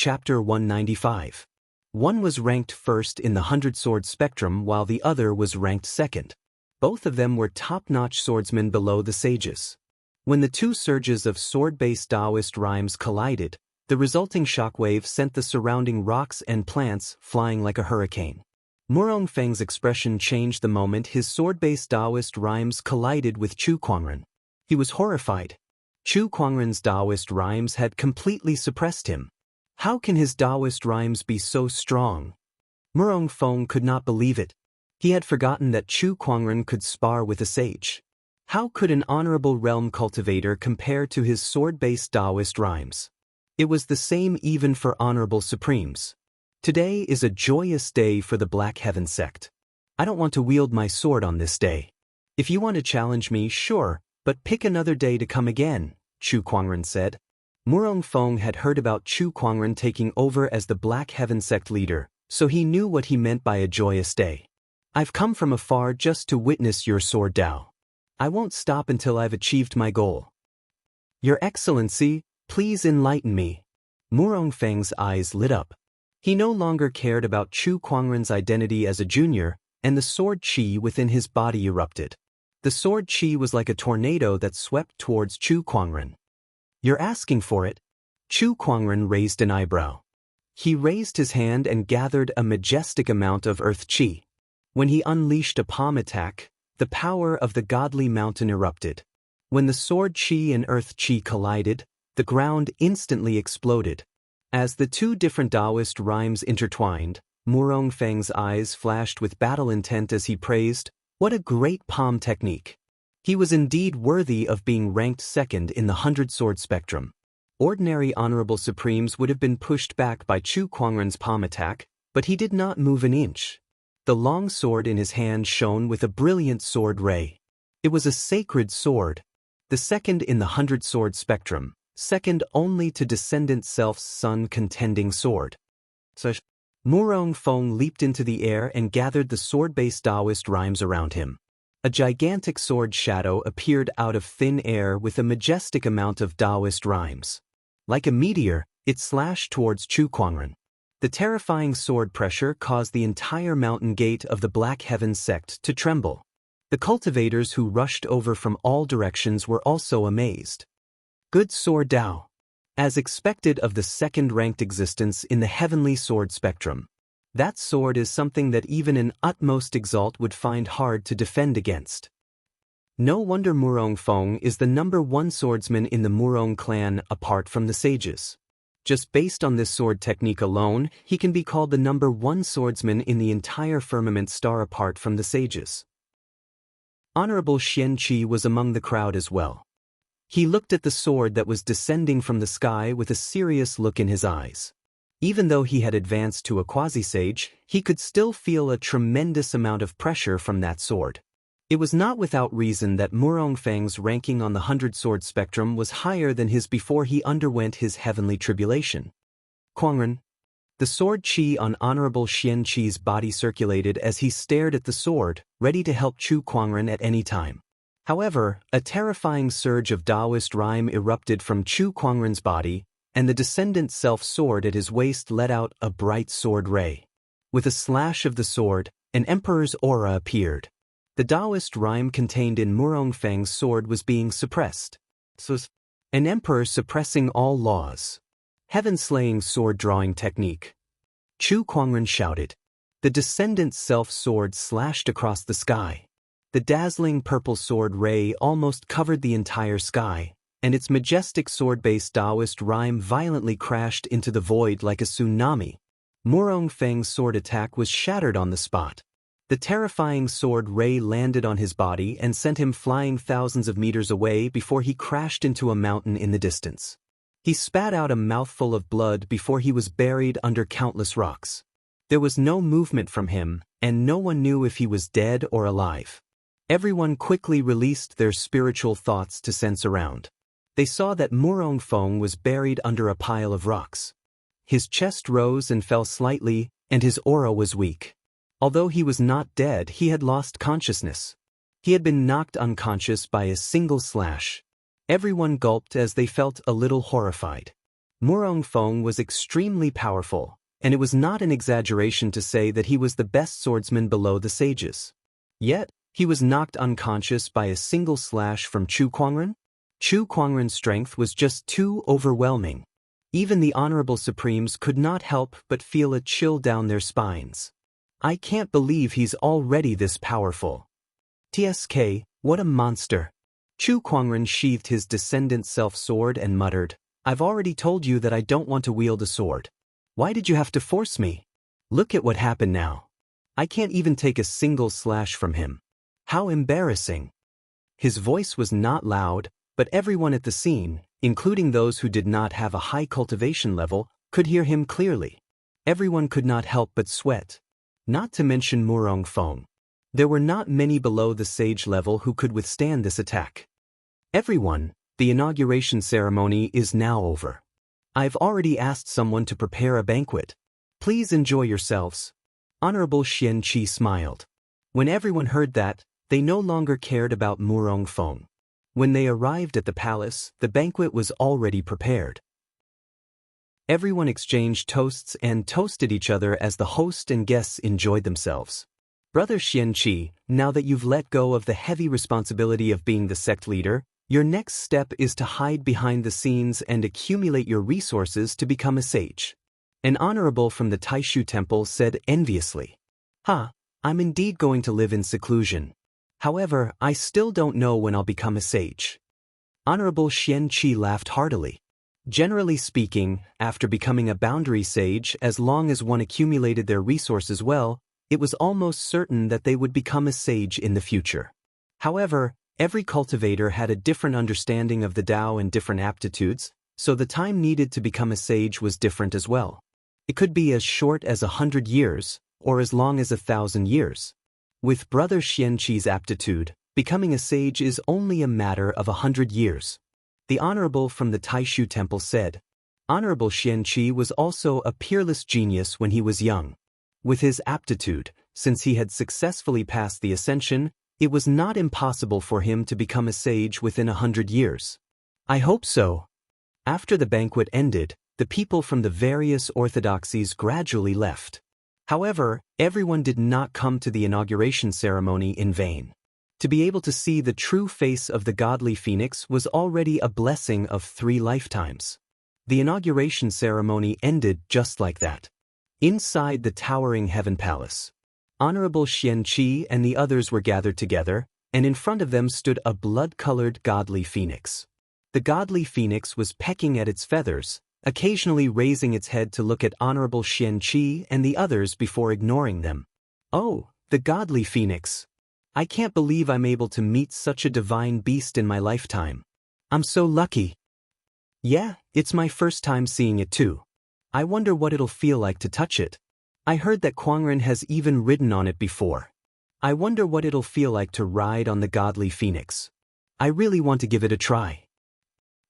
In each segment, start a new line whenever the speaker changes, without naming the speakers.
Chapter 195. One was ranked first in the 100-sword spectrum while the other was ranked second. Both of them were top-notch swordsmen below the sages. When the two surges of sword-based Taoist rhymes collided, the resulting shockwave sent the surrounding rocks and plants flying like a hurricane. Murong Feng's expression changed the moment his sword-based Taoist rhymes collided with Chu Kuangren. He was horrified. Chu Kuangren's Taoist rhymes had completely suppressed him. How can his Taoist rhymes be so strong? Murong Feng could not believe it. He had forgotten that Chu Kuangren could spar with a sage. How could an honorable realm cultivator compare to his sword-based Taoist rhymes? It was the same even for honorable supremes. Today is a joyous day for the Black Heaven sect. I don't want to wield my sword on this day. If you want to challenge me, sure, but pick another day to come again, Chu Kuangren said. Murong Feng had heard about Chu Kuangren taking over as the Black Heaven sect leader, so he knew what he meant by a joyous day. I've come from afar just to witness your sword Dao. I won't stop until I've achieved my goal. Your Excellency, please enlighten me. Murong Feng's eyes lit up. He no longer cared about Chu Kuangren's identity as a junior, and the sword qi within his body erupted. The sword qi was like a tornado that swept towards Chu Kuangren. You're asking for it? Chu Kuangren raised an eyebrow. He raised his hand and gathered a majestic amount of earth qi. When he unleashed a palm attack, the power of the godly mountain erupted. When the sword qi and earth qi collided, the ground instantly exploded. As the two different Taoist rhymes intertwined, Murong Feng's eyes flashed with battle intent as he praised, "What a great palm technique." He was indeed worthy of being ranked second in the 100-sword spectrum. Ordinary honorable supremes would have been pushed back by Chu Kuangren's palm attack, but he did not move an inch. The long sword in his hand shone with a brilliant sword ray. It was a sacred sword. The second in the 100-sword spectrum, second only to Descendant Self's son contending sword. Murong Feng leaped into the air and gathered the sword-based Taoist rhymes around him. A gigantic sword shadow appeared out of thin air with a majestic amount of Taoist rhymes. Like a meteor, it slashed towards Chu Kuangren. The terrifying sword pressure caused the entire mountain gate of the Black Heaven sect to tremble. The cultivators who rushed over from all directions were also amazed. Good sword Dao. As expected of the second-ranked existence in the heavenly sword spectrum. That sword is something that even an utmost exalt would find hard to defend against. No wonder Murong Feng is the #1 swordsman in the Murong clan apart from the sages. Just based on this sword technique alone, he can be called the #1 swordsman in the entire firmament star apart from the sages. Honorable Xianxia was among the crowd as well. He looked at the sword that was descending from the sky with a serious look in his eyes. Even though he had advanced to a quasi-sage, he could still feel a tremendous amount of pressure from that sword. It was not without reason that Murong Feng's ranking on the 100-sword spectrum was higher than his before he underwent his heavenly tribulation. Kuangren. The sword qi on Honorable Xianxia's body circulated as he stared at the sword, ready to help Chu Kuangren at any time. However, a terrifying surge of Taoist rhyme erupted from Chu Kuangren's body, and the Descendant Self sword at his waist let out a bright sword ray. With a slash of the sword, an emperor's aura appeared. The Taoist rhyme contained in Murong Feng's sword was being suppressed. An emperor suppressing all laws. Heaven-slaying sword-drawing technique. Chu Kuangren shouted. The Descendant Self sword slashed across the sky. The dazzling purple sword ray almost covered the entire sky, and its majestic sword-based Taoist rhyme violently crashed into the void like a tsunami. Murong Feng's sword attack was shattered on the spot. The terrifying sword ray landed on his body and sent him flying thousands of meters away before he crashed into a mountain in the distance. He spat out a mouthful of blood before he was buried under countless rocks. There was no movement from him, and no one knew if he was dead or alive. Everyone quickly released their spiritual thoughts to sense around. They saw that Murong Feng was buried under a pile of rocks. His chest rose and fell slightly, and his aura was weak. Although he was not dead, he had lost consciousness. He had been knocked unconscious by a single slash. Everyone gulped as they felt a little horrified. Murong Feng was extremely powerful, and it was not an exaggeration to say that he was the best swordsman below the sages. Yet, he was knocked unconscious by a single slash from Chu Kuangren. Chu Kuangren's strength was just too overwhelming. Even the Honorable Supremes could not help but feel a chill down their spines. I can't believe he's already this powerful. TSK, what a monster. Chu Kuangren sheathed his descendant self-sword and muttered, I've already told you that I don't want to wield a sword. Why did you have to force me? Look at what happened now. I can't even take a single slash from him. How embarrassing. His voice was not loud, but everyone at the scene, including those who did not have a high cultivation level, could hear him clearly. Everyone could not help but sweat. Not to mention Murong Feng. There were not many below the sage level who could withstand this attack. Everyone, the inauguration ceremony is now over. I've already asked someone to prepare a banquet. Please enjoy yourselves. Honorable Xianxia smiled. When everyone heard that, they no longer cared about Murong Feng. When they arrived at the palace, the banquet was already prepared. Everyone exchanged toasts and toasted each other as the host and guests enjoyed themselves. Brother Xianxia, now that you've let go of the heavy responsibility of being the sect leader, your next step is to hide behind the scenes and accumulate your resources to become a sage. An honorable from the Taishu temple said enviously. I'm indeed going to live in seclusion. However, I still don't know when I'll become a sage. Honorable Xianxia laughed heartily. Generally speaking, after becoming a boundary sage, as long as one accumulated their resources well, it was almost certain that they would become a sage in the future. However, every cultivator had a different understanding of the Tao and different aptitudes, so the time needed to become a sage was different as well. It could be as short as 100 years, or as long as 1,000 years. With Brother Xianxi's aptitude, becoming a sage is only a matter of 100 years. The Honorable from the Taishu temple said. Honorable Xianxia was also a peerless genius when he was young. With his aptitude, since he had successfully passed the Ascension, it was not impossible for him to become a sage within 100 years. I hope so. After the banquet ended, the people from the various orthodoxies gradually left. However, everyone did not come to the inauguration ceremony in vain. To be able to see the true face of the godly phoenix was already a blessing of 3 lifetimes. The inauguration ceremony ended just like that. Inside the towering heaven palace, Honorable Xianxia and the others were gathered together, and in front of them stood a blood-colored godly phoenix. The godly phoenix was pecking at its feathers, occasionally raising its head to look at Honorable Xianxia and the others before ignoring them. Oh, the godly phoenix. I can't believe I'm able to meet such a divine beast in my lifetime. I'm so lucky. Yeah, it's my first time seeing it too. I wonder what it'll feel like to touch it. I heard that Kuangren has even ridden on it before. I wonder what it'll feel like to ride on the godly phoenix. I really want to give it a try.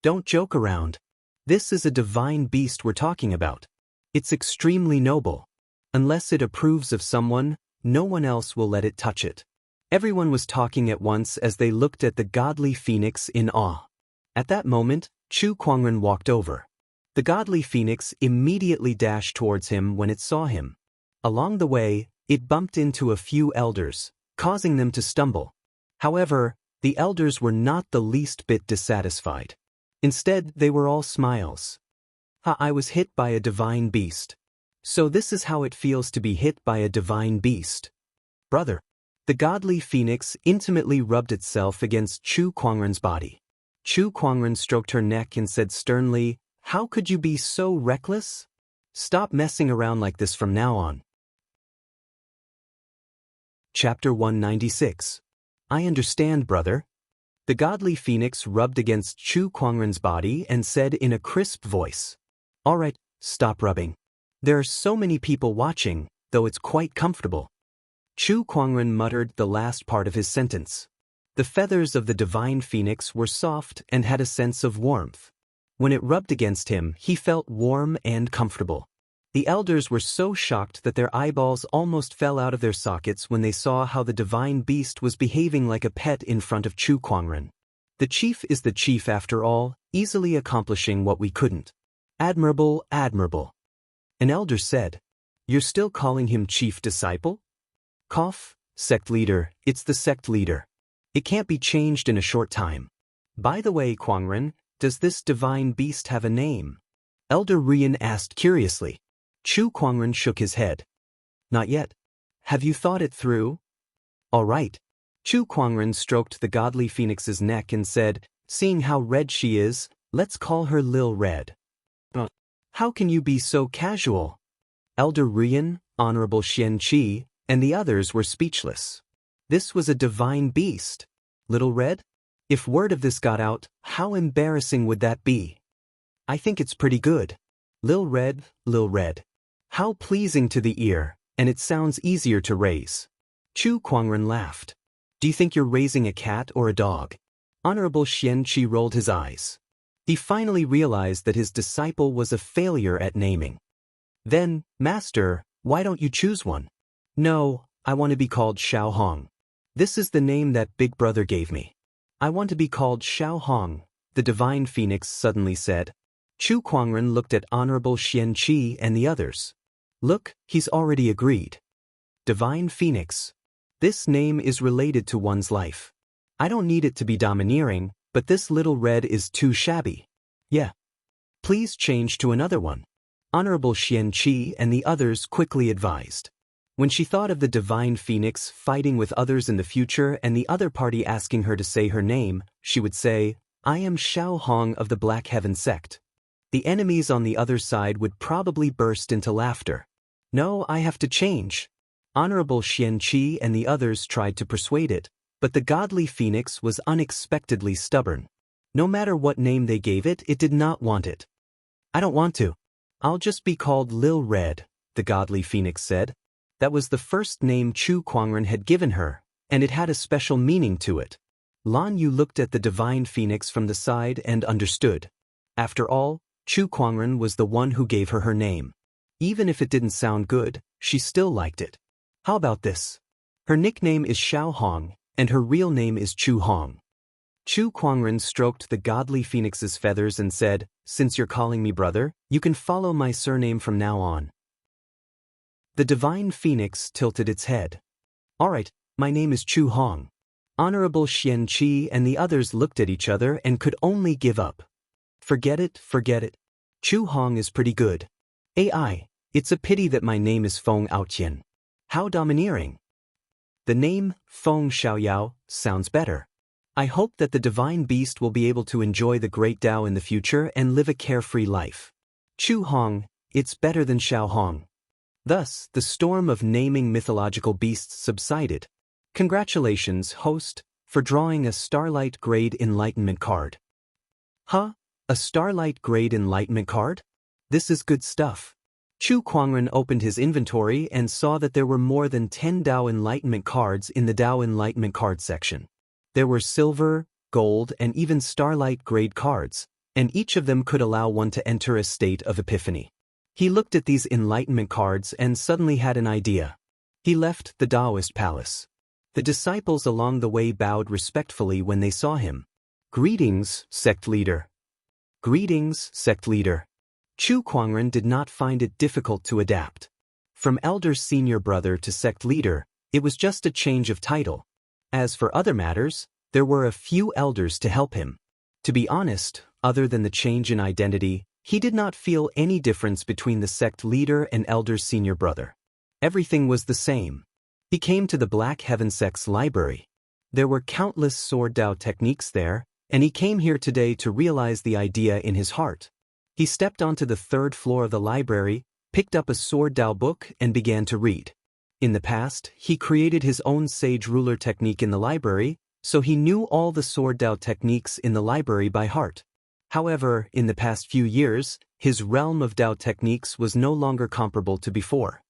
Don't joke around. This is a divine beast we're talking about. It's extremely noble. Unless it approves of someone, no one else will let it touch it. Everyone was talking at once as they looked at the godly phoenix in awe. At that moment, Chu Kuangren walked over. The godly phoenix immediately dashed towards him when it saw him. Along the way, it bumped into a few elders, causing them to stumble. However, the elders were not the least bit dissatisfied. Instead, they were all smiles. I was hit by a divine beast. So this is how it feels to be hit by a divine beast. Brother. The godly phoenix intimately rubbed itself against Chu Kuangren's body. Chu Kuangren stroked her neck and said sternly, How could you be so reckless? Stop messing around like this from now on. Chapter 196. I understand, brother. The godly phoenix rubbed against Chu Kuangren's body and said in a crisp voice, All right, stop rubbing. There are so many people watching, though it's quite comfortable. Chu Kuangren muttered the last part of his sentence. The feathers of the divine phoenix were soft and had a sense of warmth. When it rubbed against him, he felt warm and comfortable. The elders were so shocked that their eyeballs almost fell out of their sockets when they saw how the divine beast was behaving like a pet in front of Chu Kuangren. The chief is the chief after all, easily accomplishing what we couldn't. Admirable, admirable. An elder said, "You're still calling him chief disciple?" Cough, sect leader, it's the sect leader. It can't be changed in a short time. By the way, Kuangren, does this divine beast have a name? Elder Rian asked curiously. Chu Kuangren shook his head. Not yet. Have you thought it through? All right. Chu Kuangren stroked the godly phoenix's neck and said, seeing how red she is, let's call her Lil Red. How can you be so casual? Elder Rian, Honorable Xianxia, and the others were speechless. This was a divine beast. Little Red? If word of this got out, how embarrassing would that be? I think it's pretty good. Lil Red, Lil Red. How pleasing to the ear, and it sounds easier to raise. Chu Kuangren laughed. Do you think you're raising a cat or a dog? Honorable Xianxia rolled his eyes. He finally realized that his disciple was a failure at naming. Then, Master, why don't you choose one? No, I want to be called Xiao Hong. This is the name that Big Brother gave me. I want to be called Xiao Hong, the divine phoenix suddenly said. Chu Kuangren looked at Honorable Xianxia and the others. Look, he's already agreed. Divine Phoenix. This name is related to one's life. I don't need it to be domineering, but this Little Red is too shabby. Yeah. Please change to another one. Honorable Xianxia and the others quickly advised. When she thought of the divine phoenix fighting with others in the future and the other party asking her to say her name, she would say, I am Xiao Hong of the Black Heaven sect. The enemies on the other side would probably burst into laughter. No, I have to change. Honorable Xianxia and the others tried to persuade it, but the godly phoenix was unexpectedly stubborn. No matter what name they gave it, it did not want it. I don't want to. I'll just be called Lil Red, the godly phoenix said. That was the first name Chu Kuangren had given her, and it had a special meaning to it. Lan Yu looked at the divine phoenix from the side and understood. After all, Chu Kuangren was the one who gave her name. Even if it didn't sound good, she still liked it. How about this? Her nickname is Xiao Hong, and her real name is Chu Hong. Chu Kuangren stroked the godly phoenix's feathers and said, since you're calling me brother, you can follow my surname from now on. The divine phoenix tilted its head. All right, my name is Chu Hong. Honorable Xianxia and the others looked at each other and could only give up. Forget it, forget it. Chu Hong is pretty good. AI, it's a pity that my name is Feng Aotian. How domineering. The name, Feng Xiaoyao, sounds better. I hope that the divine beast will be able to enjoy the great Tao in the future and live a carefree life. Chu Hong, it's better than Xiao Hong. Thus, the storm of naming mythological beasts subsided. Congratulations, host, for drawing a Starlight Grade Enlightenment card. Huh? A Starlight Grade Enlightenment card? This is good stuff. Chu Kuangren opened his inventory and saw that there were more than 10 Tao Enlightenment cards in the Tao Enlightenment card section. There were silver, gold, and even Starlight Grade cards, and each of them could allow one to enter a state of epiphany. He looked at these Enlightenment cards and suddenly had an idea. He left the Taoist palace. The disciples along the way bowed respectfully when they saw him. Greetings, sect leader. Greetings, sect leader. Chu Kuangren did not find it difficult to adapt. From elder senior brother to sect leader, it was just a change of title. As for other matters, there were a few elders to help him. To be honest, other than the change in identity, he did not feel any difference between the sect leader and elder senior brother. Everything was the same. He came to the Black Heaven sect's library. There were countless sword Tao techniques there, and he came here today to realize the idea in his heart. He stepped onto the 3rd floor of the library, picked up a sword Tao book, and began to read. In the past, he created his own sage ruler technique in the library, so he knew all the sword Tao techniques in the library by heart. However, in the past few years, his realm of Tao techniques was no longer comparable to before.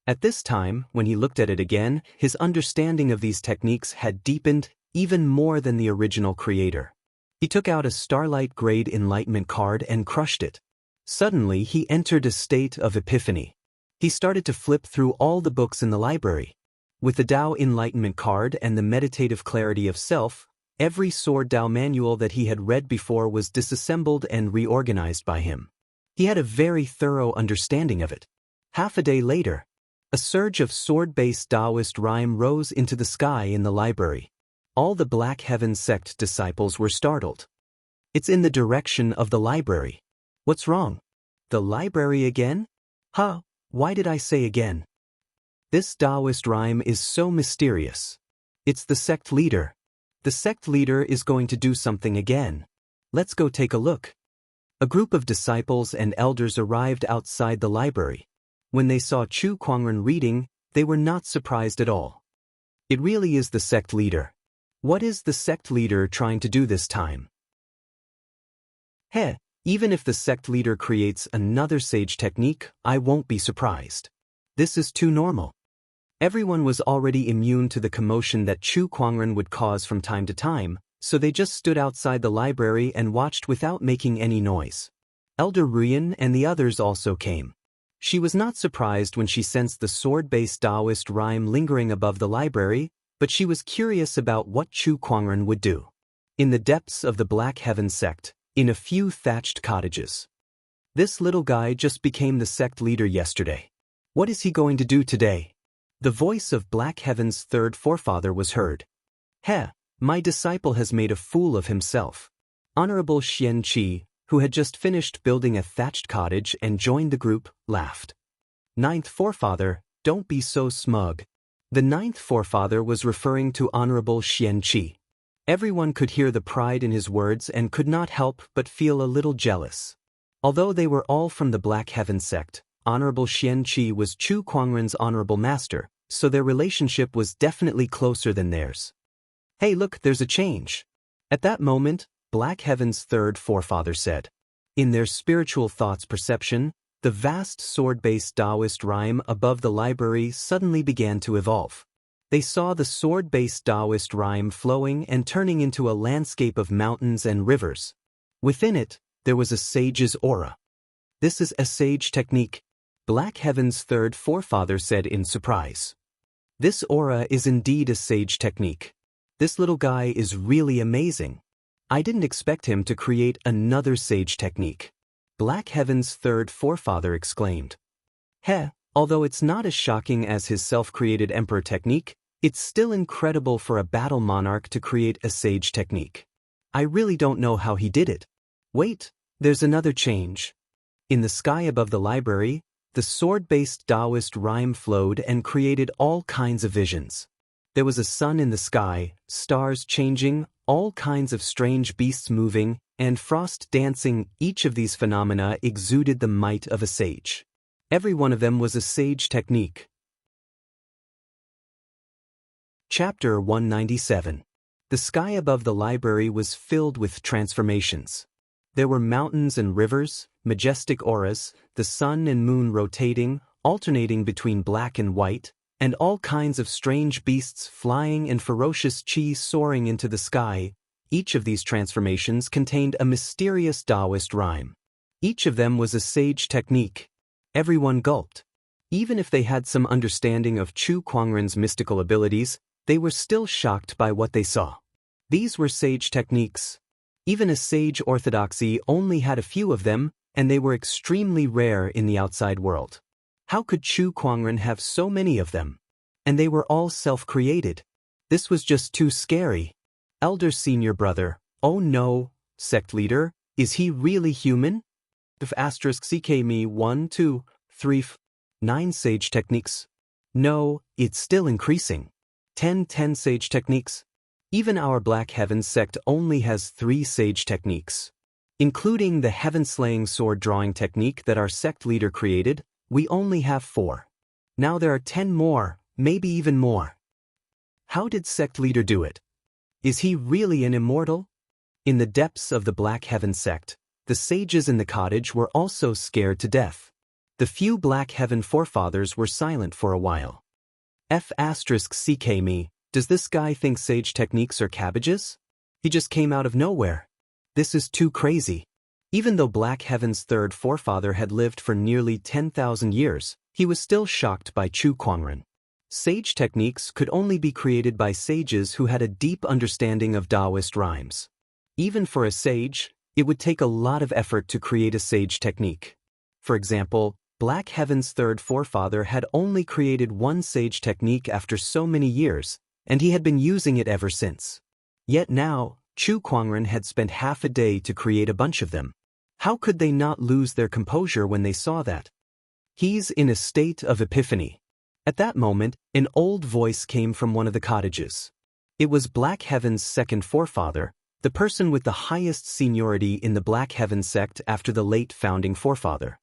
At this time, when he looked at it again, his understanding of these techniques had deepened even more than the original creator. He took out a Starlight Grade Enlightenment card and crushed it. Suddenly, he entered a state of epiphany. He started to flip through all the books in the library. With the Tao Enlightenment card and the Meditative Clarity of Self, every sword Tao manual that he had read before was disassembled and reorganized by him. He had a very thorough understanding of it. Half a day later, a surge of sword-based Taoist rhyme rose into the sky in the library. All the Black Heaven sect disciples were startled. It's in the direction of the library. What's wrong? The library again? Huh, why did I say again? This Taoist rhyme is so mysterious. It's the sect leader. The sect leader is going to do something again. Let's go take a look. A group of disciples and elders arrived outside the library. When they saw Chu Kuangren reading, they were not surprised at all. It really is the sect leader. What is the sect leader trying to do this time? Heh, even if the sect leader creates another sage technique, I won't be surprised. This is too normal. Everyone was already immune to the commotion that Chu Kuangren would cause from time to time, so they just stood outside the library and watched without making any noise. Elder Ruyan and the others also came. She was not surprised when she sensed the sword-based Taoist rhyme lingering above the library, but she was curious about what Chu Kuangren would do. In the depths of the Black Heaven sect, in a few thatched cottages. This little guy just became the sect leader yesterday. What is he going to do today? The voice of Black Heaven's third forefather was heard. Heh, my disciple has made a fool of himself. Honorable Xianxia, who had just finished building a thatched cottage and joined the group, laughed. Ninth forefather, don't be so smug. The ninth forefather was referring to Honorable Xianxia. Everyone could hear the pride in his words and could not help but feel a little jealous. Although they were all from the Black Heaven sect, Honorable Xianxia was Chu Kuangren's honorable master, so their relationship was definitely closer than theirs. Hey look, there's a change. At that moment, Black Heaven's third forefather said. In their spiritual thoughts perception, the vast sword-based Taoist rhyme above the library suddenly began to evolve. They saw the sword-based Taoist rhyme flowing and turning into a landscape of mountains and rivers. Within it, there was a sage's aura. This is a sage technique, Black Heaven's third forefather said in surprise. This aura is indeed a sage technique. This little guy is really amazing. I didn't expect him to create another sage technique. Black Heaven's third forefather exclaimed. Heh, although it's not as shocking as his self-created emperor technique, it's still incredible for a battle monarch to create a sage technique. I really don't know how he did it. Wait, there's another change. In the sky above the library, the sword-based Taoist rhyme flowed and created all kinds of visions. There was a sun in the sky, stars changing, all kinds of strange beasts moving, and frost dancing. Each of these phenomena exuded the might of a sage. Every one of them was a sage technique. Chapter 197. The sky above the library was filled with transformations. There were mountains and rivers, majestic auras, the sun and moon rotating, alternating between black and white, and all kinds of strange beasts flying and ferocious chi soaring into the sky. Each of these transformations contained a mysterious Taoist rhyme. Each of them was a sage technique. Everyone gulped. Even if they had some understanding of Chu Kuangren's mystical abilities, they were still shocked by what they saw. These were sage techniques. Even a sage orthodoxy only had a few of them, and they were extremely rare in the outside world. How could Chu Kuangren have so many of them? And they were all self-created. This was just too scary. Elder senior brother, oh no, sect leader, is he really human? If *CK me 1, 2, 3, 9 sage techniques. No, it's still increasing. 10 sage techniques. Even our Black Heaven sect only has 3 sage techniques. Including the heaven-slaying sword drawing technique that our sect leader created, we only have 4. Now there are 10 more, maybe even more. How did sect leader do it? Is he really an immortal? In the depths of the Black Heaven sect, the sages in the cottage were also scared to death. The few Black Heaven forefathers were silent for a while. *CK me, does this guy think sage techniques are cabbages? He just came out of nowhere. This is too crazy. Even though Black Heaven's third forefather had lived for nearly 10,000 years, he was still shocked by Chu Kuangren. Sage techniques could only be created by sages who had a deep understanding of Taoist rhymes. Even for a sage, it would take a lot of effort to create a sage technique. For example, Black Heaven's third forefather had only created one sage technique after so many years, and he had been using it ever since. Yet now, Chu Kuangren had spent half a day to create a bunch of them. How could they not lose their composure when they saw that? He's in a state of epiphany. At that moment, an old voice came from one of the cottages. It was Black Heaven's second forefather, the person with the highest seniority in the Black Heaven sect after the late founding forefather.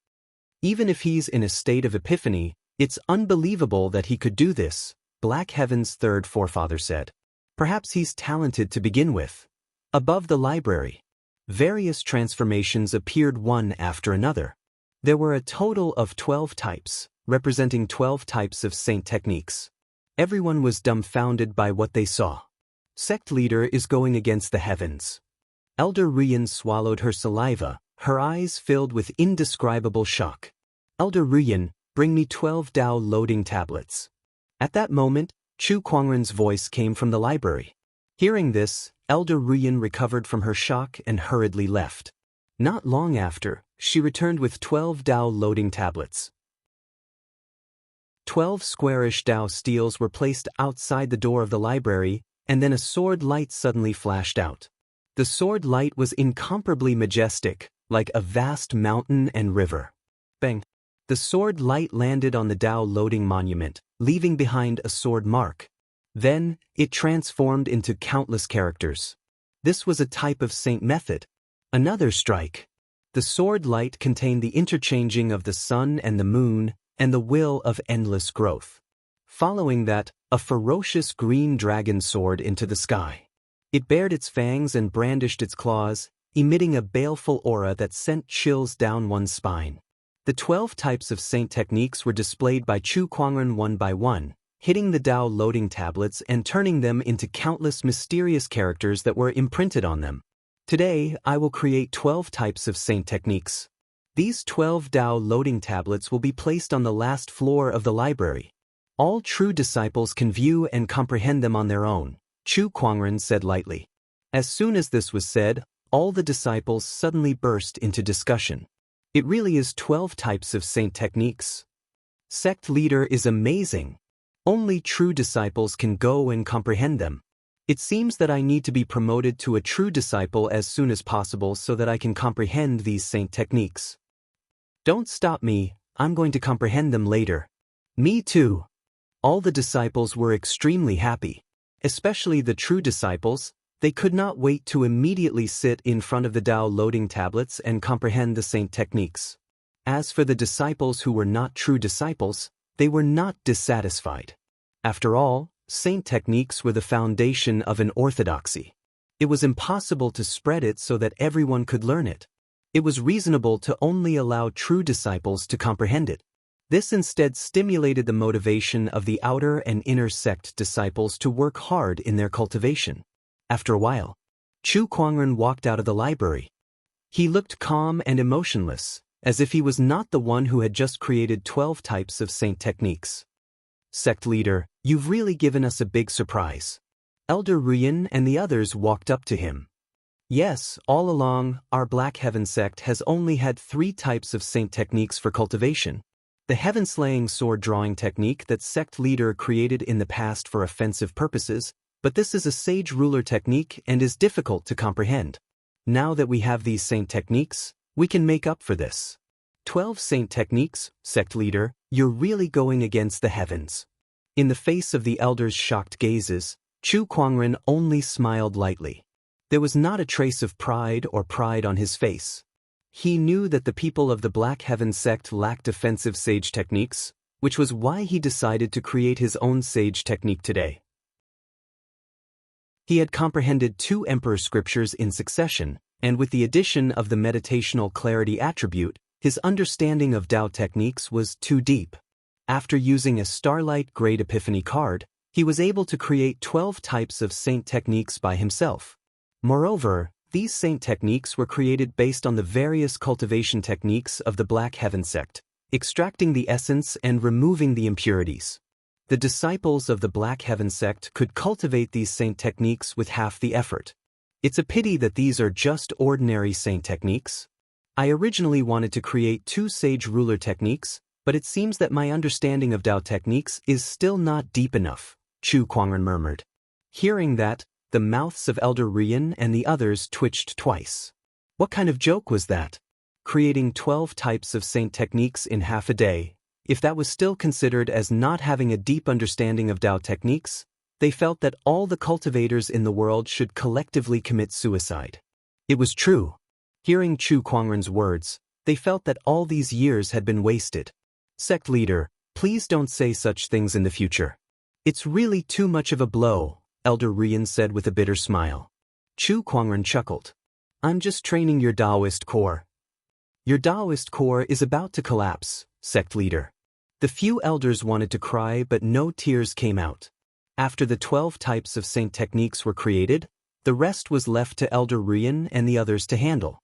Even if he's in a state of epiphany, it's unbelievable that he could do this, Black Heaven's third forefather said. Perhaps he's talented to begin with. Above the library, various transformations appeared one after another. There were a total of 12 types, representing 12 types of saint techniques. Everyone was dumbfounded by what they saw. Sect leader is going against the heavens. Elder Ruyan swallowed her saliva, her eyes filled with indescribable shock. Elder Ruyan, bring me 12 Dao loading tablets. At that moment, Chu Kuangren's voice came from the library. Hearing this, Elder Ruyan recovered from her shock and hurriedly left. Not long after, she returned with 12 Dao loading tablets. 12 squarish Dao steels were placed outside the door of the library, and then a sword light suddenly flashed out. The sword light was incomparably majestic, like a vast mountain and river. Bang! The sword light landed on the Dao loading monument, leaving behind a sword mark. Then, it transformed into countless characters. This was a type of saint method. Another strike. The sword light contained the interchanging of the sun and the moon, and the will of endless growth. Following that, a ferocious green dragon soared into the sky. It bared its fangs and brandished its claws, emitting a baleful aura that sent chills down one's spine. The 12 types of saint techniques were displayed by Chu Kuangren one by one, hitting the Dao loading tablets and turning them into countless mysterious characters that were imprinted on them. Today, I will create 12 types of saint techniques. These 12 Dao loading tablets will be placed on the last floor of the library. All true disciples can view and comprehend them on their own, Chu Kuangren said lightly. As soon as this was said, all the disciples suddenly burst into discussion. It really is 12 types of saint techniques. Sect leader is amazing. Only true disciples can go and comprehend them. It seems that I need to be promoted to a true disciple as soon as possible so that I can comprehend these saint techniques. Don't stop me, I'm going to comprehend them later. Me too. All the disciples were extremely happy. Especially the true disciples, they could not wait to immediately sit in front of the Dao loading tablets and comprehend the saint techniques. As for the disciples who were not true disciples, they were not dissatisfied. After all, saint techniques were the foundation of an orthodoxy. It was impossible to spread it so that everyone could learn it. It was reasonable to only allow true disciples to comprehend it. This instead stimulated the motivation of the outer and inner sect disciples to work hard in their cultivation. After a while, Chu Kuangren walked out of the library. He looked calm and emotionless, as if he was not the one who had just created 12 types of saint techniques. Sect leader, you've really given us a big surprise. Elder Ruyan and the others walked up to him. Yes, all along, our Black Heaven sect has only had 3 types of saint techniques for cultivation. The heaven-slaying sword-drawing technique that sect leader created in the past for offensive purposes, but this is a sage ruler technique and is difficult to comprehend. Now that we have these saint techniques, we can make up for this. 12 saint techniques, sect leader, you're really going against the heavens. In the face of the elders' shocked gazes, Chu Kuangren only smiled lightly. There was not a trace of pride on his face. He knew that the people of the Black Heaven sect lacked offensive sage techniques, which was why he decided to create his own sage technique today. He had comprehended 2 emperor scriptures in succession, and with the addition of the meditational clarity attribute, his understanding of Dao techniques was too deep. After using a Starlight Great Epiphany card, he was able to create 12 types of saint techniques by himself. Moreover, these saint techniques were created based on the various cultivation techniques of the Black Heaven sect, extracting the essence and removing the impurities. The disciples of the Black Heaven sect could cultivate these saint techniques with half the effort. It's a pity that these are just ordinary saint techniques. I originally wanted to create 2 sage ruler techniques, but it seems that my understanding of Dao techniques is still not deep enough, Chu Kuangren murmured. Hearing that, the mouths of Elder Rian and the others twitched twice. What kind of joke was that? Creating 12 types of saint techniques in half a day, if that was still considered as not having a deep understanding of Dao techniques, they felt that all the cultivators in the world should collectively commit suicide. It was true. Hearing Chu Kuangren's words, they felt that all these years had been wasted. Sect leader, please don't say such things in the future. It's really too much of a blow, Elder Rian said with a bitter smile. Chu Kuangren chuckled. I'm just training your Taoist core. Your Taoist core is about to collapse, sect leader. The few elders wanted to cry but no tears came out. After the 12 types of saint techniques were created, the rest was left to Elder Rian and the others to handle.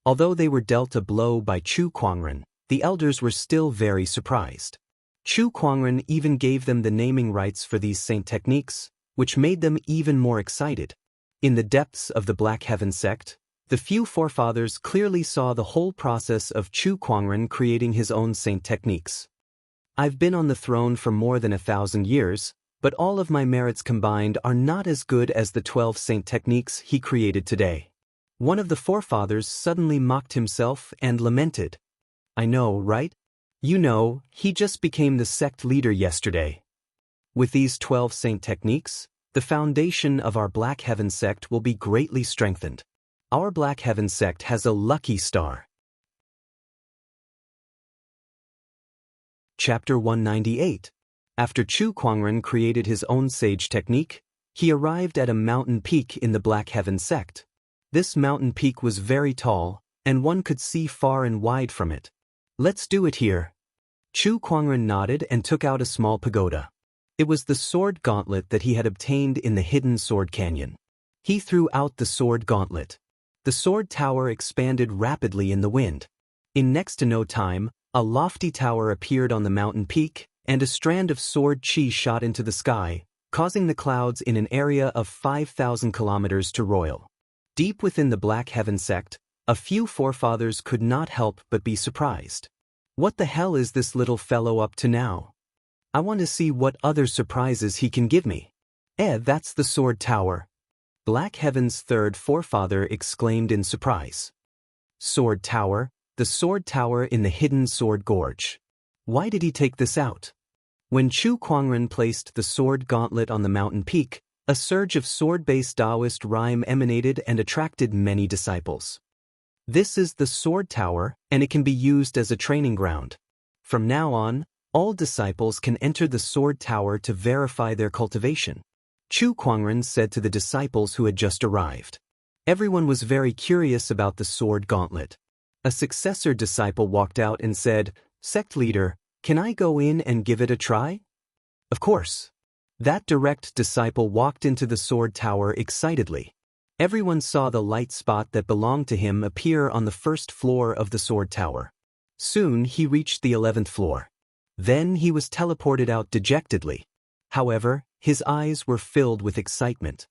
Although they were dealt a blow by Chu Kuangren, the elders were still very surprised. Chu Kuangren even gave them the naming rights for these saint techniques, which made them even more excited. In the depths of the Black Heaven sect, the few forefathers clearly saw the whole process of Chu Kuangren creating his own saint techniques. I've been on the throne for more than 1,000 years, but all of my merits combined are not as good as the 12 saint techniques he created today. One of the forefathers suddenly mocked himself and lamented. I know, right? You know, he just became the sect leader yesterday. With these 12 saint techniques, the foundation of our Black Heaven sect will be greatly strengthened. Our Black Heaven sect has a lucky star. Chapter 198. After Chu Kuangren created his own sage technique, he arrived at a mountain peak in the Black Heaven sect. This mountain peak was very tall, and one could see far and wide from it. Let's do it here. Chu Kuangren nodded and took out a small pagoda. It was the sword gauntlet that he had obtained in the hidden sword canyon. He threw out the sword gauntlet. The sword tower expanded rapidly in the wind. In next to no time, a lofty tower appeared on the mountain peak, and a strand of sword chi shot into the sky, causing the clouds in an area of 5,000 kilometers to roil. Deep within the Black Heaven sect, a few forefathers could not help but be surprised. What the hell is this little fellow up to now? I want to see what other surprises he can give me. That's the sword tower. Black Heaven's third forefather exclaimed in surprise. Sword tower, the sword tower in the hidden sword gorge. Why did he take this out? When Chu Kuangren placed the sword gauntlet on the mountain peak, a surge of sword-based Taoist rhyme emanated and attracted many disciples. This is the sword tower, and it can be used as a training ground. From now on, all disciples can enter the sword tower to verify their cultivation. Chu Kuangren said to the disciples who had just arrived. Everyone was very curious about the sword gauntlet. A successor disciple walked out and said, Sect leader, can I go in and give it a try? Of course. That direct disciple walked into the sword tower excitedly. Everyone saw the light spot that belonged to him appear on the first floor of the sword tower. Soon he reached the 11th floor. Then he was teleported out dejectedly. However, his eyes were filled with excitement.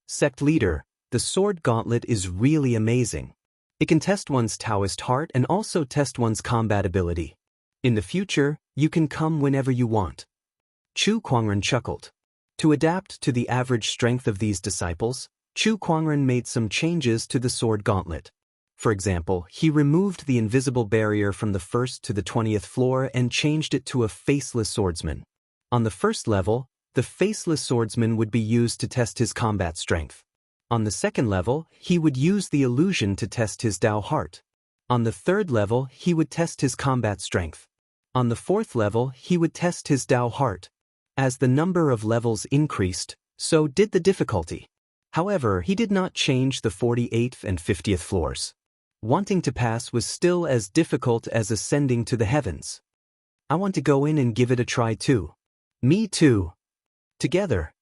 Sect leader, the sword gauntlet is really amazing. It can test one's Taoist heart and also test one's combat ability. In the future, you can come whenever you want. Chu Kuangren chuckled. To adapt to the average strength of these disciples, Chu Kuangren made some changes to the sword gauntlet. For example, he removed the invisible barrier from the 1st to the 20th floor and changed it to a faceless swordsman. On the first level, the faceless swordsman would be used to test his combat strength. On the second level, he would use the illusion to test his Tao heart. On the third level, he would test his combat strength. On the fourth level, he would test his Tao heart. As the number of levels increased, so did the difficulty. However, he did not change the 48th and 50th floors. Wanting to pass was still as difficult as ascending to the heavens. I want to go in and give it a try too. Me too. Together,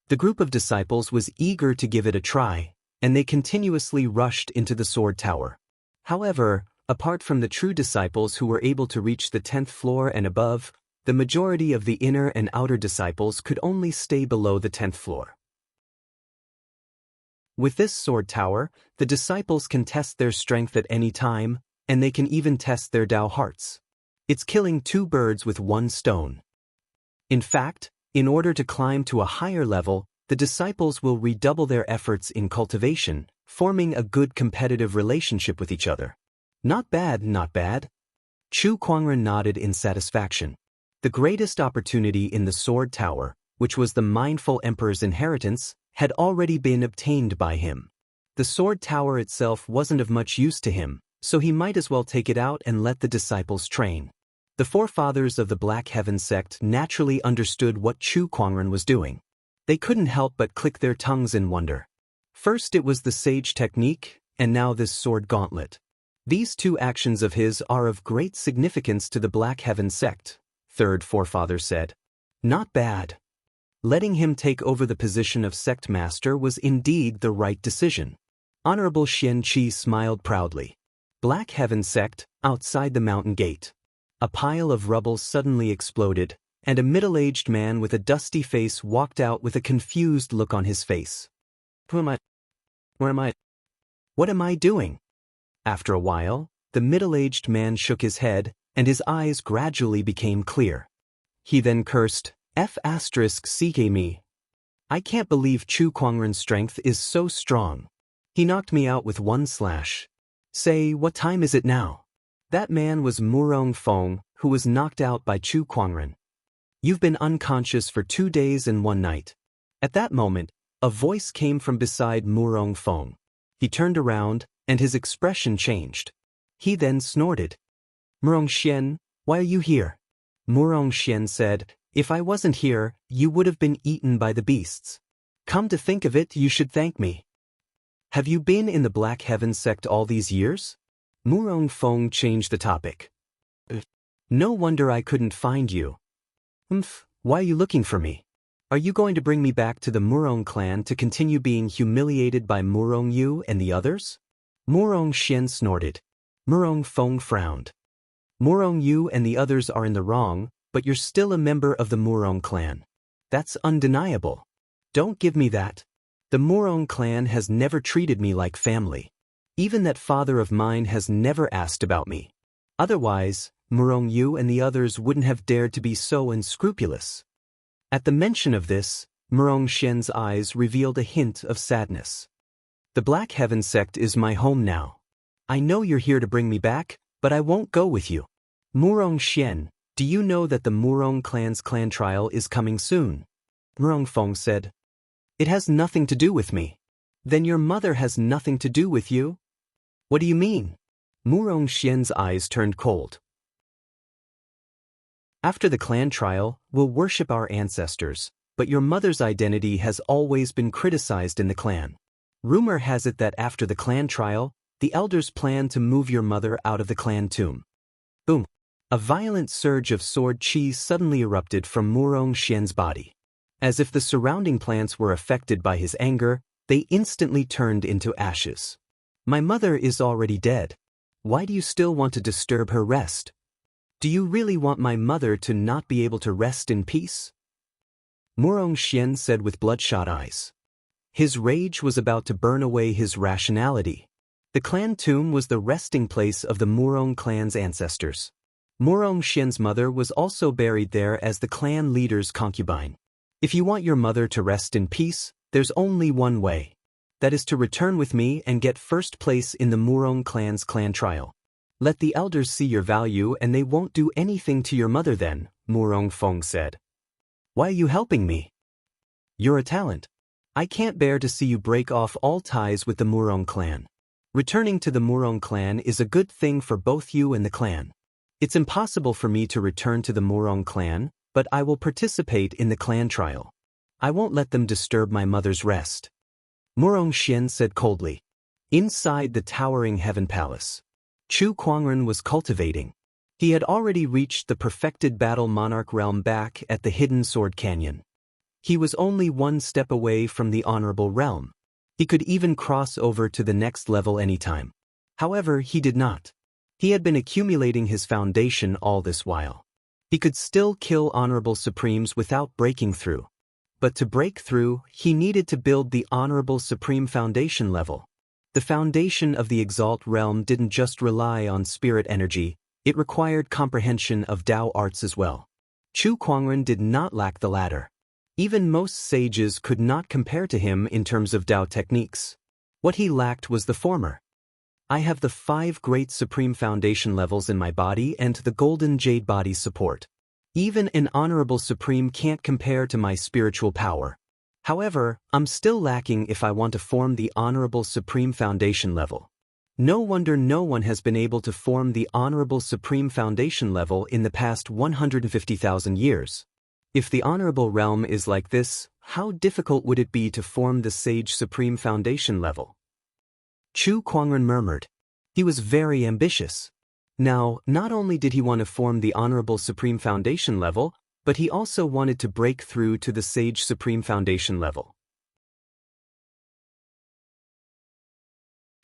the group of disciples was eager to give it a try, and they continuously rushed into the sword tower. However, apart from the true disciples who were able to reach the 10th floor and above, the majority of the inner and outer disciples could only stay below the 10th floor. With this sword tower, the disciples can test their strength at any time, and they can even test their Tao hearts. It's killing two birds with one stone. In fact, in order to climb to a higher level, the disciples will redouble their efforts in cultivation, forming a good competitive relationship with each other. Not bad, not bad. Chu Kuangren nodded in satisfaction. The greatest opportunity in the Sword Tower, which was the mindful emperor's inheritance, had already been obtained by him. The Sword Tower itself wasn't of much use to him, so he might as well take it out and let the disciples train. The forefathers of the Black Heaven sect naturally understood what Chu Kuangren was doing. They couldn't help but click their tongues in wonder. First it was the sage technique, and now this sword gauntlet. These two actions of his are of great significance to the Black Heaven sect, third forefather said. Not bad. Letting him take over the position of sect master was indeed the right decision. Honorable Xianxia smiled proudly. Black Heaven sect, outside the mountain gate. A pile of rubble suddenly exploded, and a middle-aged man with a dusty face walked out with a confused look on his face. Who am I? Where am I? What am I doing? After a while, the middle-aged man shook his head, and his eyes gradually became clear. He then cursed, F***ck me. I can't believe Chu Kuangren's strength is so strong. He knocked me out with one slash. Say, what time is it now? That man was Murong Feng, who was knocked out by Chu Kuangren. You've been unconscious for 2 days and 1 night. At that moment, a voice came from beside Murong Feng. He turned around, and his expression changed. He then snorted. Murong Xian, why are you here? Murong Xian said, if I wasn't here, you would have been eaten by the beasts. Come to think of it, you should thank me. Have you been in the Black Heaven sect all these years? Murong Feng changed the topic. No wonder I couldn't find you. Why are you looking for me? Are you going to bring me back to the Murong clan to continue being humiliated by Murong Yu and the others? Murong Xian snorted. Murong Feng frowned. Murong Yu and the others are in the wrong, but you're still a member of the Murong clan. That's undeniable. Don't give me that. The Murong clan has never treated me like family. Even that father of mine has never asked about me. Otherwise, Murong Yu and the others wouldn't have dared to be so unscrupulous. At the mention of this, Murong Xian's eyes revealed a hint of sadness. The Black Heaven sect is my home now. I know you're here to bring me back, but I won't go with you. Murong Xian, do you know that the Murong clan's clan trial is coming soon? Murong Feng said. It has nothing to do with me. Then your mother has nothing to do with you? What do you mean? Murong Xian's eyes turned cold. After the clan trial, we'll worship our ancestors, but your mother's identity has always been criticized in the clan. Rumor has it that after the clan trial, the elders plan to move your mother out of the clan tomb. Boom! A violent surge of sword chi suddenly erupted from Murong Xian's body. As if the surrounding plants were affected by his anger, they instantly turned into ashes. My mother is already dead. Why do you still want to disturb her rest? Do you really want my mother to not be able to rest in peace? Murong Xian said with bloodshot eyes. His rage was about to burn away his rationality. The clan tomb was the resting place of the Murong clan's ancestors. Murong Xian's mother was also buried there as the clan leader's concubine. If you want your mother to rest in peace, there's only one way. That is to return with me and get first place in the Murong clan's clan trial. Let the elders see your value and they won't do anything to your mother then, Murong Feng said. Why are you helping me? You're a talent. I can't bear to see you break off all ties with the Murong clan. Returning to the Murong clan is a good thing for both you and the clan. It's impossible for me to return to the Murong clan, but I will participate in the clan trial. I won't let them disturb my mother's rest. Murong Xian said coldly. Inside the towering heaven palace, Chu Kuangren was cultivating. He had already reached the perfected battle monarch realm back at the hidden sword canyon. He was only one step away from the honorable realm. He could even cross over to the next level anytime. However, he did not. He had been accumulating his foundation all this while. He could still kill honorable supremes without breaking through. But to break through, he needed to build the honorable supreme foundation level. The foundation of the Exalt realm didn't just rely on spirit energy, it required comprehension of Tao arts as well. Chu Kuangren did not lack the latter. Even most sages could not compare to him in terms of Tao techniques. What he lacked was the former. I have the 5 great supreme foundation levels in my body and the golden jade body support. Even an honorable supreme can't compare to my spiritual power. However, I'm still lacking if I want to form the honorable supreme foundation level. No wonder no one has been able to form the honorable supreme foundation level in the past 150,000 years. If the honorable realm is like this, how difficult would it be to form the sage supreme foundation level? Chu Kuangren murmured. He was very ambitious. Now, not only did he want to form the honorable supreme foundation level, but he also wanted to break through to the sage supreme foundation level.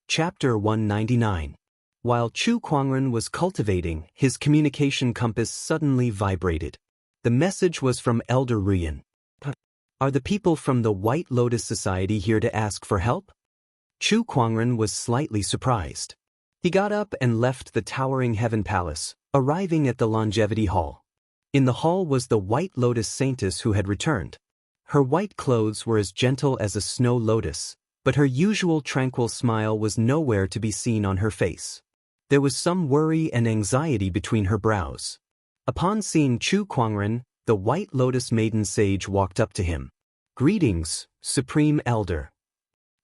Chapter 199. While Chu Kuangren was cultivating, his communication compass suddenly vibrated. The message was from Elder Ruyan. Are the people from the White Lotus Society here to ask for help? Chu Kuangren was slightly surprised. He got up and left the towering Heaven Palace, arriving at the Longevity Hall. In the hall was the White Lotus Saintess who had returned. Her white clothes were as gentle as a snow lotus, but her usual tranquil smile was nowhere to be seen on her face. There was some worry and anxiety between her brows. Upon seeing Chu Kuangren, the White Lotus Maiden Sage walked up to him. Greetings, Supreme Elder.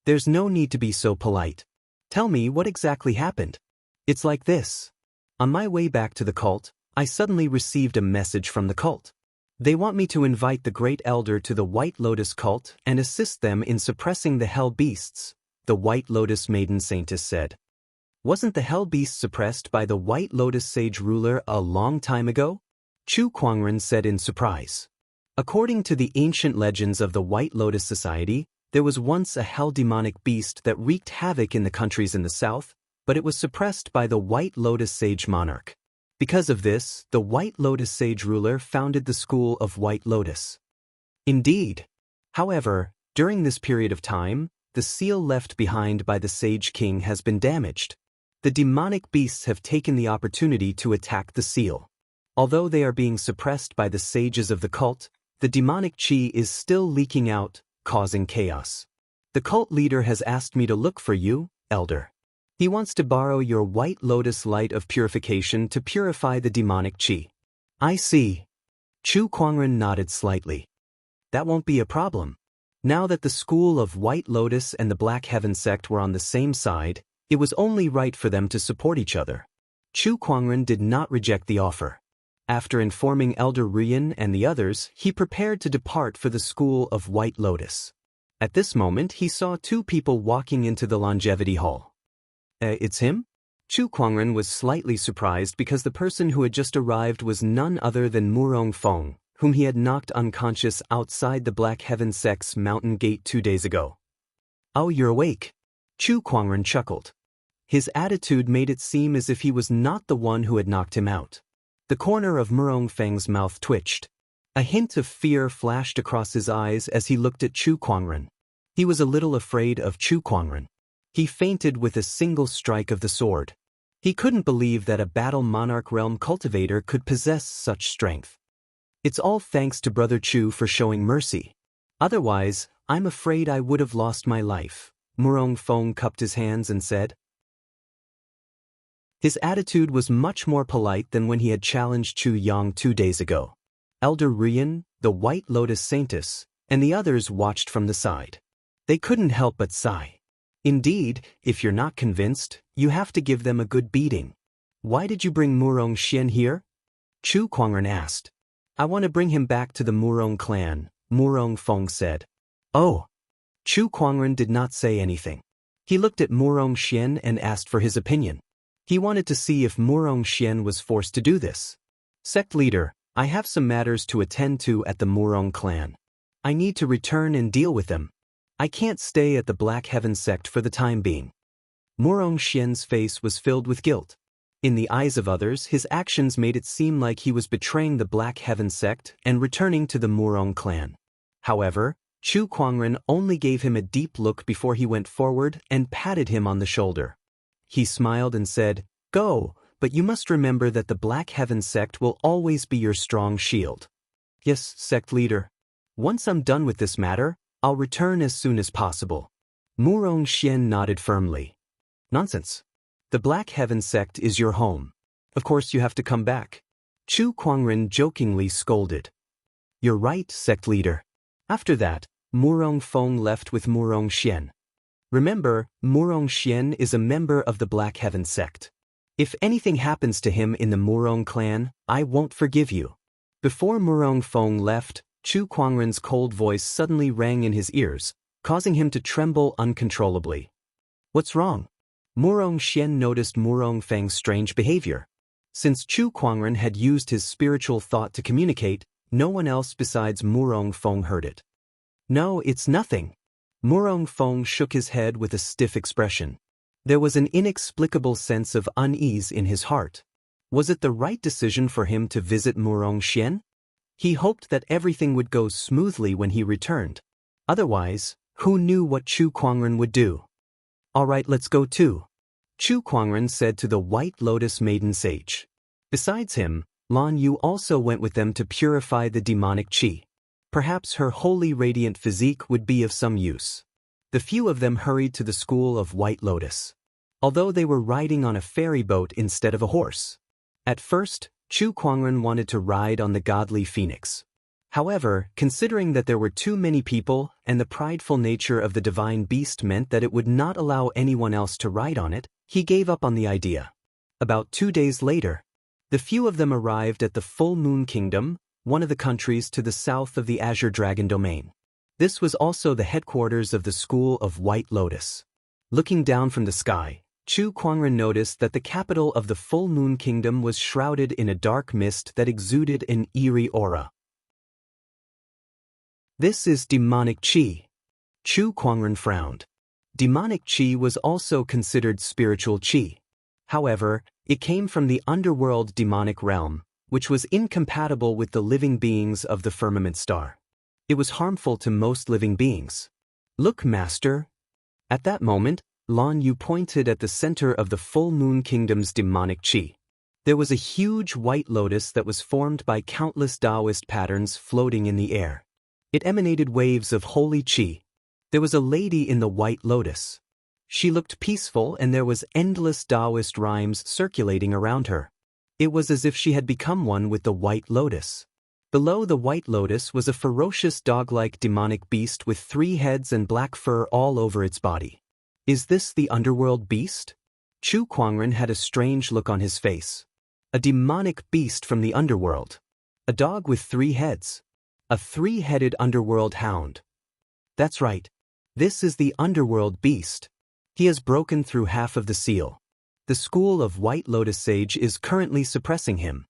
There's no need to be so polite. Tell me what exactly happened. It's like this. On my way back to the cult, I suddenly received a message from the cult. They want me to invite the Great Elder to the White Lotus cult and assist them in suppressing the Hell Beasts, the White Lotus Maiden Saintess said. Wasn't the Hell Beast suppressed by the White Lotus Sage ruler a long time ago? Chu Kuangren said in surprise. According to the ancient legends of the White Lotus Society, there was once a hell demonic beast that wreaked havoc in the countries in the south, but it was suppressed by the White Lotus Sage monarch. Because of this, the White Lotus Sage ruler founded the school of White Lotus. Indeed. However, during this period of time, the seal left behind by the Sage King has been damaged. The demonic beasts have taken the opportunity to attack the seal. Although they are being suppressed by the sages of the cult, the demonic chi is still leaking out, causing chaos. The cult leader has asked me to look for you, Elder. He wants to borrow your White Lotus light of purification to purify the demonic chi. I see. Chu Kuangren nodded slightly. That won't be a problem. Now that the school of White Lotus and the Black Heaven sect were on the same side, it was only right for them to support each other. Chu Kuangren did not reject the offer. After informing Elder Ruyan and the others, he prepared to depart for the school of White Lotus. At this moment, he saw 2 people walking into the Longevity Hall. It's him? Chu Kuangren was slightly surprised because the person who had just arrived was none other than Murong Feng, whom he had knocked unconscious outside the Black Heaven sect's mountain gate 2 days ago. Oh, you're awake. Chu Kuangren chuckled. His attitude made it seem as if he was not the one who had knocked him out. The corner of Murong Feng's mouth twitched. A hint of fear flashed across his eyes as he looked at Chu Kuangren. He was a little afraid of Chu Kuangren. He fainted with a single strike of the sword. He couldn't believe that a Battle Monarch Realm cultivator could possess such strength. It's all thanks to Brother Chu for showing mercy. Otherwise, I'm afraid I would have lost my life. Murong Feng cupped his hands and said. His attitude was much more polite than when he had challenged Chu Yang 2 days ago. Elder Ruyan, the White Lotus Saintess, and the others watched from the side. They couldn't help but sigh. Indeed, if you're not convinced, you have to give them a good beating. Why did you bring Murong Xian here? Chu Kuangren asked. I want to bring him back to the Murong clan, Murong Feng said. Oh. Chu Kuangren did not say anything. He looked at Murong Xian and asked for his opinion. He wanted to see if Murong Xian was forced to do this. Sect leader, I have some matters to attend to at the Murong clan. I need to return and deal with them. I can't stay at the Black Heaven sect for the time being. Murong Xian's face was filled with guilt. In the eyes of others, his actions made it seem like he was betraying the Black Heaven sect and returning to the Murong clan. However, Chu Kuangren only gave him a deep look before he went forward and patted him on the shoulder. He smiled and said, "Go, but you must remember that the Black Heaven sect will always be your strong shield." "Yes, sect leader. Once I'm done with this matter, I'll return as soon as possible." Murong Xian nodded firmly. "Nonsense. The Black Heaven sect is your home. Of course you have to come back." Chu Kuangren jokingly scolded. "You're right, sect leader." After that, Murong Feng left with Murong Xian. Remember, Murong Xian is a member of the Black Heaven sect. If anything happens to him in the Murong clan, I won't forgive you. Before Murong Feng left, Chu Kuangren's cold voice suddenly rang in his ears, causing him to tremble uncontrollably. "What's wrong?" Murong Xian noticed Murong Feng's strange behavior. Since Chu Kuangren had used his spiritual thought to communicate, no one else besides Murong Feng heard it. "No, it's nothing." Murong Feng shook his head with a stiff expression. There was an inexplicable sense of unease in his heart. Was it the right decision for him to visit Murong Xian? He hoped that everything would go smoothly when he returned. Otherwise, who knew what Chu Kuangren would do? "All right, let's go too," Chu Kuangren said to the White Lotus Maiden Sage. Besides him, Lan Yu also went with them to purify the demonic qi. Perhaps her holy radiant physique would be of some use. The few of them hurried to the school of White Lotus. Although they were riding on a ferry boat instead of a horse. At first, Chu Kuangren wanted to ride on the godly phoenix. However, considering that there were too many people and the prideful nature of the divine beast meant that it would not allow anyone else to ride on it, he gave up on the idea. About 2 days later, the few of them arrived at the Full Moon Kingdom, one of the countries to the south of the Azure Dragon domain. This was also the headquarters of the School of White Lotus. Looking down from the sky, Chu Kuangren noticed that the capital of the Full Moon Kingdom was shrouded in a dark mist that exuded an eerie aura. "This is demonic qi." Chu Kuangren frowned. Demonic qi was also considered spiritual qi. However, it came from the underworld demonic realm, which was incompatible with the living beings of the firmament star. It was harmful to most living beings. "Look, Master." At that moment, Lan Yu pointed at the center of the Full Moon Kingdom's demonic qi. There was a huge white lotus that was formed by countless Taoist patterns floating in the air. It emanated waves of holy qi. There was a lady in the white lotus. She looked peaceful and there was endless Taoist rhymes circulating around her. It was as if she had become one with the white lotus. Below the white lotus was a ferocious dog-like demonic beast with 3 heads and black fur all over its body. Is this the underworld beast? Chu Kuangren had a strange look on his face. A demonic beast from the underworld. A dog with 3 heads. A 3-headed underworld hound. That's right. This is the underworld beast. He has broken through half of the seal. The school of White Lotus Sage is currently suppressing him.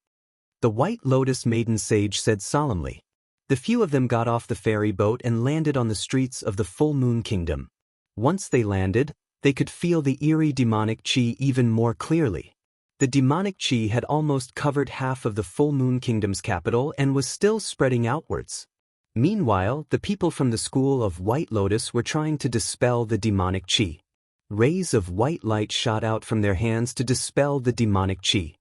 The White Lotus Maiden Sage said solemnly. The few of them got off the ferry boat and landed on the streets of the Full Moon Kingdom. Once they landed, they could feel the eerie demonic qi even more clearly. The demonic qi had almost covered half of the Full Moon Kingdom's capital and was still spreading outwards. Meanwhile, the people from the school of White Lotus were trying to dispel the demonic qi. Rays of white light shot out from their hands to dispel the demonic qi.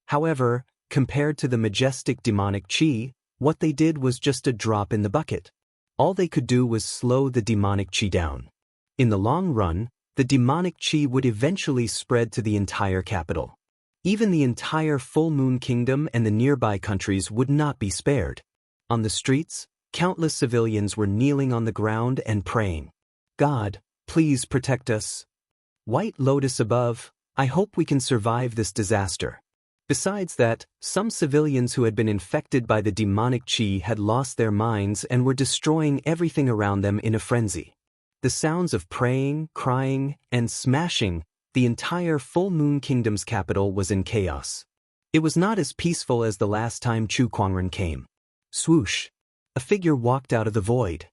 However, compared to the majestic demonic qi, what they did was just a drop in the bucket. All they could do was slow the demonic qi down. In the long run, the demonic qi would eventually spread to the entire capital. Even the entire Full Moon Kingdom and the nearby countries would not be spared. On the streets, countless civilians were kneeling on the ground and praying. God, please protect us. White Lotus above, I hope we can survive this disaster. Besides that, some civilians who had been infected by the demonic qi had lost their minds and were destroying everything around them in a frenzy. The sounds of praying, crying, and smashing, the entire Full Moon Kingdom's capital was in chaos. It was not as peaceful as the last time Chu Kuangren came. Swoosh! A figure walked out of the void.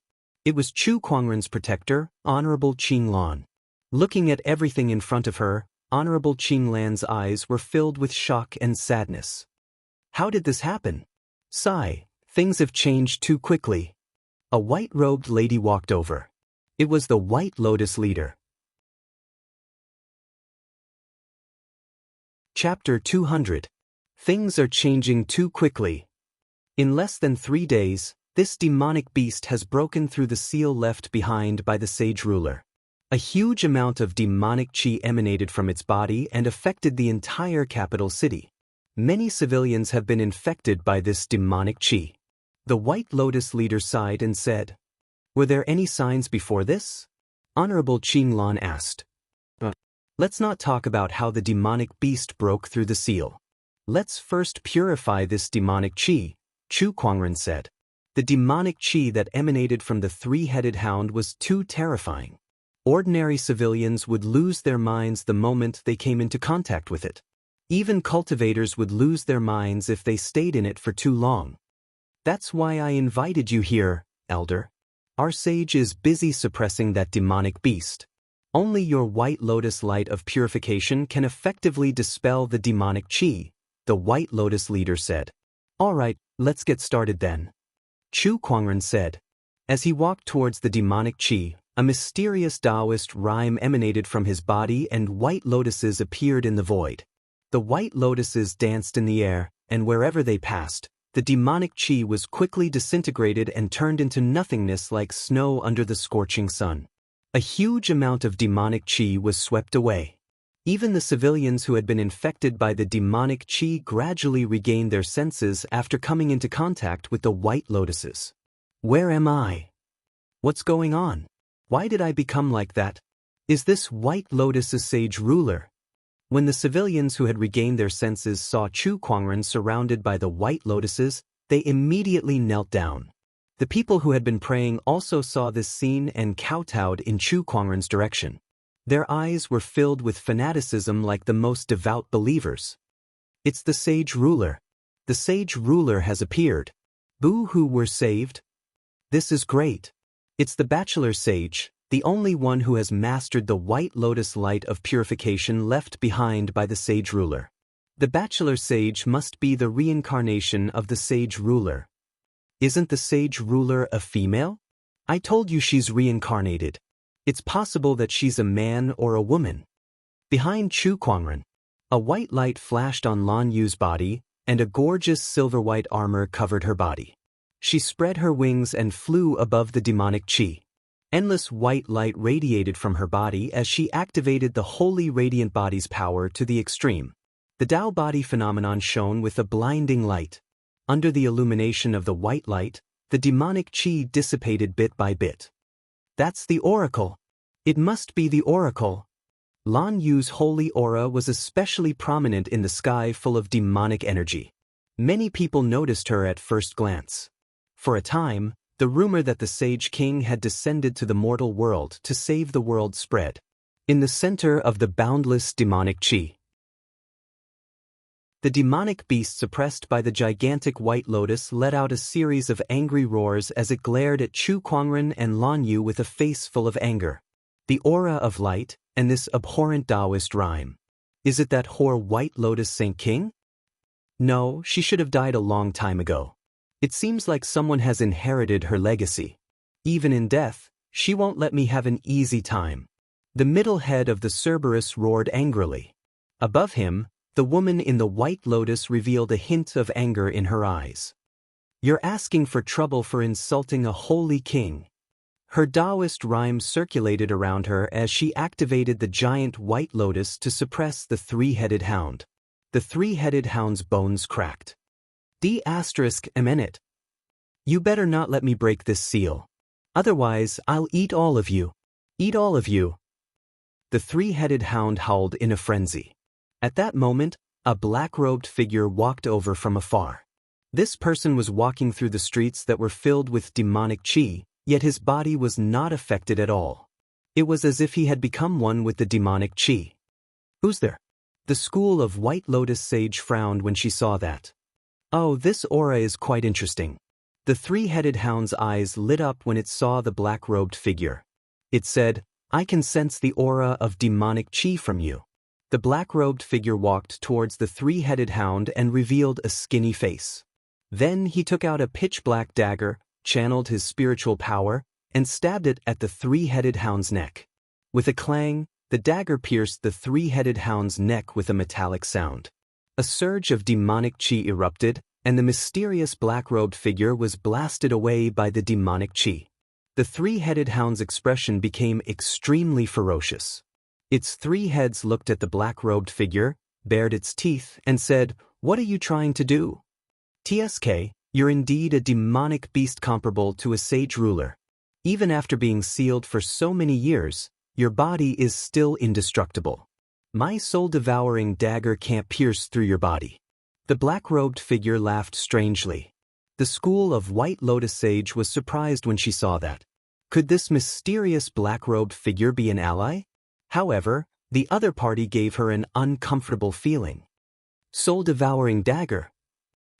It was Chu Kuangren's protector, Honorable Qing Lan. Looking at everything in front of her, Honorable Qing Lan's eyes were filled with shock and sadness. How did this happen? Sigh, things have changed too quickly. A white-robed lady walked over. It was the White Lotus leader. Chapter 200. Things are changing too quickly. In less than 3 days, this demonic beast has broken through the seal left behind by the sage ruler. A huge amount of demonic chi emanated from its body and affected the entire capital city. Many civilians have been infected by this demonic chi. The White Lotus leader sighed and said, "Were there any signs before this?" Honorable Qinglan asked. Let's not talk about how the demonic beast broke through the seal. Let's first purify this demonic chi, Chu Kuangren said. The demonic chi that emanated from the three-headed hound was too terrifying. Ordinary civilians would lose their minds the moment they came into contact with it. Even cultivators would lose their minds if they stayed in it for too long. That's why I invited you here, Elder. Our sage is busy suppressing that demonic beast. Only your White Lotus light of purification can effectively dispel the demonic chi, the White Lotus leader said. All right, let's get started then. Chu Kuangren said. As he walked towards the demonic chi, a mysterious Taoist rhyme emanated from his body and white lotuses appeared in the void. The white lotuses danced in the air, and wherever they passed, the demonic chi was quickly disintegrated and turned into nothingness like snow under the scorching sun. A huge amount of demonic chi was swept away. Even the civilians who had been infected by the demonic chi gradually regained their senses after coming into contact with the white lotuses. Where am I? What's going on? Why did I become like that? Is this White Lotus a sage ruler? When the civilians who had regained their senses saw Chu Kuangren surrounded by the white lotuses, they immediately knelt down. The people who had been praying also saw this scene and kowtowed in Chu Kuangren's direction. Their eyes were filled with fanaticism like the most devout believers. It's the sage ruler. The sage ruler has appeared. Boo-hoo, we're saved. This is great. It's the bachelor sage, the only one who has mastered the White Lotus light of purification left behind by the sage ruler. The bachelor sage must be the reincarnation of the sage ruler. Isn't the sage ruler a female? I told you she's reincarnated. It's possible that she's a man or a woman. Behind Chu Kuangren, a white light flashed on Lan Yu's body, and a gorgeous silver-white armor covered her body. She spread her wings and flew above the demonic chi. Endless white light radiated from her body as she activated the holy radiant body's power to the extreme. The Tao body phenomenon shone with a blinding light. Under the illumination of the white light, the demonic chi dissipated bit by bit. That's the oracle. It must be the oracle. Lan Yu's holy aura was especially prominent in the sky full of demonic energy. Many people noticed her at first glance. For a time, the rumor that the Sage King had descended to the mortal world to save the world spread. In the center of the boundless demonic chi, the demonic beast suppressed by the gigantic White Lotus let out a series of angry roars as it glared at Chu Kuangren and Lan Yu with a face full of anger. The aura of light, and this abhorrent Taoist rhyme. Is it that whore White Lotus Saint King? No, she should have died a long time ago. It seems like someone has inherited her legacy. Even in death, she won't let me have an easy time. The middle head of the Cerberus roared angrily. Above him, the woman in the White Lotus revealed a hint of anger in her eyes. You're asking for trouble for insulting a holy king. Her Taoist rhyme circulated around her as she activated the giant White Lotus to suppress the three-headed hound. The three-headed hound's bones cracked. D***it. You better not let me break this seal. Otherwise, I'll eat all of you. Eat all of you. The three-headed hound howled in a frenzy. At that moment, a black-robed figure walked over from afar. This person was walking through the streets that were filled with demonic chi, yet his body was not affected at all. It was as if he had become one with the demonic chi. Who's there? The school of White Lotus sage frowned when she saw that. Oh, this aura is quite interesting. The three-headed hound's eyes lit up when it saw the black-robed figure. It said, I can sense the aura of demonic chi from you. The black-robed figure walked towards the three-headed hound and revealed a skinny face. Then he took out a pitch-black dagger, channeled his spiritual power, and stabbed it at the three-headed hound's neck. With a clang, the dagger pierced the three-headed hound's neck with a metallic sound. A surge of demonic chi erupted, and the mysterious black-robed figure was blasted away by the demonic chi. The three-headed hound's expression became extremely ferocious. Its three heads looked at the black-robed figure, bared its teeth, and said, "What are you trying to do? TSK, you're indeed a demonic beast comparable to a sage ruler. Even after being sealed for so many years, your body is still indestructible. My soul-devouring dagger can't pierce through your body." The black-robed figure laughed strangely. The school of White Lotus Sage was surprised when she saw that. Could this mysterious black-robed figure be an ally? However, the other party gave her an uncomfortable feeling. Soul-devouring dagger.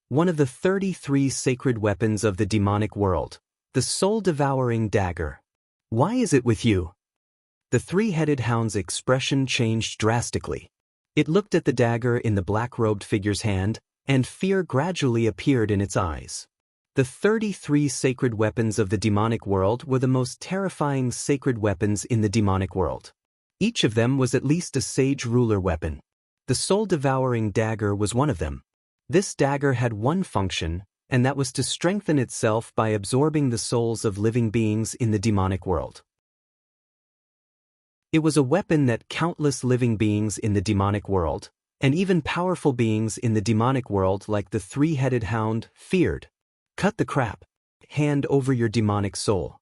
One of the 33 sacred weapons of the demonic world. The soul-devouring dagger. Why is it with you? The three-headed hound's expression changed drastically. It looked at the dagger in the black-robed figure's hand, and fear gradually appeared in its eyes. The 33 sacred weapons of the demonic world were the most terrifying sacred weapons in the demonic world. Each of them was at least a sage ruler weapon. The soul-devouring dagger was one of them. This dagger had one function, and that was to strengthen itself by absorbing the souls of living beings in the demonic world. It was a weapon that countless living beings in the demonic world, and even powerful beings in the demonic world like the three-headed hound, feared. Cut the crap. Hand over your demonic soul.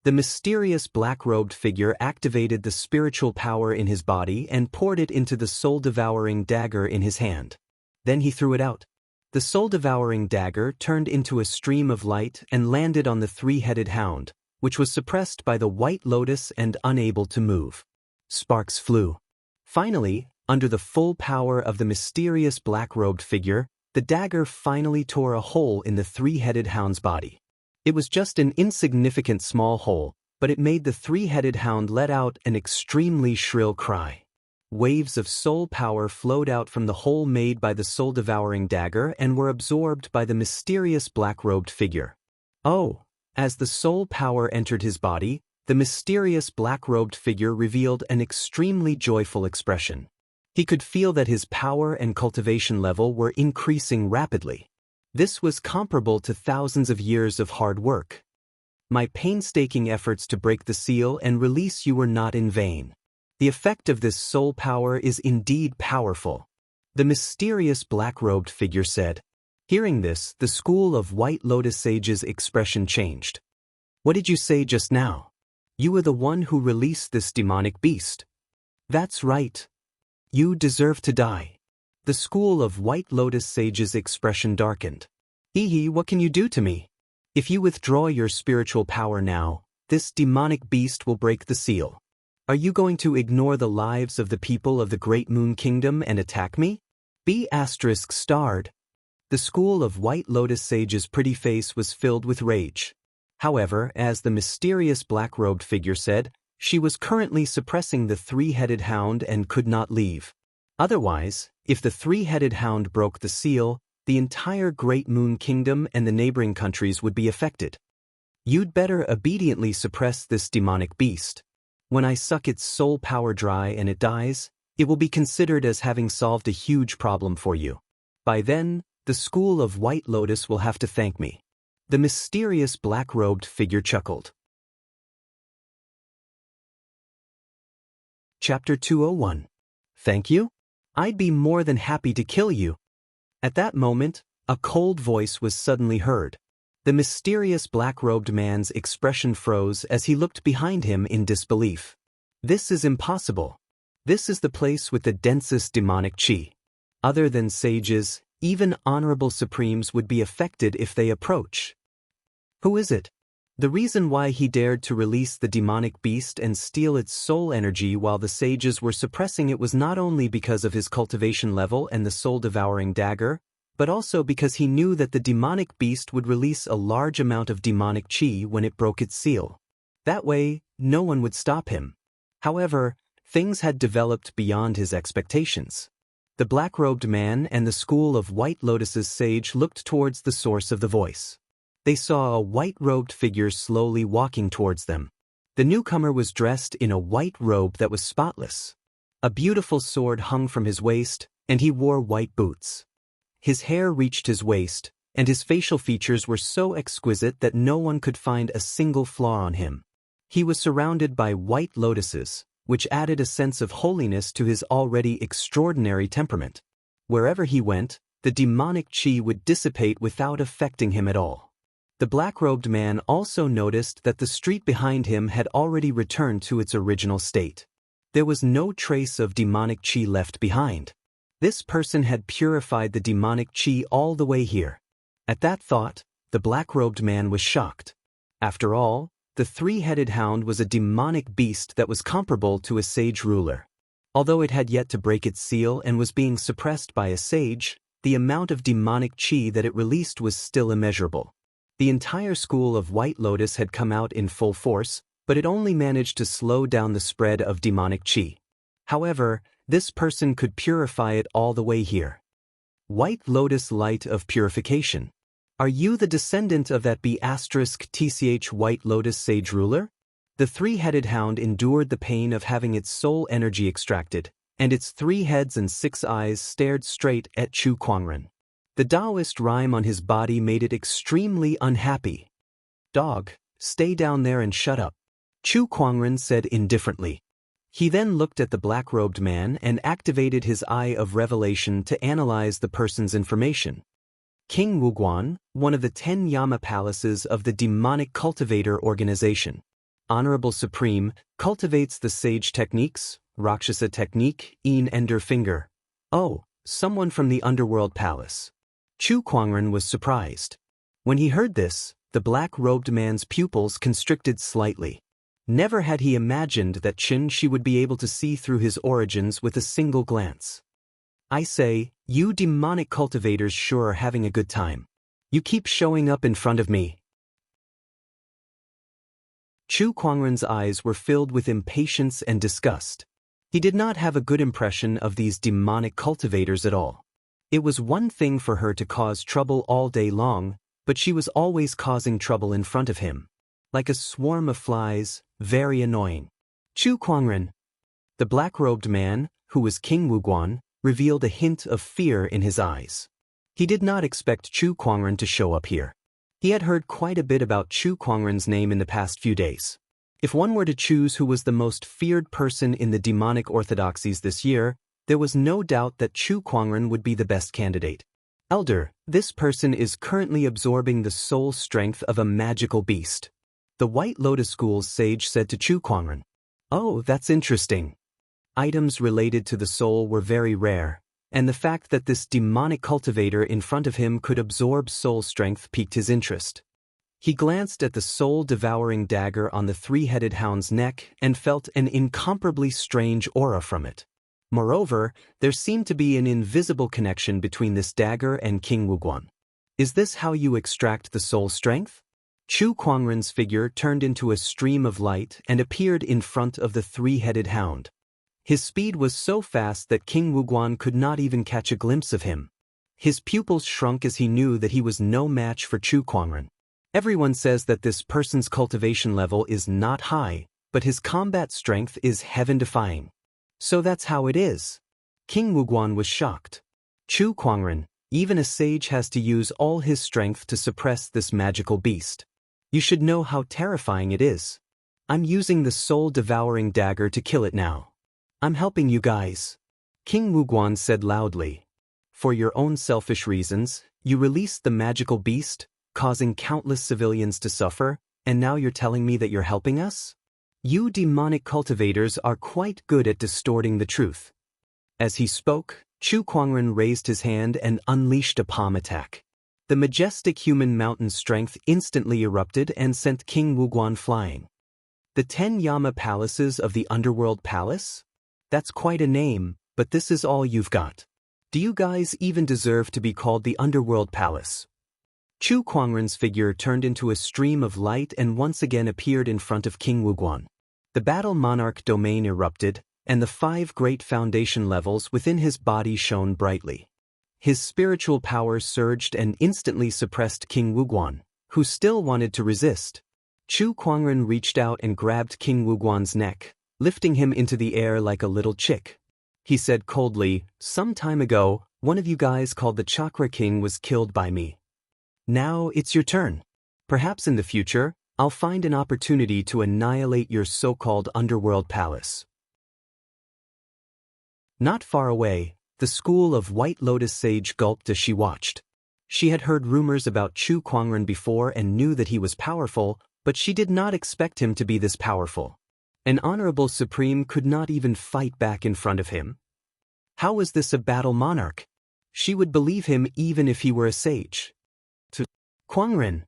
The mysterious black-robed figure activated the spiritual power in his body and poured it into the soul-devouring dagger in his hand. Then he threw it out. The soul-devouring dagger turned into a stream of light and landed on the three-headed hound, which was suppressed by the White Lotus and unable to move. Sparks flew. Finally, under the full power of the mysterious black-robed figure, the dagger finally tore a hole in the three-headed hound's body. It was just an insignificant small hole, but it made the three-headed hound let out an extremely shrill cry. Waves of soul power flowed out from the hole made by the soul-devouring dagger and were absorbed by the mysterious black-robed figure. Oh! As the soul power entered his body, the mysterious black-robed figure revealed an extremely joyful expression. He could feel that his power and cultivation level were increasing rapidly. This was comparable to thousands of years of hard work. My painstaking efforts to break the seal and release you were not in vain. The effect of this soul power is indeed powerful. The mysterious black-robed figure said. Hearing this, the school of White Lotus Sage's expression changed. What did you say just now? You were the one who released this demonic beast. That's right. You deserve to die. The school of White Lotus Sage's expression darkened. Hee, what can you do to me? If you withdraw your spiritual power now, this demonic beast will break the seal. Are you going to ignore the lives of the people of the Great Moon Kingdom and attack me? B*****. The school of White Lotus Sage's pretty face was filled with rage. However, as the mysterious black-robed figure said, she was currently suppressing the three-headed hound and could not leave. Otherwise, if the three-headed hound broke the seal, the entire Great Moon Kingdom and the neighboring countries would be affected. You'd better obediently suppress this demonic beast. When I suck its soul power dry and it dies, it will be considered as having solved a huge problem for you. By then, the school of White Lotus will have to thank me. The mysterious black-robed figure chuckled. Chapter 201. Thank you? I'd be more than happy to kill you. At that moment, a cold voice was suddenly heard. The mysterious black-robed man's expression froze as he looked behind him in disbelief. This is impossible. This is the place with the densest demonic chi. Other than sages, even honorable supremes would be affected if they approach. Who is it? The reason why he dared to release the demonic beast and steal its soul energy while the sages were suppressing it was not only because of his cultivation level and the soul-devouring dagger, but also because he knew that the demonic beast would release a large amount of demonic chi when it broke its seal. That way, no one would stop him. However, things had developed beyond his expectations. The black-robed man and the school of White Lotus's sage looked towards the source of the voice. They saw a white-robed figure slowly walking towards them. The newcomer was dressed in a white robe that was spotless. A beautiful sword hung from his waist, and he wore white boots. His hair reached his waist, and his facial features were so exquisite that no one could find a single flaw on him. He was surrounded by white lotuses, which added a sense of holiness to his already extraordinary temperament. Wherever he went, the demonic chi would dissipate without affecting him at all. The black-robed man also noticed that the street behind him had already returned to its original state. There was no trace of demonic chi left behind. This person had purified the demonic chi all the way here. At that thought, the black-robed man was shocked. After all, the three-headed hound was a demonic beast that was comparable to a sage ruler. Although it had yet to break its seal and was being suppressed by a sage, the amount of demonic chi that it released was still immeasurable. The entire school of White Lotus had come out in full force, but it only managed to slow down the spread of demonic chi. However, this person could purify it all the way here. White Lotus Light of Purification. Are you the descendant of that B*TCH White Lotus sage ruler? The three-headed hound endured the pain of having its soul energy extracted, and its 3 heads and 6 eyes stared straight at Chu Kuangren. The Taoist rhyme on his body made it extremely unhappy. Dog, stay down there and shut up, Chu Kuangren said indifferently. He then looked at the black-robed man and activated his Eye of Revelation to analyze the person's information. King Wuguan, one of the 10 Yama palaces of the demonic cultivator organization. Honorable Supreme, cultivates the sage techniques, Rakshasa technique, Een Ender Finger. Oh, someone from the underworld palace. Chu Kuangren was surprised. When he heard this, the black-robed man's pupils constricted slightly. Never had he imagined that Xianxia would be able to see through his origins with a single glance. I say, you demonic cultivators sure are having a good time. You keep showing up in front of me. Chu Kuangren's eyes were filled with impatience and disgust. He did not have a good impression of these demonic cultivators at all. It was one thing for her to cause trouble all day long, but she was always causing trouble in front of him. Like a swarm of flies, very annoying. Chu Kuangren. The black-robed man, who was King Wuguan, revealed a hint of fear in his eyes. He did not expect Chu Kuangren to show up here. He had heard quite a bit about Chu Kuangren's name in the past few days. If one were to choose who was the most feared person in the demonic orthodoxies this year, there was no doubt that Chu Kuangren would be the best candidate. Elder, this person is currently absorbing the soul strength of a magical beast. The White Lotus School's sage said to Chu Kuangren. Oh, that's interesting. Items related to the soul were very rare, and the fact that this demonic cultivator in front of him could absorb soul strength piqued his interest. He glanced at the soul-devouring dagger on the three-headed hound's neck and felt an incomparably strange aura from it. Moreover, there seemed to be an invisible connection between this dagger and King Wuguan. Is this how you extract the soul strength? Chu Kuangren's figure turned into a stream of light and appeared in front of the three-headed hound. His speed was so fast that King Wuguan could not even catch a glimpse of him. His pupils shrunk as he knew that he was no match for Chu Kuangren. Everyone says that this person's cultivation level is not high, but his combat strength is heaven-defying. So that's how it is. King Wuguan was shocked. Chu Kuangren, even a sage has to use all his strength to suppress this magical beast. You should know how terrifying it is. I'm using the soul-devouring dagger to kill it now. I'm helping you guys. King Wuguan said loudly. For your own selfish reasons, you released the magical beast, causing countless civilians to suffer, and now you're telling me that you're helping us? You demonic cultivators are quite good at distorting the truth. As he spoke, Chu Kuangren raised his hand and unleashed a palm attack. The majestic human mountain strength instantly erupted and sent King Wuguan flying. The 10 Yama palaces of the Underworld Palace? That's quite a name, but this is all you've got. Do you guys even deserve to be called the Underworld Palace? Chu Kuangren's figure turned into a stream of light and once again appeared in front of King Wuguan. The Battle Monarch domain erupted, and the 5 great foundation levels within his body shone brightly. His spiritual power surged and instantly suppressed King Wuguan, who still wanted to resist. Chu Kuangren reached out and grabbed King Wuguan's neck, lifting him into the air like a little chick. He said coldly, "Some time ago, one of you guys called the Chakra King was killed by me. Now it's your turn. Perhaps in the future, I'll find an opportunity to annihilate your so-called underworld palace." Not far away, the school of White Lotus Sage gulped as she watched. She had heard rumors about Chu Kuangren before and knew that he was powerful, but she did not expect him to be this powerful. An honorable supreme could not even fight back in front of him. How was this a battle monarch? She would believe him even if he were a sage. To Kuangren.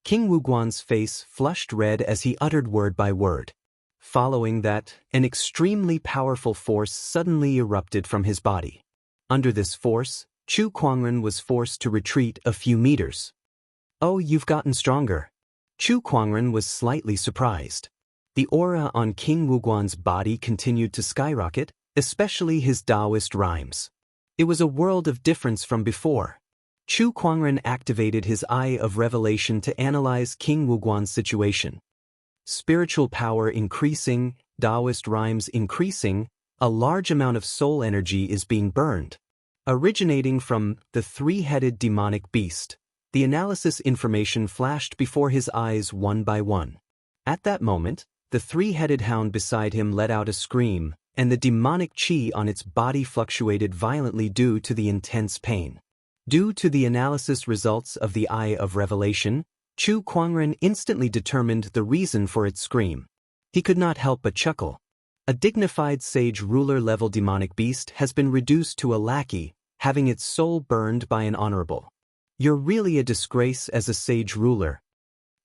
King Wuguan's face flushed red as he uttered word by word. Following that, an extremely powerful force suddenly erupted from his body. Under this force, Chu Kuangren was forced to retreat a few meters. "Oh, you've gotten stronger." Chu Kuangren was slightly surprised. The aura on King Wuguan's body continued to skyrocket, especially his Taoist rhymes. It was a world of difference from before. Chu Kuangren activated his Eye of Revelation to analyze King Wuguan's situation. Spiritual power increasing, Taoist rhymes increasing, a large amount of soul energy is being burned. Originating from the three-headed demonic beast, the analysis information flashed before his eyes one by one. At that moment, the three-headed hound beside him let out a scream, and the demonic chi on its body fluctuated violently due to the intense pain. Due to the analysis results of the Eye of Revelation, Chu Kuangren instantly determined the reason for its scream. He could not help but chuckle. A dignified sage ruler-level demonic beast has been reduced to a lackey, having its soul burned by an honorable. You're really a disgrace as a sage ruler.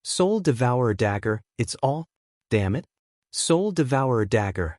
Soul Devourer Dagger, it's all? Damn it. Soul Devourer Dagger.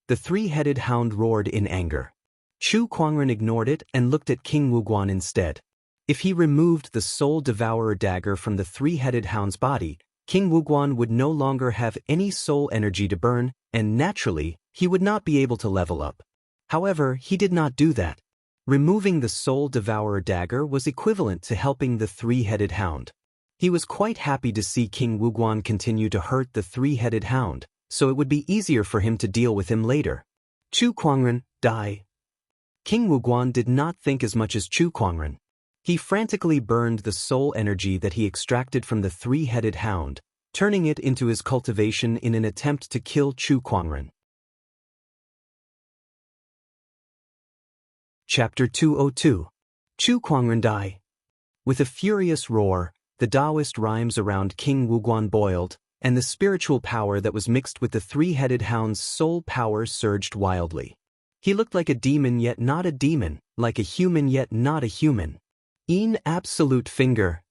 The three-headed hound roared in anger. Chu Kuangren ignored it and looked at King Wuguan instead. If he removed the Soul Devourer Dagger from the three-headed hound's body, King Wuguan would no longer have any soul energy to burn, and naturally, he would not be able to level up. However, he did not do that. Removing the Soul Devourer Dagger was equivalent to helping the three-headed hound. He was quite happy to see King Wuguan continue to hurt the three-headed hound, so it would be easier for him to deal with him later. Chu Kuangren, die. King Wuguan did not think as much as Chu Kuangren. He frantically burned the soul energy that he extracted from the three-headed hound, turning it into his cultivation in an attempt to kill Chu Kuangren. Chapter 202. Chu Kuangren die. With a furious roar, the Taoist rhymes around King Wuguan boiled, and the spiritual power that was mixed with the three-headed hound's soul power surged wildly. He looked like a demon yet not a demon, like a human yet not a human. Een absolute finger.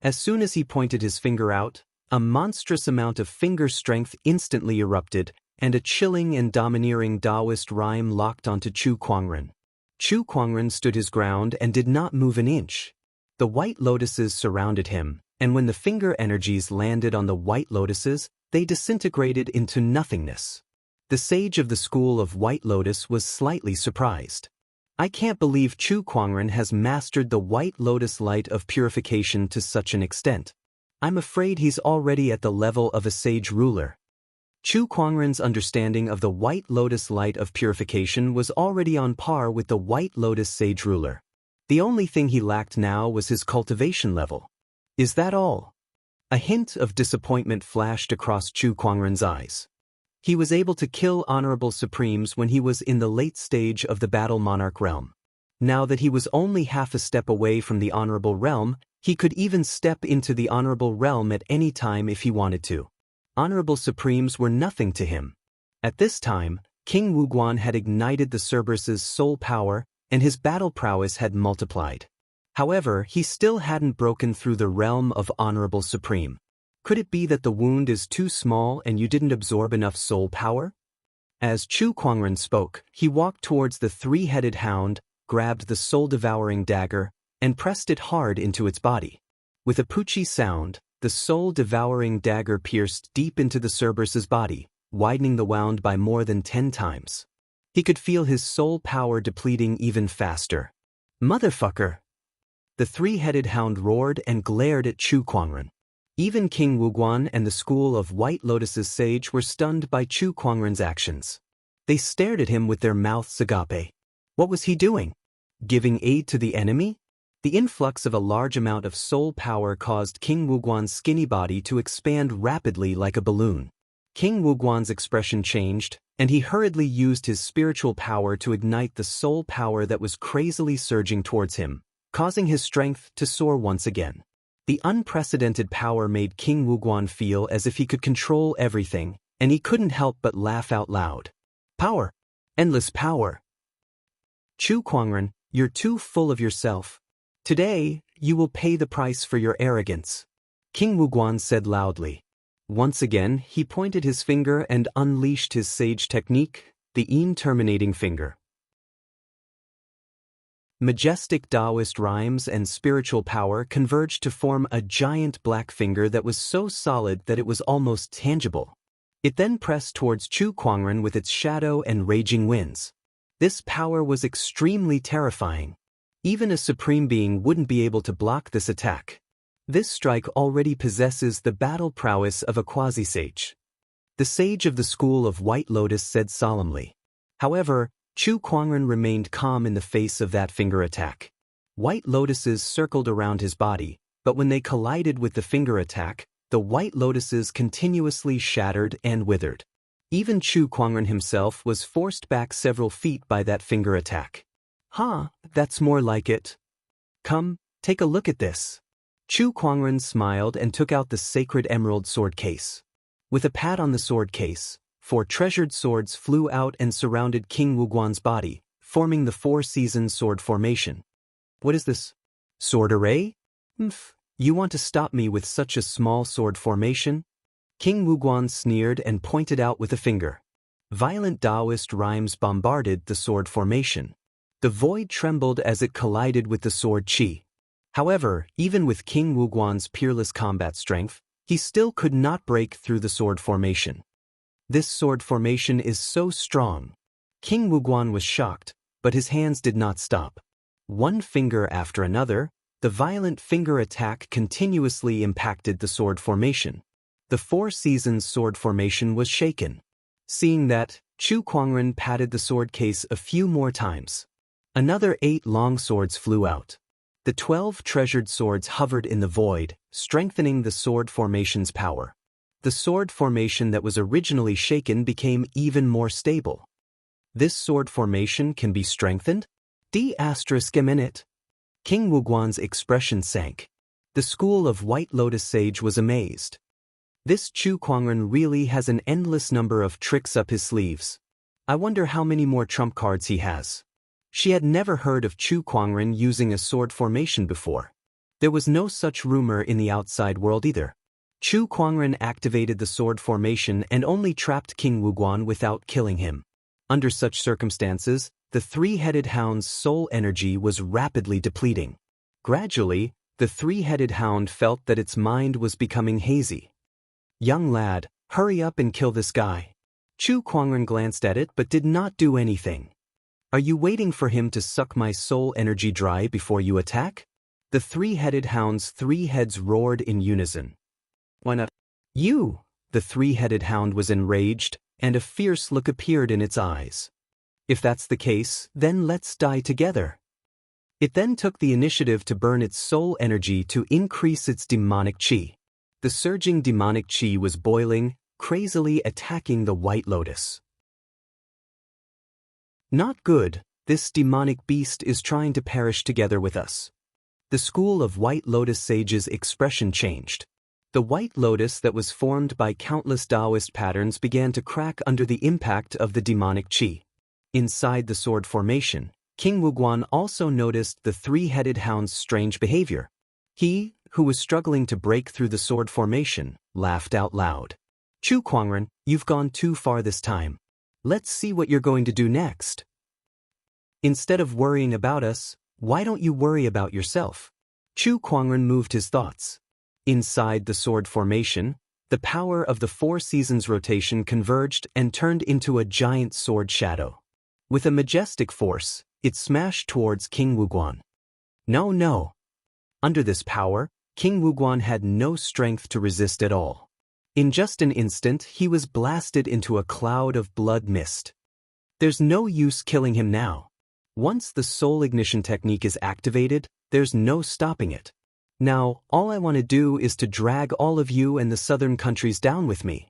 As soon as he pointed his finger out, a monstrous amount of finger strength instantly erupted, and a chilling and domineering Taoist rhyme locked onto Chu Kuangren. Chu Kuangren stood his ground and did not move an inch. The white lotuses surrounded him, and when the finger energies landed on the white lotuses, they disintegrated into nothingness. The sage of the school of White Lotus was slightly surprised. I can't believe Chu Kuangren has mastered the White Lotus light of purification to such an extent. I'm afraid he's already at the level of a sage ruler. Chu Kuangren's understanding of the White Lotus light of purification was already on par with the White Lotus sage ruler. The only thing he lacked now was his cultivation level. Is that all? A hint of disappointment flashed across Chu Kuangren's eyes. He was able to kill honorable supremes when he was in the late stage of the battle monarch realm. Now that he was only half a step away from the honorable realm, he could even step into the honorable realm at any time if he wanted to. Honorable supremes were nothing to him. At this time, King Wuguan had ignited the Cerberus's soul power, and his battle prowess had multiplied. However, he still hadn't broken through the realm of honorable supreme. Could it be that the wound is too small and you didn't absorb enough soul power? As Chu Kuangren spoke, he walked towards the three-headed hound, grabbed the soul-devouring dagger, and pressed it hard into its body. With a poochie sound, the soul-devouring dagger pierced deep into the Cerberus's body, widening the wound by more than 10 times. He could feel his soul power depleting even faster. Motherfucker! The three-headed hound roared and glared at Chu Kuangren. Even King Wuguan and the school of White Lotus's sage were stunned by Chu Kuangren's actions. They stared at him with their mouths agape. What was he doing? Giving aid to the enemy? The influx of a large amount of soul power caused King Wuguan's skinny body to expand rapidly like a balloon. King Wuguan's expression changed, and he hurriedly used his spiritual power to ignite the soul power that was crazily surging towards him, causing his strength to soar once again. The unprecedented power made King Wuguan feel as if he could control everything, and he couldn't help but laugh out loud. Power! Endless power! Chu Kuangren, you're too full of yourself. Today, you will pay the price for your arrogance. King Wuguan said loudly. Once again, he pointed his finger and unleashed his sage technique, the Yin terminating finger. Majestic Taoist rhymes and spiritual power converged to form a giant black finger that was so solid that it was almost tangible. It then pressed towards Chu Kuangren with its shadow and raging winds. This power was extremely terrifying. Even a supreme being wouldn't be able to block this attack. This strike already possesses the battle prowess of a quasi-sage. The sage of the school of White Lotus said solemnly. However, Chu Kuangren remained calm in the face of that finger attack. White lotuses circled around his body, but when they collided with the finger attack, the white lotuses continuously shattered and withered. Even Chu Kuangren himself was forced back several feet by that finger attack. That's more like it. Come, take a look at this. Chu Kuangren smiled and took out the sacred emerald sword case. With a pat on the sword case, 4 treasured swords flew out and surrounded King Wuguan's body, forming the 4-season sword formation. What is this? Sword array? You want to stop me with such a small sword formation? King Wuguan sneered and pointed out with a finger. Violent Taoist rhymes bombarded the sword formation. The void trembled as it collided with the sword qi. However, even with King Wuguan's peerless combat strength, he still could not break through the sword formation. This sword formation is so strong. King Wuguan was shocked, but his hands did not stop. One finger after another, the violent finger attack continuously impacted the sword formation. The 4 seasons sword formation was shaken. Seeing that, Chu Kuangren patted the sword case a few more times. Another 8 long swords flew out. The 12 treasured swords hovered in the void, strengthening the sword formation's power. The sword formation that was originally shaken became even more stable. This sword formation can be strengthened? D****. King Wuguan's expression sank. The school of White Lotus Sage was amazed. This Chu Kuangren really has an endless number of tricks up his sleeves. I wonder how many more trump cards he has. She had never heard of Chu Kuangren using a sword formation before. There was no such rumor in the outside world either. Chu Kuangren activated the sword formation and only trapped King Wuguan without killing him. Under such circumstances, the 3-headed hound's soul energy was rapidly depleting. Gradually, the 3-headed hound felt that its mind was becoming hazy. Young lad, hurry up and kill this guy. Chu Kuangren glanced at it but did not do anything. Are you waiting for him to suck my soul energy dry before you attack? The 3-headed hound's 3 heads roared in unison. Why not? You! The 3-headed hound was enraged, and a fierce look appeared in its eyes. If that's the case, then let's die together. It then took the initiative to burn its soul energy to increase its demonic qi. The surging demonic qi was boiling, crazily attacking the White Lotus. Not good, this demonic beast is trying to perish together with us. The school of White Lotus sages' expression changed. The White Lotus that was formed by countless Taoist patterns began to crack under the impact of the demonic qi. Inside the sword formation, King Wuguan also noticed the 3-headed hound's strange behavior. He, who was struggling to break through the sword formation, laughed out loud. Chu Kuangren, you've gone too far this time. Let's see what you're going to do next. Instead of worrying about us, why don't you worry about yourself? Chu Kuangren moved his thoughts. Inside the sword formation, the power of the 4 seasons rotation converged and turned into a giant sword shadow. With a majestic force, it smashed towards King Wuguan. No. Under this power, King Wuguan had no strength to resist at all. In just an instant, he was blasted into a cloud of blood mist. There's no use killing him now. Once the soul ignition technique is activated, there's no stopping it. Now, all I want to do is to drag all of you and the southern countries down with me.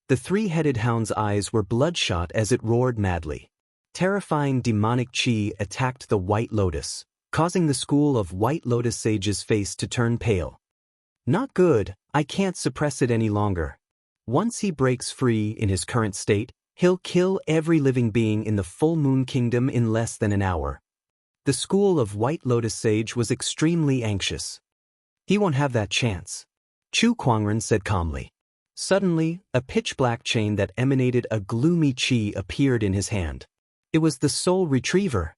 The three-headed hound's eyes were bloodshot as it roared madly. Terrifying demonic chi attacked the White Lotus, causing the school of White Lotus sages' face to turn pale. Not good, I can't suppress it any longer. Once he breaks free in his current state, he'll kill every living being in the Full Moon Kingdom in less than an hour. The school of White Lotus Sage was extremely anxious. He won't have that chance, Chu Kuangren said calmly. Suddenly, a pitch-black chain that emanated a gloomy chi appeared in his hand. It was the Soul Retriever.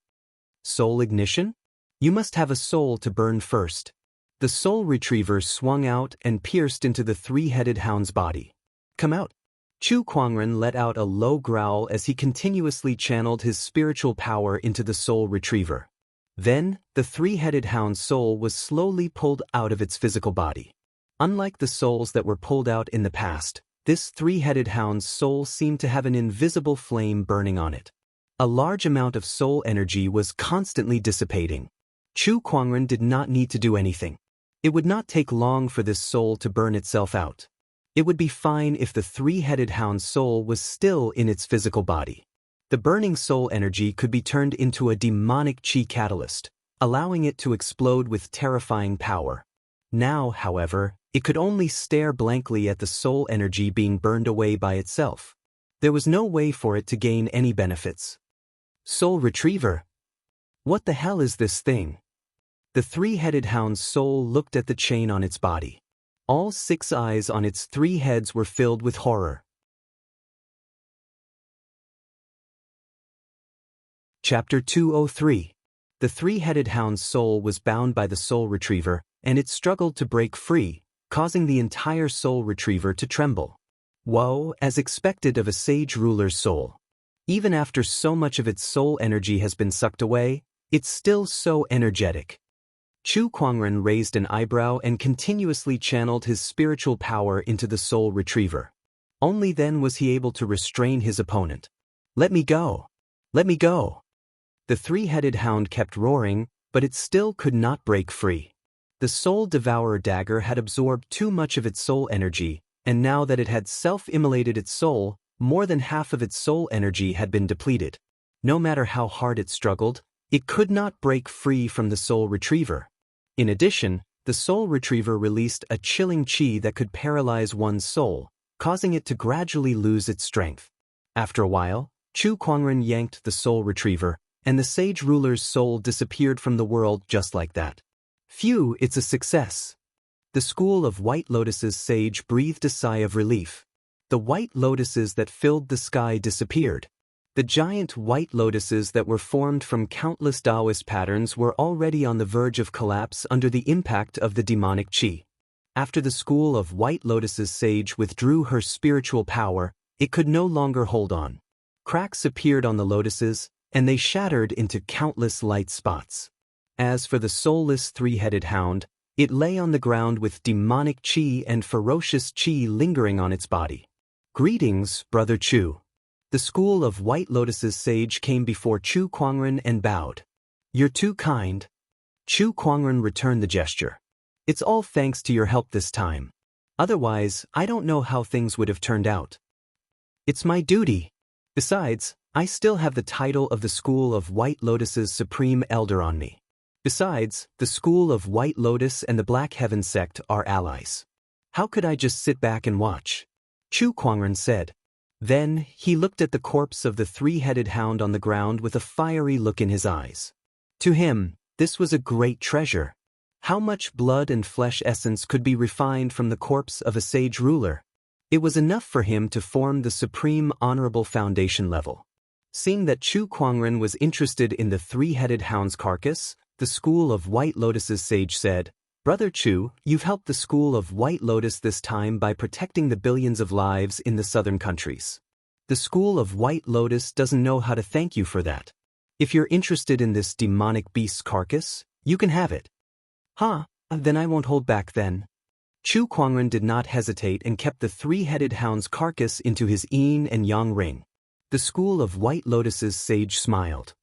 Soul ignition? You must have a soul to burn first. The Soul Retriever swung out and pierced into the three-headed hound's body. Come out. Chu Kuangren let out a low growl as he continuously channeled his spiritual power into the Soul Retriever. Then, the three-headed hound's soul was slowly pulled out of its physical body. Unlike the souls that were pulled out in the past, this three-headed hound's soul seemed to have an invisible flame burning on it. A large amount of soul energy was constantly dissipating. Chu Kuangren did not need to do anything. It would not take long for this soul to burn itself out. It would be fine if the three-headed hound's soul was still in its physical body. The burning soul energy could be turned into a demonic chi catalyst, allowing it to explode with terrifying power. Now, however, it could only stare blankly at the soul energy being burned away by itself. There was no way for it to gain any benefits. Soul Retriever? What the hell is this thing? The three-headed hound's soul looked at the chain on its body. All 6 eyes on its 3 heads were filled with horror. Chapter 203. The three-headed hound's soul was bound by the Soul Retriever, and it struggled to break free, causing the entire Soul Retriever to tremble. Woe, as expected of a sage ruler's soul. Even after so much of its soul energy has been sucked away, it's still so energetic. Chu Kuangren raised an eyebrow and continuously channeled his spiritual power into the Soul Retriever. Only then was he able to restrain his opponent. Let me go! Let me go! The three-headed hound kept roaring, but it still could not break free. The Soul Devourer dagger had absorbed too much of its soul energy, and now that it had self-immolated its soul, more than half of its soul energy had been depleted. No matter how hard it struggled, it could not break free from the Soul Retriever. In addition, the Soul Retriever released a chilling chi that could paralyze one's soul, causing it to gradually lose its strength. After a while, Chu Kuangren yanked the Soul Retriever, and the sage ruler's soul disappeared from the world just like that. Phew, it's a success. The school of White Lotus's sage breathed a sigh of relief. The white lotuses that filled the sky disappeared. The giant white lotuses that were formed from countless Taoist patterns were already on the verge of collapse under the impact of the demonic chi. After the school of White Lotus's sage withdrew her spiritual power, it could no longer hold on. Cracks appeared on the lotuses, and they shattered into countless light spots. As for the soulless three-headed hound, it lay on the ground with demonic chi and ferocious chi lingering on its body. Greetings, Brother Chu. The school of White Lotus's sage came before Chu Kuangren and bowed. You're too kind. Chu Kuangren returned the gesture. It's all thanks to your help this time. Otherwise, I don't know how things would have turned out. It's my duty. Besides, I still have the title of the School of White Lotus's Supreme Elder on me. Besides, the School of White Lotus and the Black Heaven sect are allies. How could I just sit back and watch? Chu Kuangren said. Then, he looked at the corpse of the three-headed hound on the ground with a fiery look in his eyes. To him, this was a great treasure. How much blood and flesh essence could be refined from the corpse of a sage ruler? It was enough for him to form the supreme honorable foundation level. Seeing that Chu Kuangren was interested in the three-headed hound's carcass, the School of White Lotus's sage said, Brother Chu, you've helped the School of White Lotus this time by protecting the billions of lives in the southern countries. The School of White Lotus doesn't know how to thank you for that. If you're interested in this demonic beast's carcass, you can have it. Huh? Then I won't hold back then. Chu Kuangren did not hesitate and kept the three-headed hound's carcass into his yin and yang ring. The school of White Lotus's sage smiled.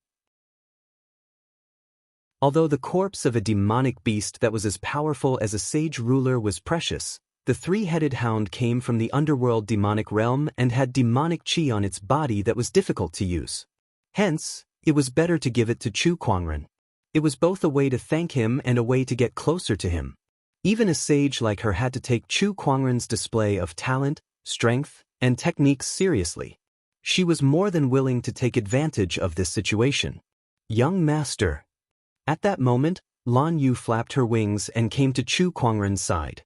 Although the corpse of a demonic beast that was as powerful as a sage ruler was precious, the three-headed hound came from the underworld demonic realm and had demonic chi on its body that was difficult to use. Hence, it was better to give it to Chu Kuangren. It was both a way to thank him and a way to get closer to him. Even a sage like her had to take Chu Kuangren's display of talent, strength, and techniques seriously. She was more than willing to take advantage of this situation. Young master. At that moment, Lan Yu flapped her wings and came to Chu Kuangren's side.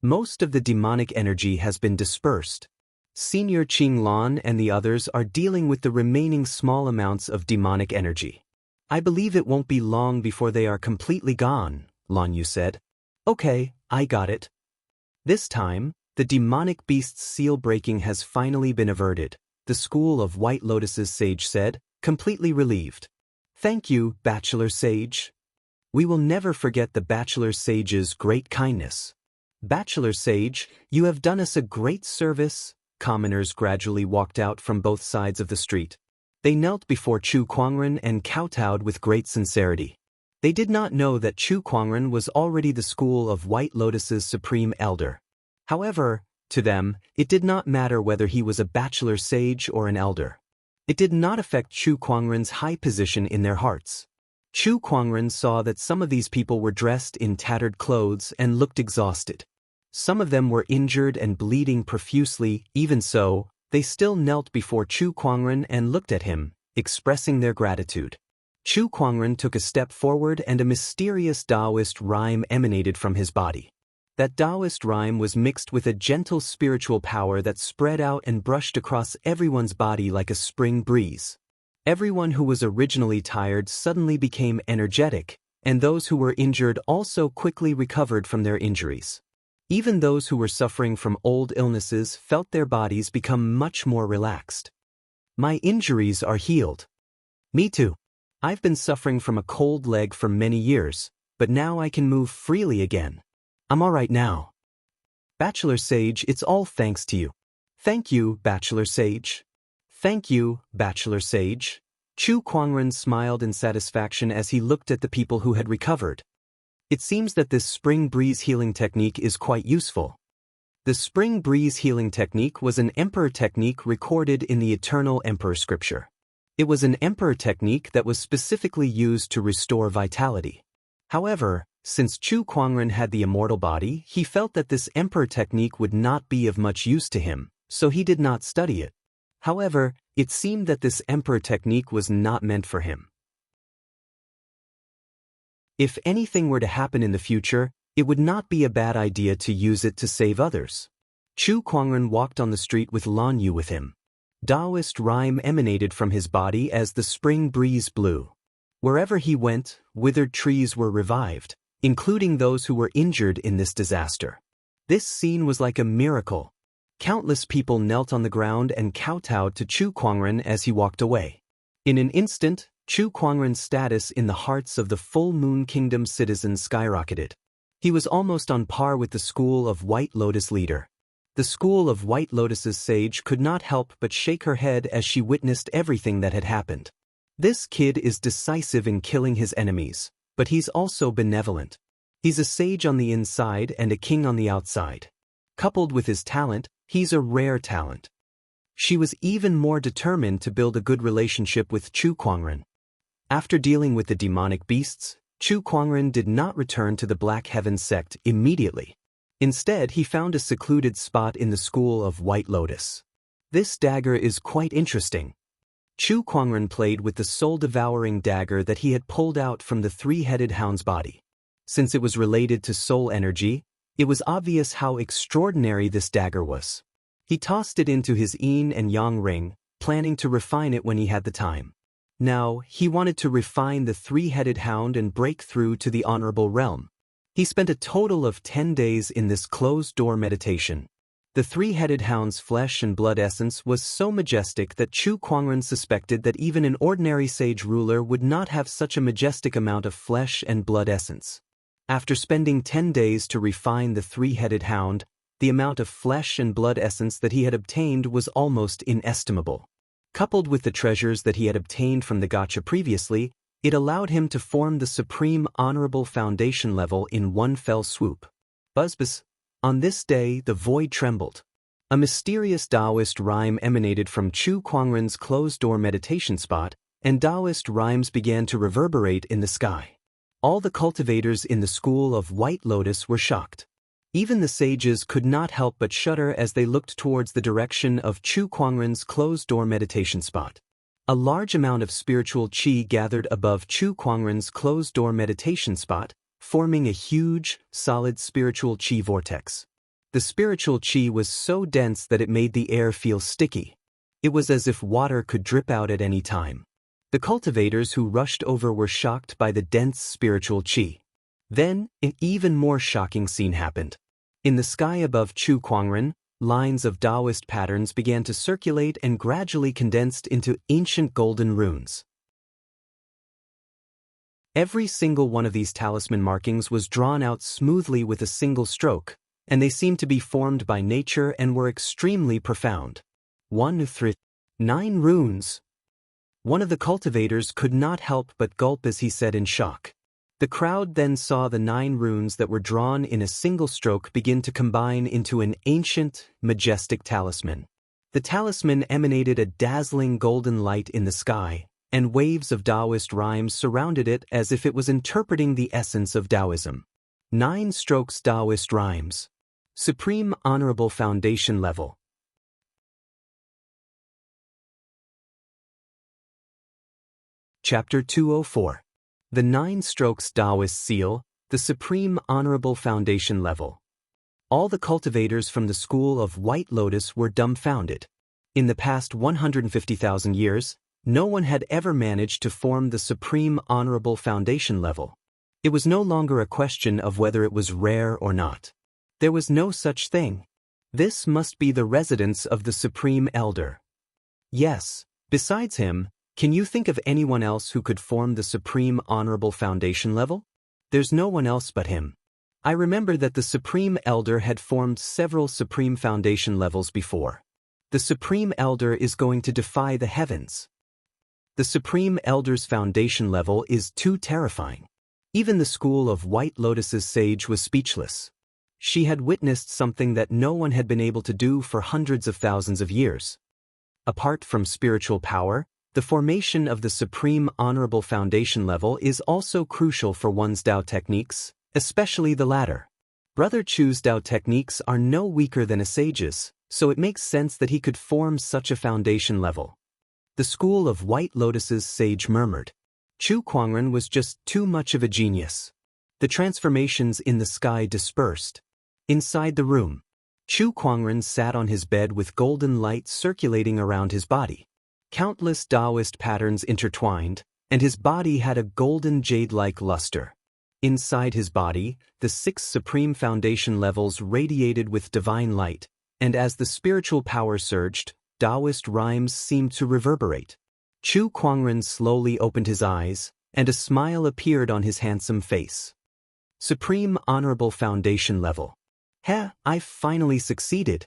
Most of the demonic energy has been dispersed. Senior Qing Lan and the others are dealing with the remaining small amounts of demonic energy. I believe it won't be long before they are completely gone, Lan Yu said. Okay, I got it. This time, the demonic beast's seal breaking has finally been averted, the school of White Lotus's sage said, completely relieved. Thank you, Bachelor Sage. We will never forget the Bachelor Sage's great kindness. Bachelor Sage, you have done us a great service. Commoners gradually walked out from both sides of the street. They knelt before Chu Kuangren and kowtowed with great sincerity. They did not know that Chu Kuangren was already the school of White Lotus's supreme elder. However, to them, it did not matter whether he was a bachelor sage or an elder. It did not affect Chu Kuangren's high position in their hearts. Chu Kuangren saw that some of these people were dressed in tattered clothes and looked exhausted. Some of them were injured and bleeding profusely. Even so, they still knelt before Chu Kuangren and looked at him, expressing their gratitude. Chu Kuangren took a step forward and a mysterious Taoist rhyme emanated from his body. That Taoist rhyme was mixed with a gentle spiritual power that spread out and brushed across everyone's body like a spring breeze. Everyone who was originally tired suddenly became energetic, and those who were injured also quickly recovered from their injuries. Even those who were suffering from old illnesses felt their bodies become much more relaxed. My injuries are healed. Me too. I've been suffering from a cold leg for many years, but now I can move freely again. I'm all right now. Bachelor Sage, it's all thanks to you. Thank you, Bachelor Sage. Thank you, Bachelor Sage. Chu Kuangren smiled in satisfaction as he looked at the people who had recovered. It seems that this spring breeze healing technique is quite useful. The spring breeze healing technique was an emperor technique recorded in the Eternal Emperor scripture. It was an emperor technique that was specifically used to restore vitality. However, since Chu Kuangren had the immortal body, he felt that this emperor technique would not be of much use to him, so he did not study it. However, it seemed that this emperor technique was not meant for him. If anything were to happen in the future, it would not be a bad idea to use it to save others. Chu Kuangren walked on the street with Lan Yu with him. Taoist rhyme emanated from his body as the spring breeze blew. Wherever he went, withered trees were revived, including those who were injured in this disaster. This scene was like a miracle. Countless people knelt on the ground and kowtowed to Chu Kuangren as he walked away. In an instant, Chu Kuangren's status in the hearts of the Full Moon Kingdom citizens skyrocketed. He was almost on par with the school of White Lotus leader. The school of White Lotus's sage could not help but shake her head as she witnessed everything that had happened. This kid is decisive in killing his enemies, but he's also benevolent. He's a sage on the inside and a king on the outside. Coupled with his talent, he's a rare talent. She was even more determined to build a good relationship with Chu Kuangren. After dealing with the demonic beasts, Chu Kuangren did not return to the Black Heaven sect immediately. Instead, he found a secluded spot in the school of White Lotus. This dagger is quite interesting. Chu Kuangren played with the soul-devouring dagger that he had pulled out from the three-headed hound's body. Since it was related to soul energy, it was obvious how extraordinary this dagger was. He tossed it into his yin and yang ring, planning to refine it when he had the time. Now, he wanted to refine the three-headed hound and break through to the honorable realm. He spent a total of 10 days in this closed-door meditation. The three-headed hound's flesh and blood essence was so majestic that Chu Kuangren suspected that even an ordinary sage ruler would not have such a majestic amount of flesh and blood essence. After spending 10 days to refine the three-headed hound, the amount of flesh and blood essence that he had obtained was almost inestimable. Coupled with the treasures that he had obtained from the gacha previously, it allowed him to form the supreme honorable foundation level in one fell swoop. Buzz. On this day, the void trembled. A mysterious Taoist rhyme emanated from Chu Kuangren's closed-door meditation spot, and Taoist rhymes began to reverberate in the sky. All the cultivators in the school of White Lotus were shocked. Even the sages could not help but shudder as they looked towards the direction of Chu Kuangren's closed-door meditation spot. A large amount of spiritual qi gathered above Chu Kuangren's closed-door meditation spot, forming a huge, solid spiritual qi vortex. The spiritual qi was so dense that it made the air feel sticky. It was as if water could drip out at any time. The cultivators who rushed over were shocked by the dense spiritual qi. Then, an even more shocking scene happened. In the sky above Chu Kuangren, lines of Taoist patterns began to circulate and gradually condensed into ancient golden runes. Every single one of these talisman markings was drawn out smoothly with a single stroke, and they seemed to be formed by nature and were extremely profound. 9 runes. One of the cultivators could not help but gulp as he said in shock. The crowd then saw the 9 runes that were drawn in a single stroke begin to combine into an ancient, majestic talisman. The talisman emanated a dazzling golden light in the sky, and waves of Taoist rhymes surrounded it as if it was interpreting the essence of Taoism. 9 strokes Taoist rhymes. Supreme Honorable Foundation Level. Chapter 204. The 9 strokes Taoist seal, the Supreme Honorable Foundation Level. All the cultivators from the school of White Lotus were dumbfounded. In the past 150,000 years, no one had ever managed to form the Supreme Honorable Foundation Level. It was no longer a question of whether it was rare or not. There was no such thing. This must be the residence of the Supreme Elder. Yes, besides him, can you think of anyone else who could form the Supreme Honorable Foundation Level? There's no one else but him. I remember that the Supreme Elder had formed several Supreme Foundation Levels before. The Supreme Elder is going to defy the heavens. The Supreme Elder's foundation level is too terrifying. Even the school of White Lotus's sage was speechless. She had witnessed something that no one had been able to do for hundreds of thousands of years. Apart from spiritual power, the formation of the Supreme Honorable Foundation Level is also crucial for one's Tao techniques, especially the latter. Brother Chu's Tao techniques are no weaker than a sage's, so it makes sense that he could form such a foundation level. The school of White Lotus's sage murmured. Chu Kuangren was just too much of a genius. The transformations in the sky dispersed. Inside the room, Chu Kuangren sat on his bed with golden light circulating around his body. Countless Taoist patterns intertwined, and his body had a golden jade-like luster. Inside his body, the 6 supreme foundation levels radiated with divine light, and as the spiritual power surged, Taoist rhymes seemed to reverberate. Chu Kuangren slowly opened his eyes, and a smile appeared on his handsome face. Supreme Honorable Foundation Level. I finally succeeded.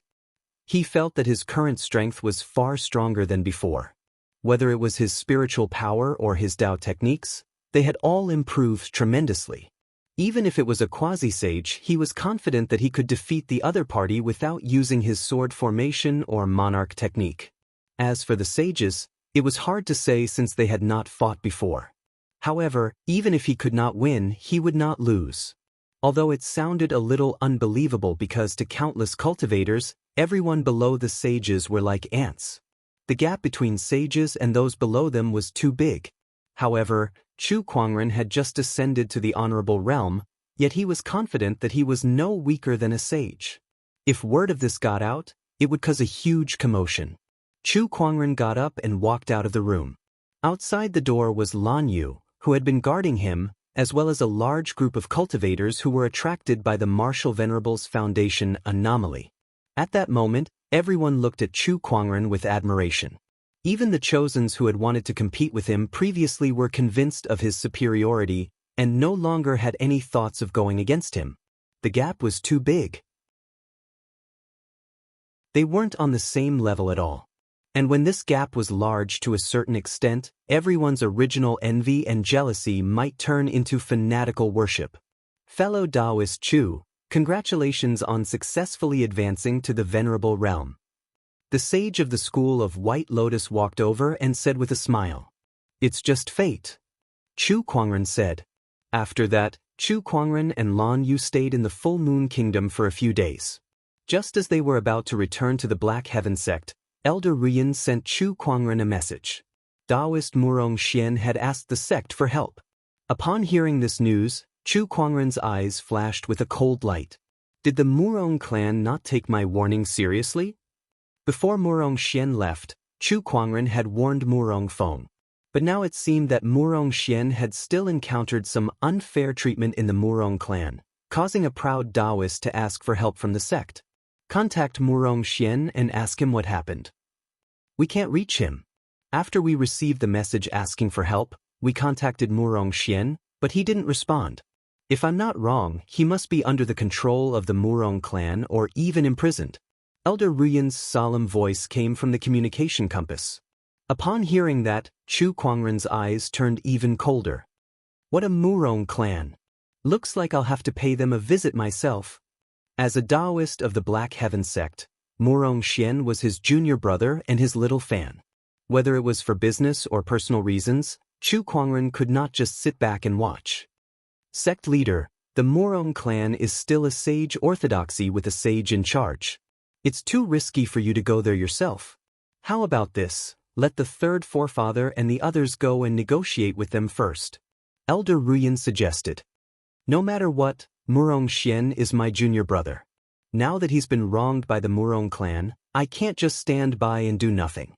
He felt that his current strength was far stronger than before. Whether it was his spiritual power or his Tao techniques, they had all improved tremendously. Even if it was a quasi-sage, he was confident that he could defeat the other party without using his sword formation or monarch technique. As for the sages, it was hard to say since they had not fought before. However, even if he could not win, he would not lose. Although it sounded a little unbelievable because to countless cultivators, everyone below the sages were like ants. The gap between sages and those below them was too big. However, Chu Kuangren had just ascended to the honorable realm, yet he was confident that he was no weaker than a sage. If word of this got out, it would cause a huge commotion. Chu Kuangren got up and walked out of the room. Outside the door was Lan Yu, who had been guarding him, as well as a large group of cultivators who were attracted by the Martial Venerable's foundation anomaly. At that moment, everyone looked at Chu Kuangren with admiration. Even the Chosens who had wanted to compete with him previously were convinced of his superiority, and no longer had any thoughts of going against him. The gap was too big. They weren't on the same level at all. And when this gap was large to a certain extent, everyone's original envy and jealousy might turn into fanatical worship. Fellow Taoist Chu, congratulations on successfully advancing to the venerable realm. The sage of the school of White Lotus walked over and said with a smile, "It's just fate." Chu Kuangren said. After that, Chu Kuangren and Lan Yu stayed in the Full Moon Kingdom for a few days. Just as they were about to return to the Black Heaven sect, Elder Ruyan sent Chu Kuangren a message. Taoist Murong Xian had asked the sect for help. Upon hearing this news, Chu Kuangren's eyes flashed with a cold light. Did the Murong clan not take my warning seriously? Before Murong Xian left, Chu Kuangren had warned Murong Feng. But now it seemed that Murong Xian had still encountered some unfair treatment in the Murong clan, causing a proud Taoist to ask for help from the sect. Contact Murong Xian and ask him what happened. We can't reach him. After we received the message asking for help, we contacted Murong Xian, but he didn't respond. If I'm not wrong, he must be under the control of the Murong clan or even imprisoned. Elder Ruyan's solemn voice came from the communication compass. Upon hearing that, Chu Kuangren's eyes turned even colder. What a Murong clan! Looks like I'll have to pay them a visit myself. As a Taoist of the Black Heaven sect, Murong Xian was his junior brother and his little fan. Whether it was for business or personal reasons, Chu Kuangren could not just sit back and watch. Sect leader, the Murong clan is still a sage orthodoxy with a sage in charge. It's too risky for you to go there yourself. How about this? Let the third forefather and the others go and negotiate with them first. Elder Ruyan suggested. No matter what, Murong Xian is my junior brother. Now that he's been wronged by the Murong clan, I can't just stand by and do nothing.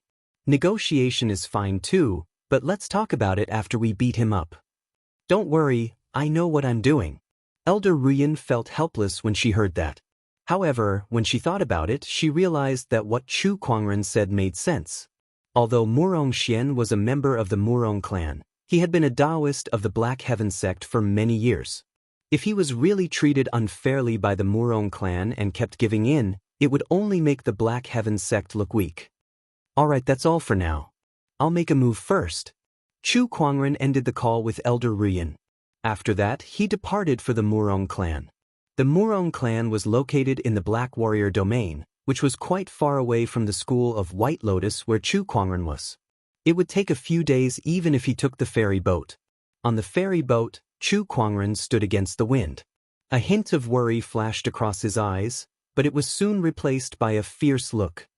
Negotiation is fine too, but let's talk about it after we beat him up. Don't worry, I know what I'm doing. Elder Ruyan felt helpless when she heard that. However, when she thought about it, she realized that what Chu Kuangren said made sense. Although Murong Xian was a member of the Murong clan, he had been a Taoist of the Black Heaven sect for many years. If he was really treated unfairly by the Murong clan and kept giving in, it would only make the Black Heaven sect look weak. Alright, that's all for now. I'll make a move first. Chu Kuangren ended the call with Elder Ruyan. After that, he departed for the Murong clan. The Murong clan was located in the Black Warrior domain, which was quite far away from the school of White Lotus where Chu Kuangren was. It would take a few days even if he took the ferry boat. On the ferry boat, Chu Kuangren stood against the wind. A hint of worry flashed across his eyes, but it was soon replaced by a fierce look.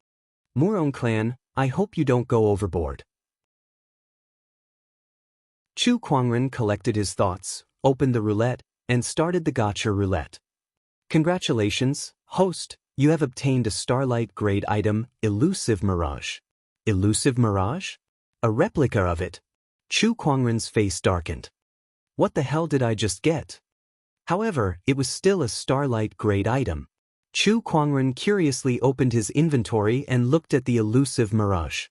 Murong clan, I hope you don't go overboard. Chu Kuangren collected his thoughts, opened the roulette, and started the gacha roulette. Congratulations, host, you have obtained a Starlight grade item, Elusive Mirage. Elusive Mirage? A replica of it. Chu Kuangren's face darkened. What the hell did I just get? However, it was still a Starlight grade item. Chu Kuangren curiously opened his inventory and looked at the Elusive Mirage.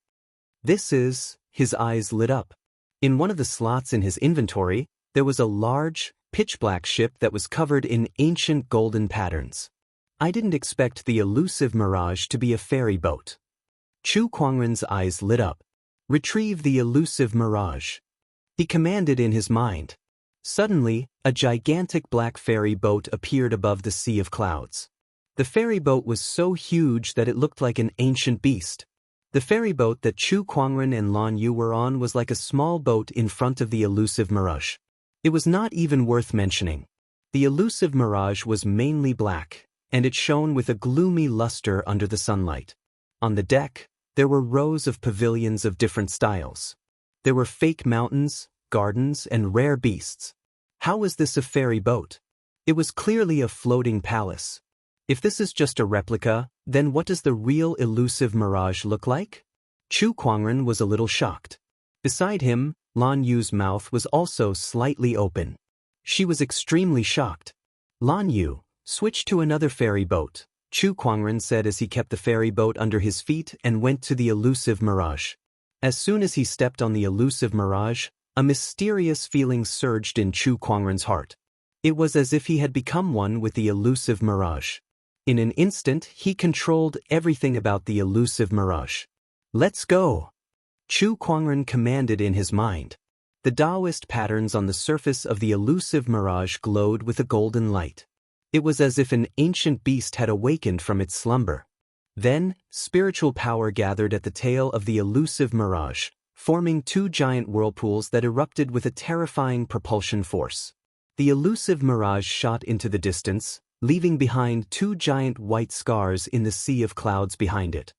His eyes lit up. In one of the slots in his inventory, there was a large, pitch-black ship that was covered in ancient golden patterns. I didn't expect the Elusive Mirage to be a ferry boat. Chu Kuangren's eyes lit up. Retrieve the Elusive Mirage. He commanded in his mind. Suddenly, a gigantic black ferry boat appeared above the sea of clouds. The ferry boat was so huge that it looked like an ancient beast. The ferry boat that Chu Kuangren and Lan Yu were on was like a small boat in front of the Elusive Mirage. It was not even worth mentioning. The Elusive Mirage was mainly black, and it shone with a gloomy luster under the sunlight. On the deck, there were rows of pavilions of different styles. There were fake mountains, gardens, and rare beasts. How was this a ferry boat? It was clearly a floating palace. If this is just a replica, then what does the real Elusive Mirage look like? Chu Kuangren was a little shocked. Beside him, Lan Yu's mouth was also slightly open. She was extremely shocked. Lan Yu, switch to another ferry boat, Chu Kuangren said as he kept the ferry boat under his feet and went to the Elusive Mirage. As soon as he stepped on the Elusive Mirage, A mysterious feeling surged in Chu Kuangren's heart. It was as if he had become one with the elusive mirage. In an instant, he controlled everything about the elusive mirage. Let's go! Chu Kuangren commanded in his mind. The Taoist patterns on the surface of the elusive mirage glowed with a golden light. It was as if an ancient beast had awakened from its slumber. Then, spiritual power gathered at the tail of the elusive mirage, forming two giant whirlpools that erupted with a terrifying propulsion force. The elusive mirage shot into the distance, leaving behind two giant white scars in the sea of clouds behind it.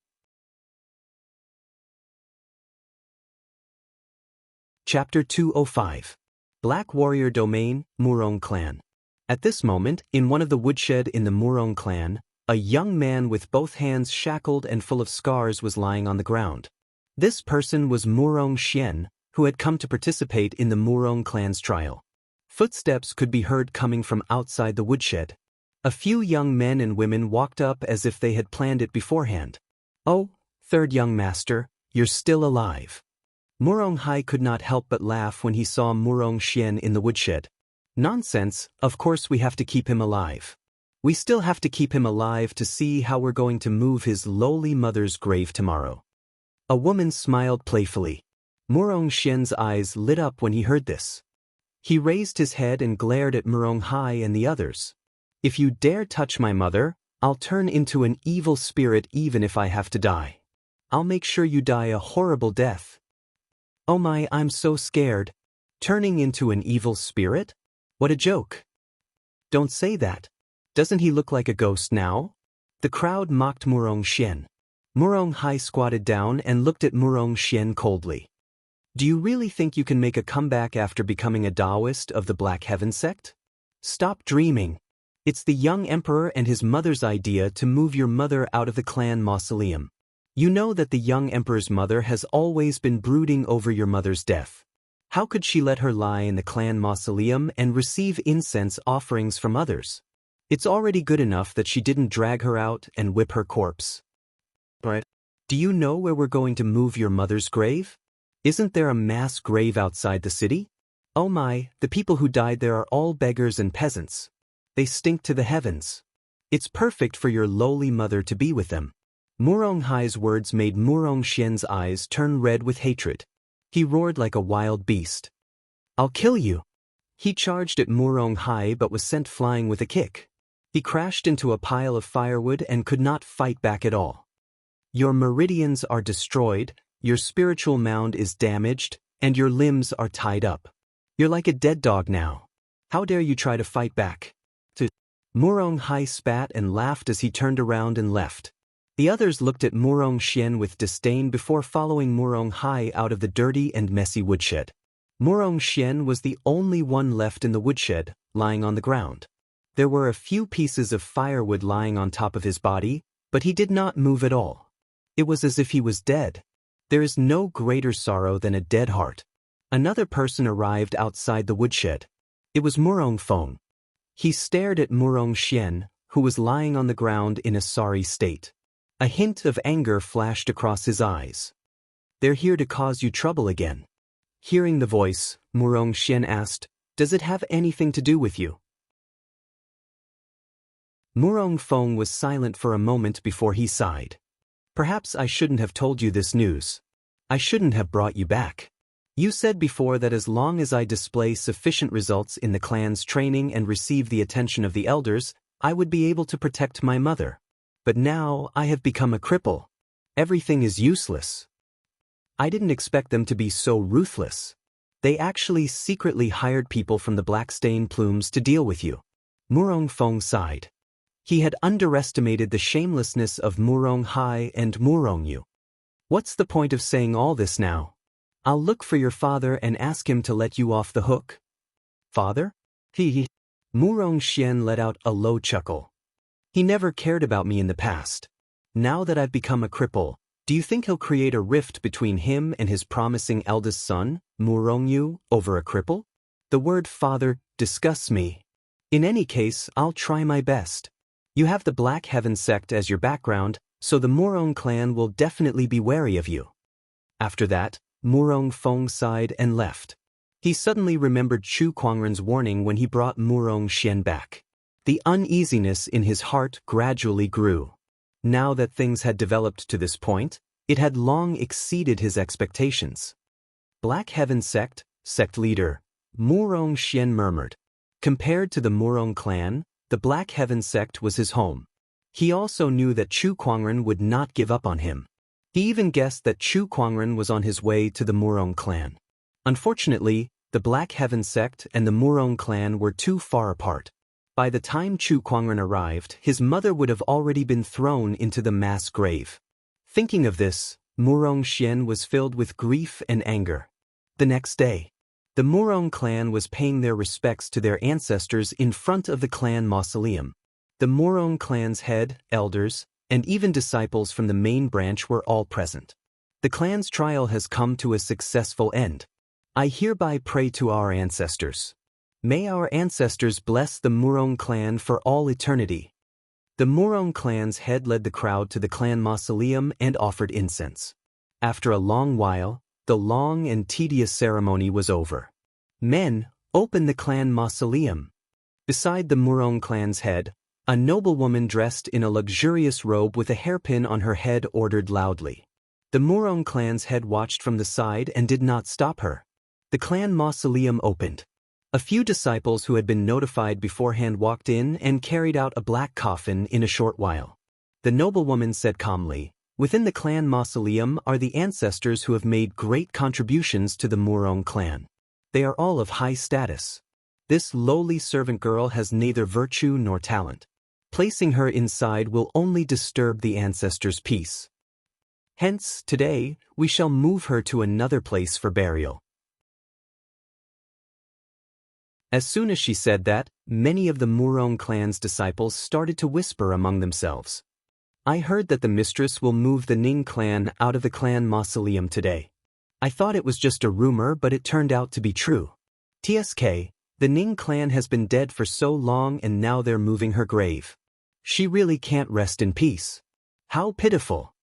Chapter 205. Black Warrior Domain, Murong Clan. At this moment, in one of the woodshed in the Murong clan, a young man with both hands shackled and full of scars was lying on the ground. This person was Murong Xian, who had come to participate in the Murong clan's trial. Footsteps could be heard coming from outside the woodshed. A few young men and women walked up as if they had planned it beforehand. "Oh, third young master, you're still alive." Murong Hai could not help but laugh when he saw Murong Xian in the woodshed. "Nonsense, of course we have to keep him alive. We still have to keep him alive to see how we're going to move his lowly mother's grave tomorrow." A woman smiled playfully. Murong Xian's eyes lit up when he heard this. He raised his head and glared at Murong Hai and the others. "If you dare touch my mother, I'll turn into an evil spirit even if I have to die. I'll make sure you die a horrible death." "Oh my, I'm so scared. Turning into an evil spirit? What a joke." "Don't say that. Doesn't he look like a ghost now?" The crowd mocked Murong Xian. Murong Hai squatted down and looked at Murong Xian coldly. "Do you really think you can make a comeback after becoming a Taoist of the Black Heaven sect? Stop dreaming. It's the young emperor and his mother's idea to move your mother out of the clan mausoleum. You know that the young emperor's mother has always been brooding over your mother's death. How could she let her lie in the clan mausoleum and receive incense offerings from others? It's already good enough that she didn't drag her out and whip her corpse. Right? Do you know where we're going to move your mother's grave? Isn't there a mass grave outside the city? Oh my, the people who died there are all beggars and peasants. They stink to the heavens. It's perfect for your lowly mother to be with them." Murong Hai's words made Murong Xian's eyes turn red with hatred. He roared like a wild beast. "I'll kill you!" He charged at Murong Hai but was sent flying with a kick. He crashed into a pile of firewood and could not fight back at all. "Your meridians are destroyed, your spiritual mound is damaged, and your limbs are tied up. You're like a dead dog now. How dare you try to fight back?" Murong Hai spat and laughed as he turned around and left. The others looked at Murong Xian with disdain before following Murong Hai out of the dirty and messy woodshed. Murong Xian was the only one left in the woodshed, lying on the ground. There were a few pieces of firewood lying on top of his body, but he did not move at all. It was as if he was dead. There is no greater sorrow than a dead heart. Another person arrived outside the woodshed. It was Murong Feng. He stared at Murong Xian, who was lying on the ground in a sorry state. A hint of anger flashed across his eyes. "They're here to cause you trouble again." Hearing the voice, Murong Xian asked, "Does it have anything to do with you?" Murong Feng was silent for a moment before he sighed. "Perhaps I shouldn't have told you this news. I shouldn't have brought you back. You said before that as long as I display sufficient results in the clan's training and receive the attention of the elders, I would be able to protect my mother. But now I have become a cripple. Everything is useless." "I didn't expect them to be so ruthless. They actually secretly hired people from the Blackstain Plumes to deal with you." Murong Feng sighed. He had underestimated the shamelessness of Murong Hai and Murong Yu. "What's the point of saying all this now? I'll look for your father and ask him to let you off the hook." "Father?" Murong Xian let out a low chuckle. "He never cared about me in the past. Now that I've become a cripple, do you think he'll create a rift between him and his promising eldest son, Murong Yu, over a cripple? The word father disgusts me. In any case, I'll try my best. You have the Black Heaven sect as your background, so the Murong clan will definitely be wary of you." After that, Murong Feng sighed and left. He suddenly remembered Chu Kuangren's warning when he brought Murong Xian back. The uneasiness in his heart gradually grew. Now that things had developed to this point, it had long exceeded his expectations. Black Heaven Sect leader, Murong Xian murmured. Compared to the Murong clan, the Black Heaven Sect was his home. He also knew that Chu Kuangren would not give up on him. He even guessed that Chu Kuangren was on his way to the Murong clan. Unfortunately, the Black Heaven Sect and the Murong clan were too far apart. By the time Chu Kuangren arrived, his mother would have already been thrown into the mass grave. Thinking of this, Murong Xian was filled with grief and anger. The next day, the Murong clan was paying their respects to their ancestors in front of the clan mausoleum. The Murong clan's head, elders, and even disciples from the main branch were all present. The clan's trial has come to a successful end. I hereby pray to our ancestors. May our ancestors bless the Murong clan for all eternity. The Murong clan's head led the crowd to the clan mausoleum and offered incense. After a long while, the long and tedious ceremony was over. Men, open the clan mausoleum. Beside the Murong clan's head, a noblewoman dressed in a luxurious robe with a hairpin on her head ordered loudly. The Murong clan's head watched from the side and did not stop her. The clan mausoleum opened. A few disciples who had been notified beforehand walked in and carried out a black coffin in a short while. The noblewoman said calmly, "Within the clan mausoleum are the ancestors who have made great contributions to the Murong clan. They are all of high status. This lowly servant girl has neither virtue nor talent. Placing her inside will only disturb the ancestors' peace. Hence, today, we shall move her to another place for burial." As soon as she said that, many of the Murong clan's disciples started to whisper among themselves. "I heard that the mistress will move the Ning clan out of the clan mausoleum today. I thought it was just a rumor, but it turned out to be true. TSK, the Ning clan has been dead for so long and now they're moving her grave. She really can't rest in peace. How pitiful.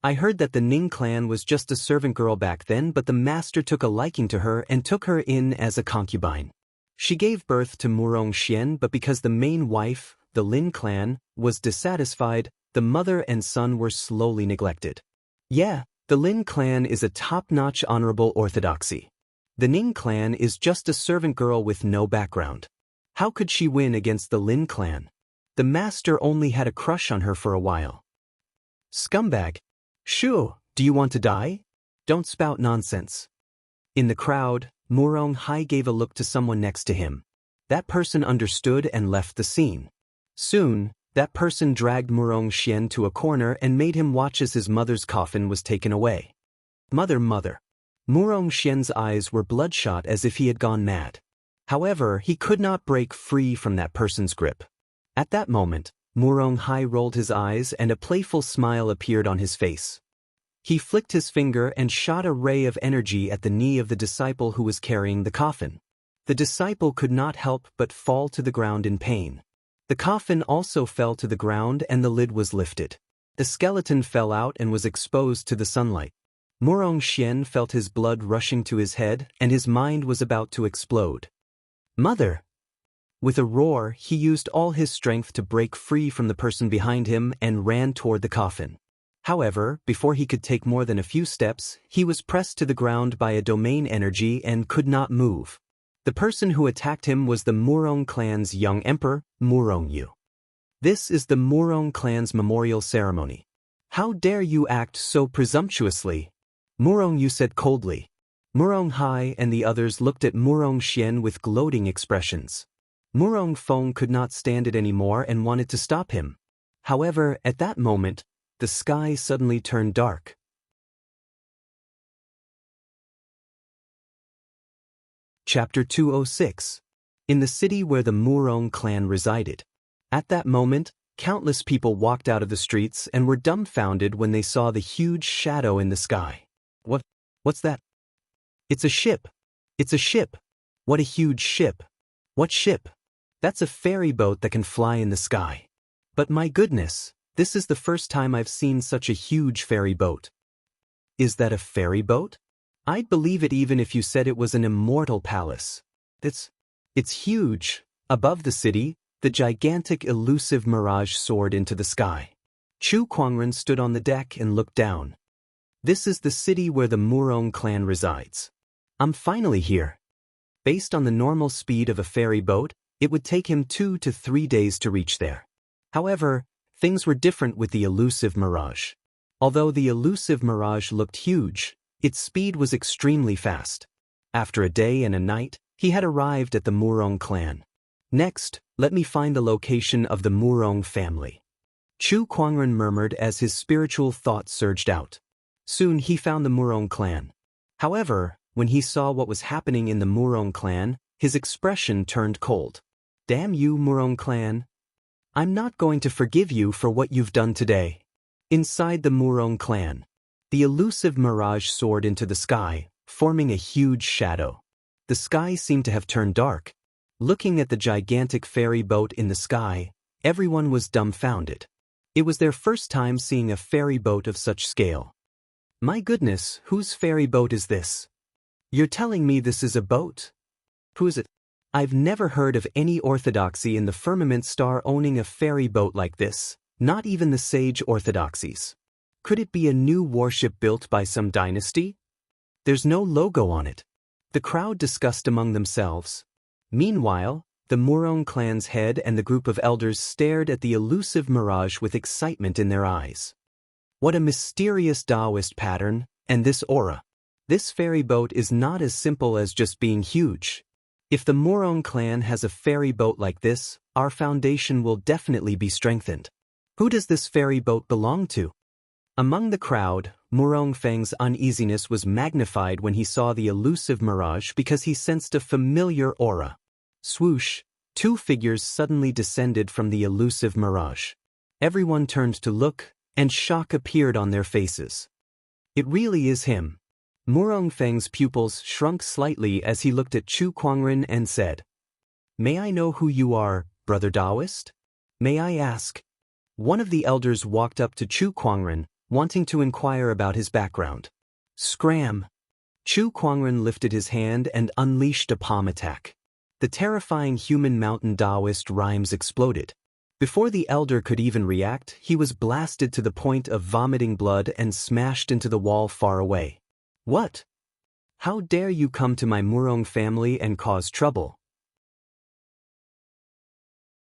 I heard that the Ning clan was just a servant girl back then, but the master took a liking to her and took her in as a concubine. She gave birth to Murong Xian, but because the main wife, the Lin clan, was dissatisfied, the mother and son were slowly neglected. Yeah, the Lin clan is a top-notch honorable orthodoxy. The Ning clan is just a servant girl with no background. How could she win against the Lin clan? The master only had a crush on her for a while. Scumbag. Shu, do you want to die? Don't spout nonsense." In the crowd, Murong Hai gave a look to someone next to him. That person understood and left the scene. Soon, that person dragged Murong Xian to a corner and made him watch as his mother's coffin was taken away. Mother. Murong Xian's eyes were bloodshot as if he had gone mad. However, he could not break free from that person's grip. At that moment, Murong Hai rolled his eyes and a playful smile appeared on his face. He flicked his finger and shot a ray of energy at the knee of the disciple who was carrying the coffin. The disciple could not help but fall to the ground in pain. The coffin also fell to the ground and the lid was lifted. The skeleton fell out and was exposed to the sunlight. Murong Xian felt his blood rushing to his head and his mind was about to explode. Mother! With a roar, he used all his strength to break free from the person behind him and ran toward the coffin. However, before he could take more than a few steps, he was pressed to the ground by a domain energy and could not move. The person who attacked him was the Murong clan's young emperor, Murong Yu. This is the Murong clan's memorial ceremony. How dare you act so presumptuously? Murong Yu said coldly. Murong Hai and the others looked at Murong Xian with gloating expressions. Murong Feng could not stand it anymore and wanted to stop him. However, at that moment, the sky suddenly turned dark. Chapter 206. In the city where the Murong clan resided. At that moment, countless people walked out of the streets and were dumbfounded when they saw the huge shadow in the sky. What's that? It's a ship. It's a ship. What a huge ship. What ship? That's a ferry boat that can fly in the sky. But my goodness, this is the first time I've seen such a huge ferry boat. Is that a ferry boat? I'd believe it even if you said it was an immortal palace. It's huge. Above the city, the gigantic elusive mirage soared into the sky. Chu Kuangren stood on the deck and looked down. This is the city where the Murong clan resides. I'm finally here. Based on the normal speed of a ferry boat, it would take him 2 to 3 days to reach there. However, things were different with the elusive mirage. Although the elusive mirage looked huge, its speed was extremely fast. After a day and a night, he had arrived at the Murong clan. Next, let me find the location of the Murong family. Chu Kuangren murmured as his spiritual thoughts surged out. Soon he found the Murong clan. However, when he saw what was happening in the Murong clan, his expression turned cold. Damn you, Murong clan. I'm not going to forgive you for what you've done today. Inside the Murong clan, the elusive mirage soared into the sky, forming a huge shadow. The sky seemed to have turned dark. Looking at the gigantic ferry boat in the sky, everyone was dumbfounded. It was their first time seeing a ferry boat of such scale. My goodness, whose ferry boat is this? You're telling me this is a boat? Who is it? I've never heard of any orthodoxy in the firmament star owning a ferry boat like this, not even the sage orthodoxies. Could it be a new warship built by some dynasty? There's no logo on it. The crowd discussed among themselves. Meanwhile, the Murong clan's head and the group of elders stared at the elusive mirage with excitement in their eyes. What a mysterious Taoist pattern, and this aura. This ferry boat is not as simple as just being huge. If the Murong clan has a ferry boat like this, our foundation will definitely be strengthened. Who does this ferry boat belong to? Among the crowd, Murong Feng's uneasiness was magnified when he saw the elusive mirage because he sensed a familiar aura. Swoosh, 2 figures suddenly descended from the elusive mirage. Everyone turned to look, and shock appeared on their faces. It really is him. Murong Feng's pupils shrunk slightly as he looked at Chu Kuangren and said, "May I know who you are, Brother Taoist? May I ask?" One of the elders walked up to Chu Kuangren, wanting to inquire about his background. Scram! Chu Kuangren lifted his hand and unleashed a palm attack. The terrifying human mountain Taoist rhymes exploded. Before the elder could even react, he was blasted to the point of vomiting blood and smashed into the wall far away. What? How dare you come to my Murong family and cause trouble?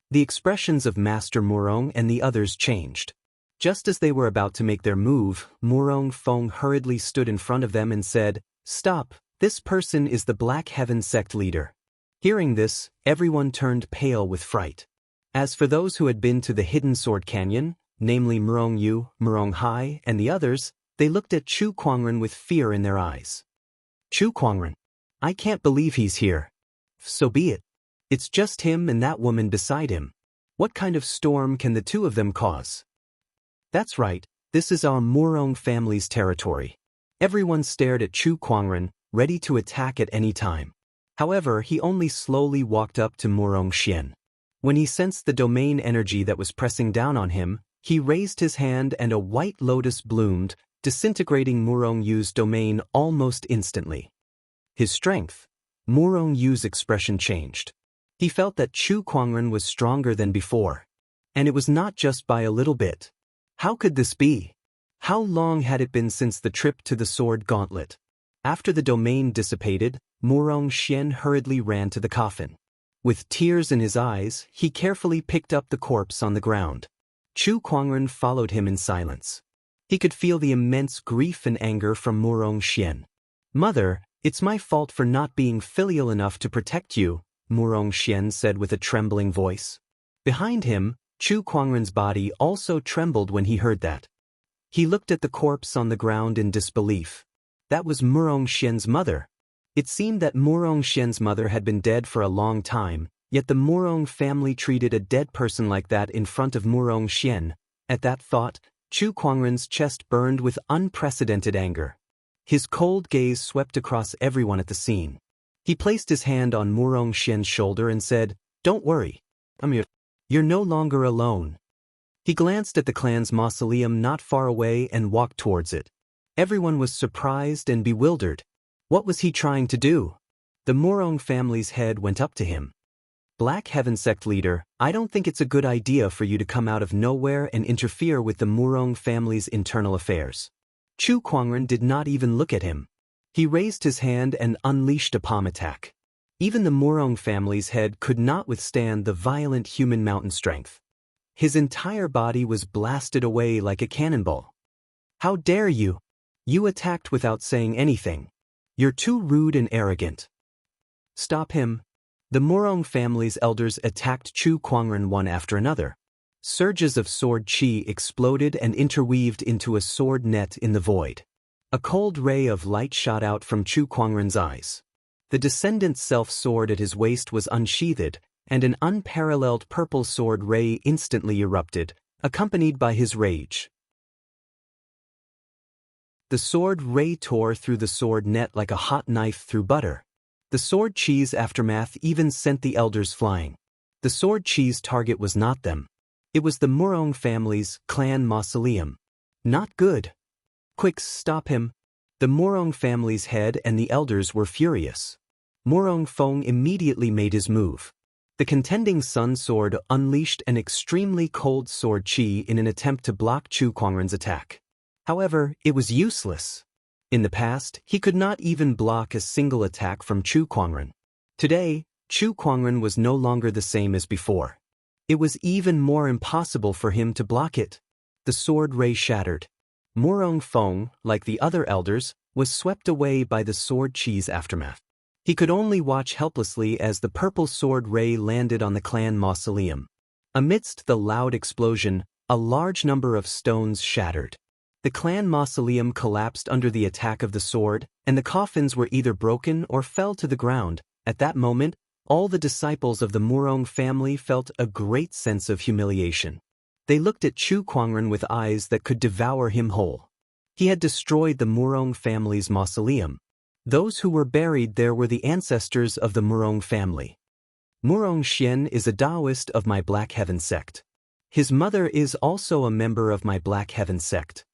The expressions of Master Murong and the others changed. Just as they were about to make their move, Murong Feng hurriedly stood in front of them and said, "Stop, this person is the Black Heaven sect leader." Hearing this, everyone turned pale with fright. As for those who had been to the Hidden Sword Canyon, namely Murong Yu, Murong Hai, and the others, they looked at Chu Kuangren with fear in their eyes. Chu Kuangren, I can't believe he's here. So be it. It's just him and that woman beside him. What kind of storm can the two of them cause? That's right, this is our Murong family's territory. Everyone stared at Chu Kuangren, ready to attack at any time. However, he only slowly walked up to Murong Xian. When he sensed the domain energy that was pressing down on him, he raised his hand and a white lotus bloomed, disintegrating Murong Yu's domain almost instantly. His strength. Murong Yu's expression changed. He felt that Chu Kuangren was stronger than before. And it was not just by a little bit. How could this be? How long had it been since the trip to the sword gauntlet? After the domain dissipated, Murong Xian hurriedly ran to the coffin. With tears in his eyes, he carefully picked up the corpse on the ground. Chu Kuangren followed him in silence. He could feel the immense grief and anger from Murong Xian. "Mother, it's my fault for not being filial enough to protect you," Murong Xian said with a trembling voice. Behind him, Chu Kuangren's body also trembled when he heard that. He looked at the corpse on the ground in disbelief. That was Murong Xian's mother. It seemed that Murong Xian's mother had been dead for a long time, yet the Murong family treated a dead person like that in front of Murong Xian. At that thought, Chu Kuangren's chest burned with unprecedented anger. His cold gaze swept across everyone at the scene. He placed his hand on Murong Xian's shoulder and said, "Don't worry. I'm here. You're no longer alone." He glanced at the clan's mausoleum not far away and walked towards it. Everyone was surprised and bewildered. What was he trying to do? The Murong family's head went up to him. Black Heaven Sect leader, I don't think it's a good idea for you to come out of nowhere and interfere with the Murong family's internal affairs. Chu Kuangren did not even look at him. He raised his hand and unleashed a palm attack. Even the Murong family's head could not withstand the violent human mountain strength. His entire body was blasted away like a cannonball. How dare you? You attacked without saying anything. You're too rude and arrogant. Stop him. The Murong family's elders attacked Chu Kuangren one after another. Surges of sword chi exploded and interweaved into a sword net in the void. A cold ray of light shot out from Chu Kuangren's eyes. The descendant's self-sword at his waist was unsheathed, and an unparalleled purple sword ray instantly erupted, accompanied by his rage. The sword ray tore through the sword net like a hot knife through butter. The sword chi's aftermath even sent the elders flying. The sword chi's target was not them. It was the Murong family's clan mausoleum. Not good. Quick, stop him. The Murong family's head and the elders were furious. Murong Feng immediately made his move. The contending sun sword unleashed an extremely cold sword chi in an attempt to block Chu Kuangren's attack. However, it was useless. In the past, he could not even block a single attack from Chu Kuangren. Today, Chu Kuangren was no longer the same as before. It was even more impossible for him to block it. The sword ray shattered. Murong Feng, like the other elders, was swept away by the sword chi's aftermath. He could only watch helplessly as the purple sword ray landed on the clan mausoleum. Amidst the loud explosion, a large number of stones shattered. The clan mausoleum collapsed under the attack of the sword, and the coffins were either broken or fell to the ground. At that moment, all the disciples of the Murong family felt a great sense of humiliation. They looked at Chu Kuangren with eyes that could devour him whole. He had destroyed the Murong family's mausoleum. Those who were buried there were the ancestors of the Murong family. Murong Xian is a Taoist of my Black Heaven sect. His mother is also a member of my Black Heaven sect.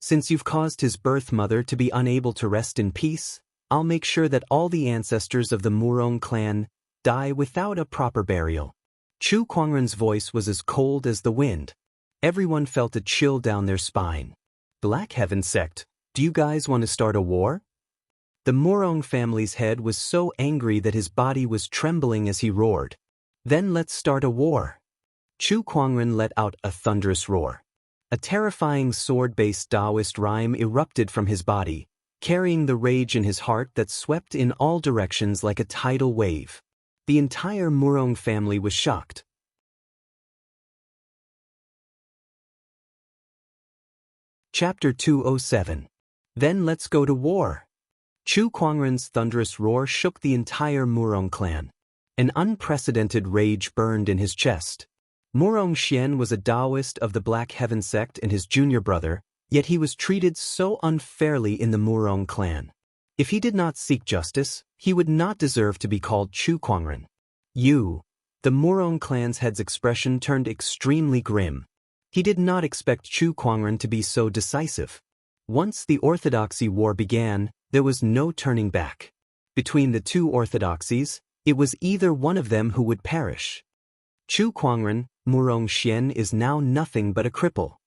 Since you've caused his birth mother to be unable to rest in peace, I'll make sure that all the ancestors of the Murong clan die without a proper burial. Chu Kuangren's voice was as cold as the wind. Everyone felt a chill down their spine. Black Heaven sect, do you guys want to start a war? The Murong family's head was so angry that his body was trembling as he roared. Then let's start a war. Chu Kuangren let out a thunderous roar. A terrifying sword-based Taoist rhyme erupted from his body, carrying the rage in his heart that swept in all directions like a tidal wave. The entire Murong family was shocked. Chapter 207. Then let's go to war. Chu Kuangren's thunderous roar shook the entire Murong clan. An unprecedented rage burned in his chest. Murong Xian was a Taoist of the Black Heaven sect and his junior brother, yet he was treated so unfairly in the Murong clan. If he did not seek justice, he would not deserve to be called Chu Kuangren. You. The Murong clan's head's expression turned extremely grim. He did not expect Chu Kuangren to be so decisive. Once the orthodoxy war began, there was no turning back. Between the two orthodoxies, it was either one of them who would perish. Chu Kuangren, Murong Xian is now nothing but a cripple.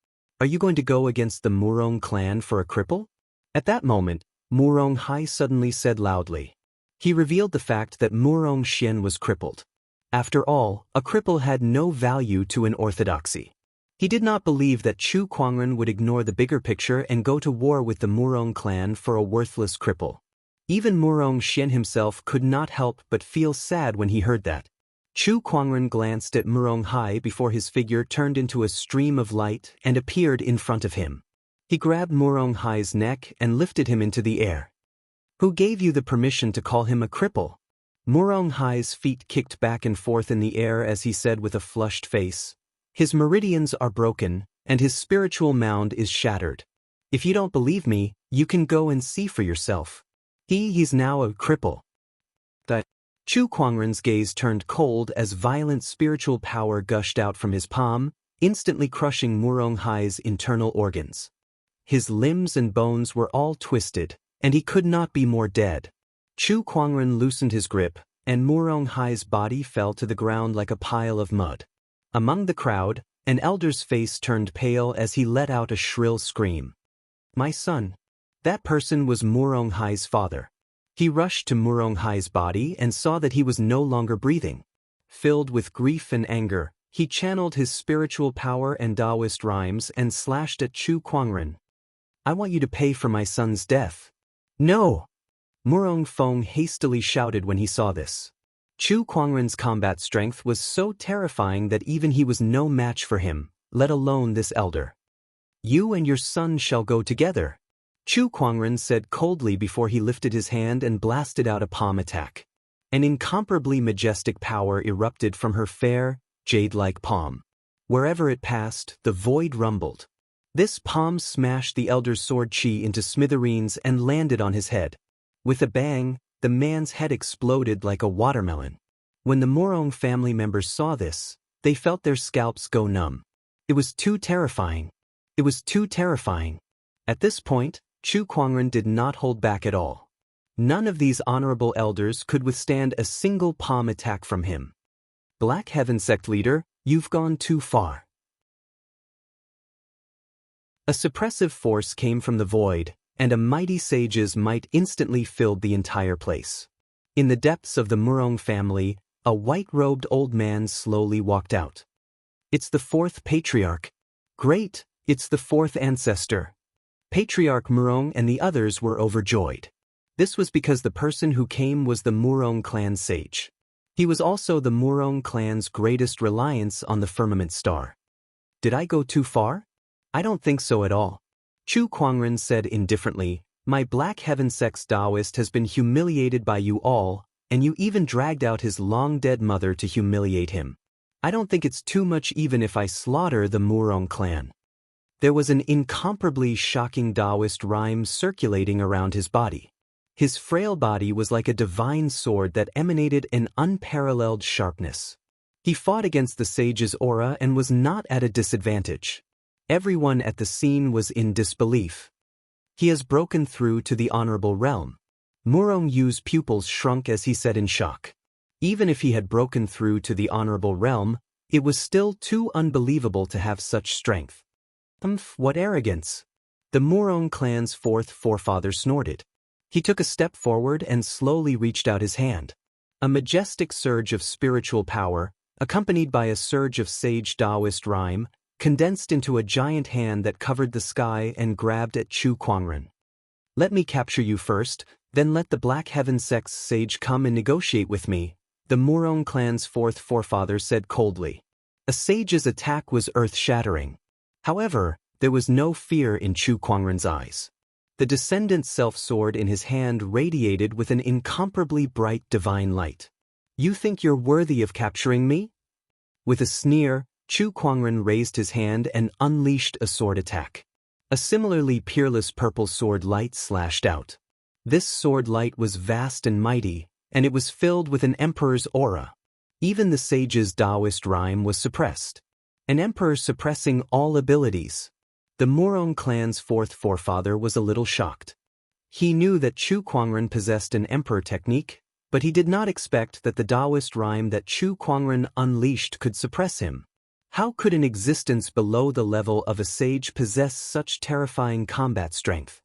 Are you going to go against the Murong clan for a cripple? At that moment, Murong Hai suddenly said loudly. He revealed the fact that Murong Xian was crippled. After all, a cripple had no value to an orthodoxy. He did not believe that Chu Kuangren would ignore the bigger picture and go to war with the Murong clan for a worthless cripple. Even Murong Xian himself could not help but feel sad when he heard that. Chu Kuangren glanced at Murong Hai before his figure turned into a stream of light and appeared in front of him. He grabbed Murong Hai's neck and lifted him into the air. Who gave you the permission to call him a cripple? Murong Hai's feet kicked back and forth in the air as he said with a flushed face. His meridians are broken, and his spiritual mound is shattered. If you don't believe me, you can go and see for yourself. He's now a cripple. Chu Kuangren's gaze turned cold as violent spiritual power gushed out from his palm, instantly crushing Murong Hai's internal organs. His limbs and bones were all twisted, and he could not be more dead. Chu Kuangren loosened his grip, and Murong Hai's body fell to the ground like a pile of mud. Among the crowd, an elder's face turned pale as he let out a shrill scream. My son. That person was Murong Hai's father. He rushed to Murong Hai's body and saw that he was no longer breathing. Filled with grief and anger, he channeled his spiritual power and Taoist rhymes and slashed at Chu Kuangren. I want you to pay for my son's death. No! Murong Feng hastily shouted when he saw this. Chu Kuangren's combat strength was so terrifying that even he was no match for him, let alone this elder. You and your son shall go together, Chu Kuangren said coldly before he lifted his hand and blasted out a palm attack. An incomparably majestic power erupted from her fair, jade-like palm. Wherever it passed, the void rumbled. This palm smashed the elder's sword chi into smithereens and landed on his head. With a bang, the man's head exploded like a watermelon. When the Murong family members saw this, they felt their scalps go numb. It was too terrifying. It was too terrifying. At this point, Chu Kuangren did not hold back at all. None of these honorable elders could withstand a single palm attack from him. Black Heaven Sect leader, you've gone too far. A suppressive force came from the void, and a mighty sage's might instantly filled the entire place. In the depths of the Murong family, a white-robed old man slowly walked out. It's the fourth patriarch. Great, it's the fourth ancestor. Patriarch Murong and the others were overjoyed. This was because the person who came was the Murong clan sage. He was also the Murong clan's greatest reliance on the firmament star. Did I go too far? I don't think so at all. Chu Kuangren said indifferently, my Black Heaven Sect's Taoist has been humiliated by you all, and you even dragged out his long-dead mother to humiliate him. I don't think it's too much even if I slaughter the Murong clan. There was an incomparably shocking Taoist rhyme circulating around his body. His frail body was like a divine sword that emanated an unparalleled sharpness. He fought against the sage's aura and was not at a disadvantage. Everyone at the scene was in disbelief. He has broken through to the honorable realm. Murong Yu's pupils shrunk as he said in shock. Even if he had broken through to the honorable realm, it was still too unbelievable to have such strength. What arrogance! The Murong clan's fourth forefather snorted. He took a step forward and slowly reached out his hand. A majestic surge of spiritual power, accompanied by a surge of sage Taoist rhyme, condensed into a giant hand that covered the sky and grabbed at Chu Kuangren. Let me capture you first, then let the Black Heaven Sect's sage come and negotiate with me, the Murong clan's fourth forefather said coldly. A sage's attack was earth-shattering. However, there was no fear in Chu Kuangren's eyes. The descendant's self-sword in his hand radiated with an incomparably bright divine light. You think you're worthy of capturing me? With a sneer, Chu Kuangren raised his hand and unleashed a sword attack. A similarly peerless purple sword light slashed out. This sword light was vast and mighty, and it was filled with an emperor's aura. Even the sage's Taoist rhyme was suppressed. An emperor suppressing all abilities. The Murong clan's fourth forefather was a little shocked. He knew that Chu Kuangren possessed an emperor technique, but he did not expect that the Taoist rhyme that Chu Kuangren unleashed could suppress him. How could an existence below the level of a sage possess such terrifying combat strength?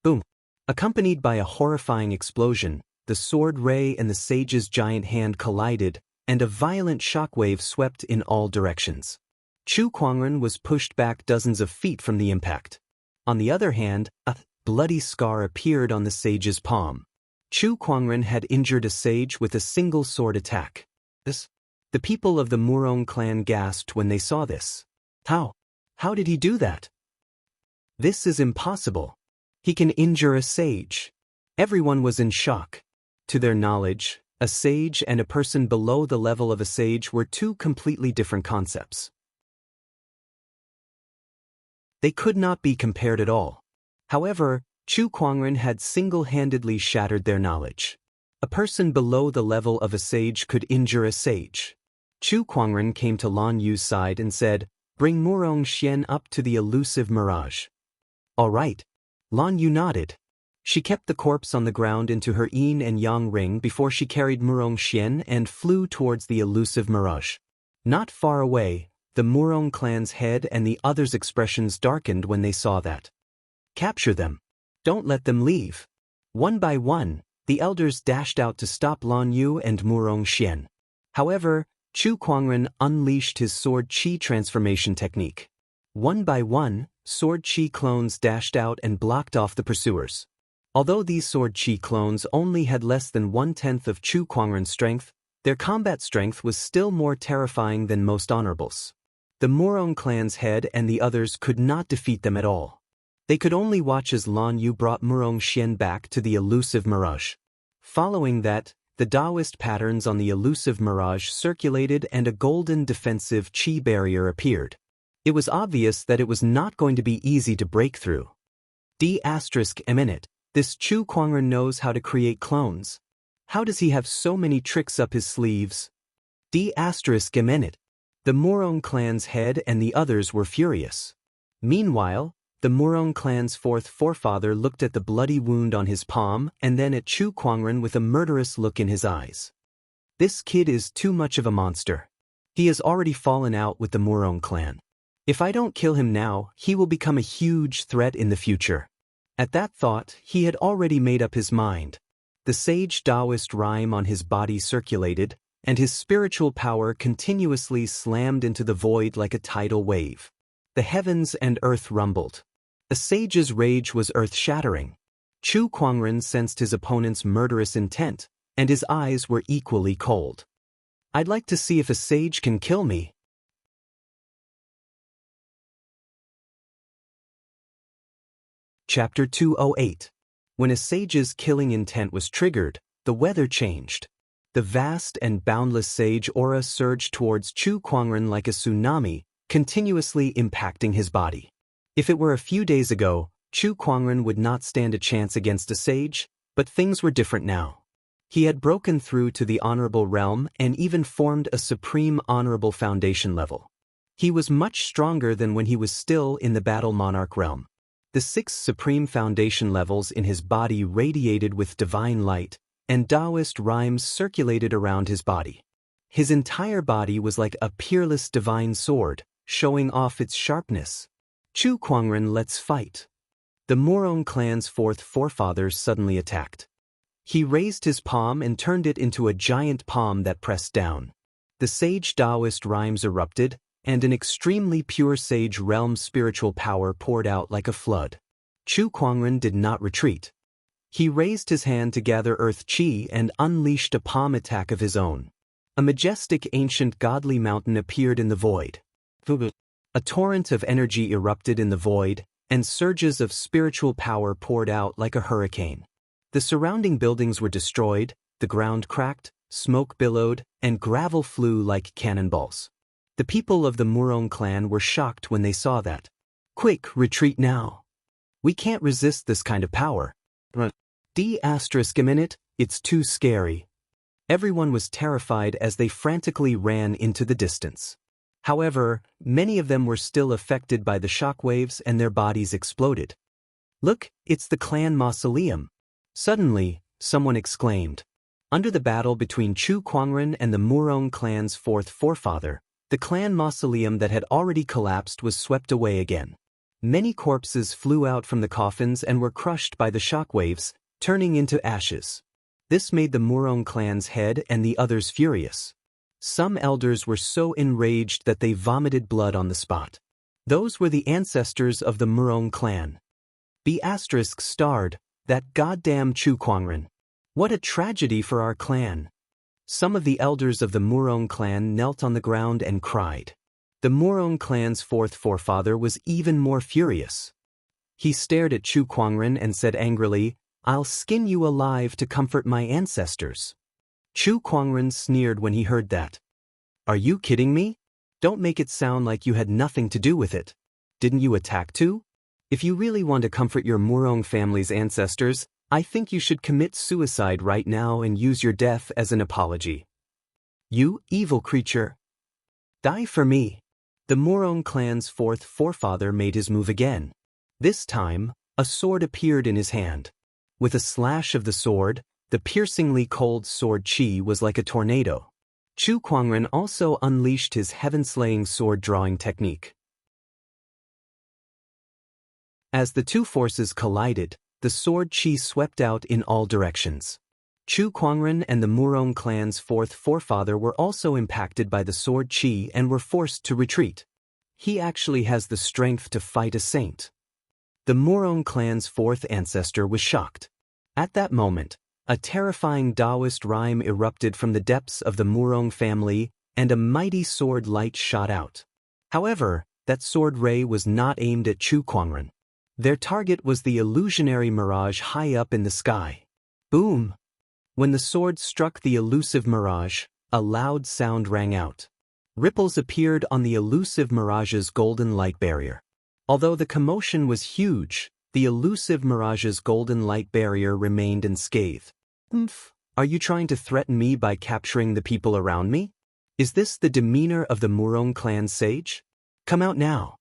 Boom! Accompanied by a horrifying explosion, the sword ray and the sage's giant hand collided, and a violent shockwave swept in all directions. Chu Kuangren was pushed back dozens of feet from the impact. On the other hand, a bloody scar appeared on the sage's palm. Chu Kuangren had injured a sage with a single sword attack. The people of the Murong clan gasped when they saw this. How? How did he do that? This is impossible. He can injure a sage. Everyone was in shock. To their knowledge, a sage and a person below the level of a sage were two completely different concepts. They could not be compared at all. However, Chu Kuangren had single-handedly shattered their knowledge. A person below the level of a sage could injure a sage. Chu Kuangren came to Lan Yu's side and said, bring Murong Xian up to the elusive mirage. All right. Lan Yu nodded. She kept the corpse on the ground into her yin and yang ring before she carried Murong Xian and flew towards the elusive mirage. Not far away, the Murong clan's head and the others' expressions darkened when they saw that. Capture them. Don't let them leave. One by one, the elders dashed out to stop Lan Yu and Murong Xian. However, Chu Kuangren unleashed his sword chi transformation technique. One by one, sword chi clones dashed out and blocked off the pursuers. Although these sword chi clones only had less than 1/10 of Chu Kuangren's strength, their combat strength was still more terrifying than most honorables. The Murong clan's head and the others could not defeat them at all. They could only watch as Lan Yu brought Murong Xian back to the elusive mirage. Following that, the Taoist patterns on the elusive mirage circulated and a golden defensive chi barrier appeared. It was obvious that it was not going to be easy to break through. This Chu Kuangren knows how to create clones. How does he have so many tricks up his sleeves? The Murong clan's head and the others were furious. Meanwhile, the Murong clan's fourth forefather looked at the bloody wound on his palm and then at Chu Kuangren with a murderous look in his eyes. This kid is too much of a monster. He has already fallen out with the Murong clan. If I don't kill him now, he will become a huge threat in the future. At that thought, he had already made up his mind. The sage Taoist rhyme on his body circulated, and his spiritual power continuously slammed into the void like a tidal wave. The heavens and earth rumbled. The sage's rage was earth-shattering. Chu Kuangren sensed his opponent's murderous intent, and his eyes were equally cold. I'd like to see if a sage can kill me. Chapter 208. When a sage's killing intent was triggered, the weather changed. The vast and boundless sage aura surged towards Chu Kuangren like a tsunami, continuously impacting his body. If it were a few days ago, Chu Kuangren would not stand a chance against a sage, but things were different now. He had broken through to the honorable realm and even formed a supreme honorable foundation level. He was much stronger than when he was still in the battle monarch realm. The 6 supreme foundation levels in his body radiated with divine light, and Taoist rhymes circulated around his body. His entire body was like a peerless divine sword, showing off its sharpness. Chu Kuangren, let's fight. The Murong clan's fourth forefather suddenly attacked. He raised his palm and turned it into a giant palm that pressed down. The sage Taoist rhymes erupted, and an extremely pure sage realm spiritual power poured out like a flood. Chu Kuangren did not retreat. He raised his hand to gather earth chi and unleashed a palm attack of his own. A majestic ancient godly mountain appeared in the void. A torrent of energy erupted in the void, and surges of spiritual power poured out like a hurricane. The surrounding buildings were destroyed, the ground cracked, smoke billowed, and gravel flew like cannonballs. The people of the Murong clan were shocked when they saw that. Quick, retreat now. We can't resist this kind of power. It's too scary. Everyone was terrified as they frantically ran into the distance. However, many of them were still affected by the shockwaves and their bodies exploded. Look, it's the clan mausoleum. Suddenly, someone exclaimed. Under the battle between Chu Kuangren and the Murong clan's fourth forefather, the clan mausoleum that had already collapsed was swept away again. Many corpses flew out from the coffins and were crushed by the shockwaves, turning into ashes. This made the Murong clan's head and the others furious. Some elders were so enraged that they vomited blood on the spot. Those were the ancestors of the Murong clan. ***, that goddamn Chu Kuangren. What a tragedy for our clan. Some of the elders of the Murong clan knelt on the ground and cried. The Murong clan's fourth forefather was even more furious. He stared at Chu Kuangren and said angrily, "I'll skin you alive to comfort my ancestors." Chu Kuangren sneered when he heard that. "Are you kidding me? Don't make it sound like you had nothing to do with it. Didn't you attack too? If you really want to comfort your Murong family's ancestors, I think you should commit suicide right now and use your death as an apology. You evil creature. Die for me." The Murong clan's fourth forefather made his move again. This time, a sword appeared in his hand. With a slash of the sword, the piercingly cold sword chi was like a tornado. Chu Kuangren also unleashed his heaven-slaying sword-drawing technique. As the two forces collided, the sword chi swept out in all directions. Chu Kuangren and the Murong clan's fourth forefather were also impacted by the sword chi and were forced to retreat. He actually has the strength to fight a saint. The Murong clan's fourth ancestor was shocked. At that moment, a terrifying Taoist rhyme erupted from the depths of the Murong family, and a mighty sword light shot out. However, that sword ray was not aimed at Chu Kuangren. Their target was the illusionary mirage high up in the sky. Boom! When the sword struck the elusive mirage, a loud sound rang out. Ripples appeared on the elusive mirage's golden light barrier. Although the commotion was huge, the elusive mirage's golden light barrier remained unscathed. Are you trying to threaten me by capturing the people around me? Is this the demeanor of the Murong clan sage? Come out now!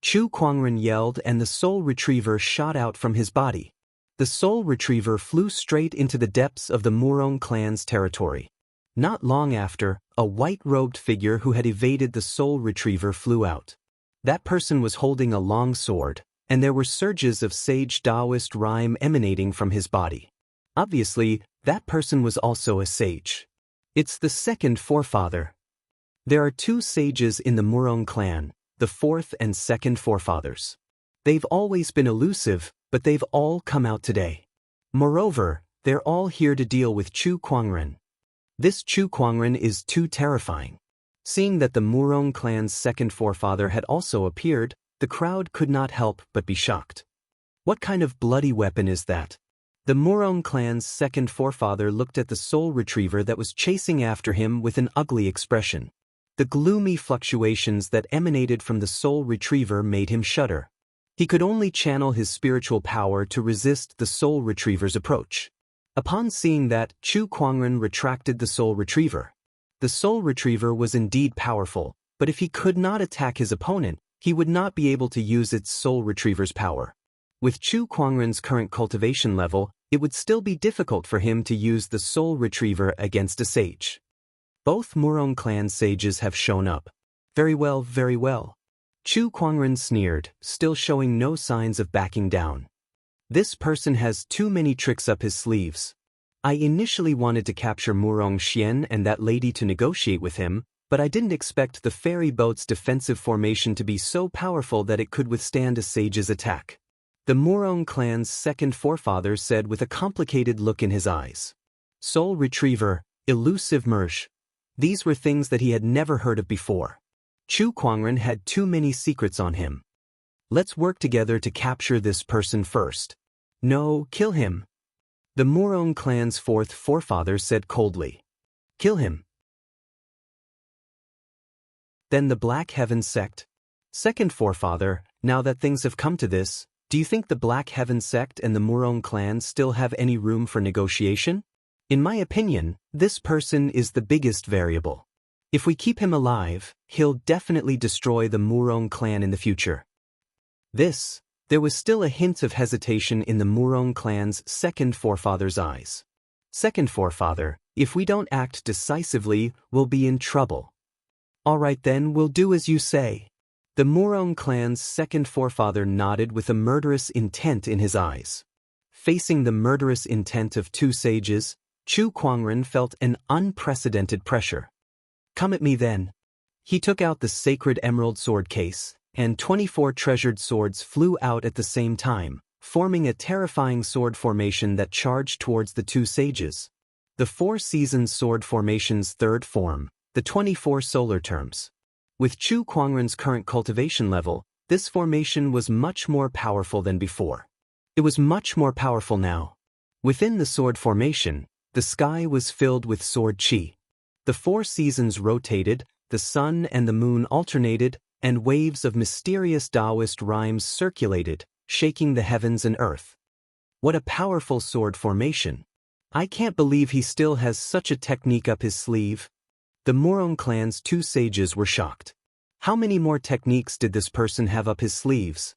Chu Kuangren yelled, and the soul retriever shot out from his body. The soul retriever flew straight into the depths of the Murong clan's territory. Not long after, a white-robed figure who had evaded the soul retriever flew out. That person was holding a long sword, and there were surges of sage Taoist rhyme emanating from his body. Obviously, that person was also a sage. It's the second forefather. There are two sages in the Murong clan, the fourth and second forefathers. They've always been elusive, but they've all come out today. Moreover, they're all here to deal with Chu Kuangren. This Chu Kuangren is too terrifying. Seeing that the Murong clan's second forefather had also appeared, the crowd could not help but be shocked. What kind of bloody weapon is that? The Murong clan's second forefather looked at the soul retriever that was chasing after him with an ugly expression. The gloomy fluctuations that emanated from the soul retriever made him shudder. He could only channel his spiritual power to resist the soul retriever's approach. Upon seeing that, Chu Kuangren retracted the soul retriever. The soul retriever was indeed powerful, but if he could not attack his opponent, he would not be able to use its soul retriever's power. With Chu Kuangren's current cultivation level, it would still be difficult for him to use the soul retriever against a sage. Both Murong clan sages have shown up. Very well, very well. Chu Kuangren sneered, still showing no signs of backing down. This person has too many tricks up his sleeves. I initially wanted to capture Murong Xian and that lady to negotiate with him, but I didn't expect the ferry boat's defensive formation to be so powerful that it could withstand a sage's attack. The Murong clan's second forefather said with a complicated look in his eyes. Soul retriever, elusive merge. These were things that he had never heard of before. Chu Kuangren had too many secrets on him. Let's work together to capture this person first. No, kill him. The Murong clan's fourth forefather said coldly. Kill him. Then the Black Heaven sect. Second forefather, now that things have come to this, do you think the Black Heaven sect and the Murong clan still have any room for negotiation? In my opinion, this person is the biggest variable. If we keep him alive, he'll definitely destroy the Murong clan in the future. There was still a hint of hesitation in the Murong clan's second forefather's eyes. Second forefather, if we don't act decisively, we'll be in trouble. All right then, we'll do as you say. The Murong clan's second forefather nodded with a murderous intent in his eyes. Facing the murderous intent of two sages, Chu Kuangren felt an unprecedented pressure. Come at me then. He took out the sacred emerald sword case, and 24 treasured swords flew out at the same time, forming a terrifying sword formation that charged towards the two sages. The four-season sword formation's third form, the 24 solar terms. With Chu Kuangren's current cultivation level, this formation was much more powerful than before. It was much more powerful now. Within the sword formation, the sky was filled with sword chi. The four seasons rotated, the sun and the moon alternated, and waves of mysterious Taoist rhymes circulated, shaking the heavens and earth. What a powerful sword formation! I can't believe he still has such a technique up his sleeve. The Murong clan's two sages were shocked. How many more techniques did this person have up his sleeves?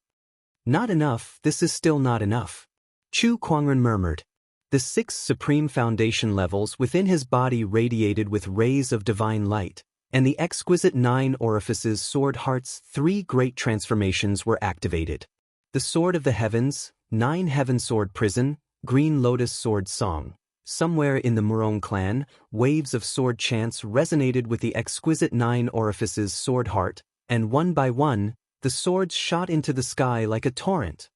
Not enough, this is still not enough. Chu Kuangren murmured. The 6 supreme foundation levels within his body radiated with rays of divine light, and the exquisite 9 orifices sword heart's 3 great transformations were activated. The sword of the heavens, 9 heaven sword prison, green lotus sword song. Somewhere in the Murong clan, waves of sword chants resonated with the exquisite 9 orifices sword heart, and one by one, the swords shot into the sky like a torrent.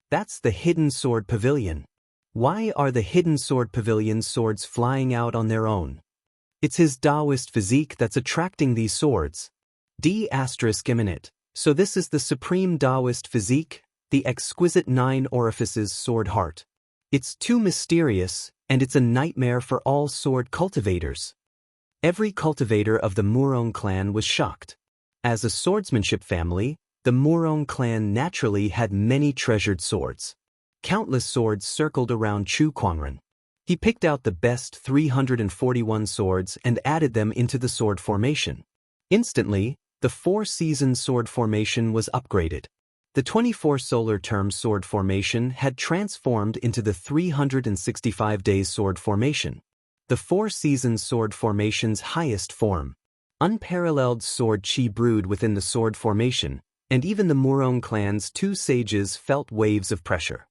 That's the hidden sword pavilion. Why are the hidden sword pavilion swords flying out on their own? It's his Taoist physique that's attracting these swords. D**imminent. So this is the supreme Taoist physique, the exquisite 9 orifices sword heart. It's too mysterious, and it's a nightmare for all sword cultivators. Every cultivator of the Murong clan was shocked. As a swordsmanship family, the Murong clan naturally had many treasured swords. Countless swords circled around Chu Kuangren. He picked out the best 341 swords and added them into the sword formation. Instantly, the 4-season sword formation was upgraded. The 24 solar term sword formation had transformed into the 365 days sword formation. The 4-season sword formation's highest form. Unparalleled sword chi brewed within the sword formation, and even the Murong clan's 2 sages felt waves of pressure.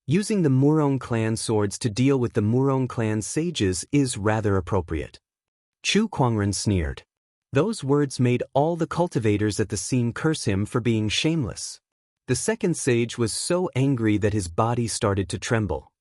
Using the Murong clan swords to deal with the Murong clan sages is rather appropriate. Chu Kuangren sneered. Those words made all the cultivators at the scene curse him for being shameless. The second sage was so angry that his body started to tremble.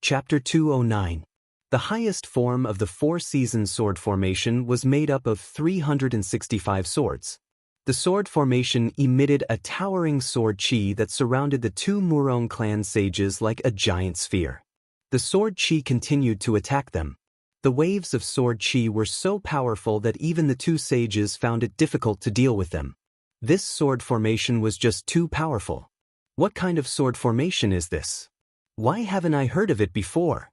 Chapter 209. The highest form of the 4-season sword formation was made up of 365 swords. The sword formation emitted a towering sword chi that surrounded the 2 Murong clan sages like a giant sphere. The sword chi continued to attack them. The waves of sword chi were so powerful that even the 2 sages found it difficult to deal with them. This sword formation was just too powerful. What kind of sword formation is this? Why haven't I heard of it before?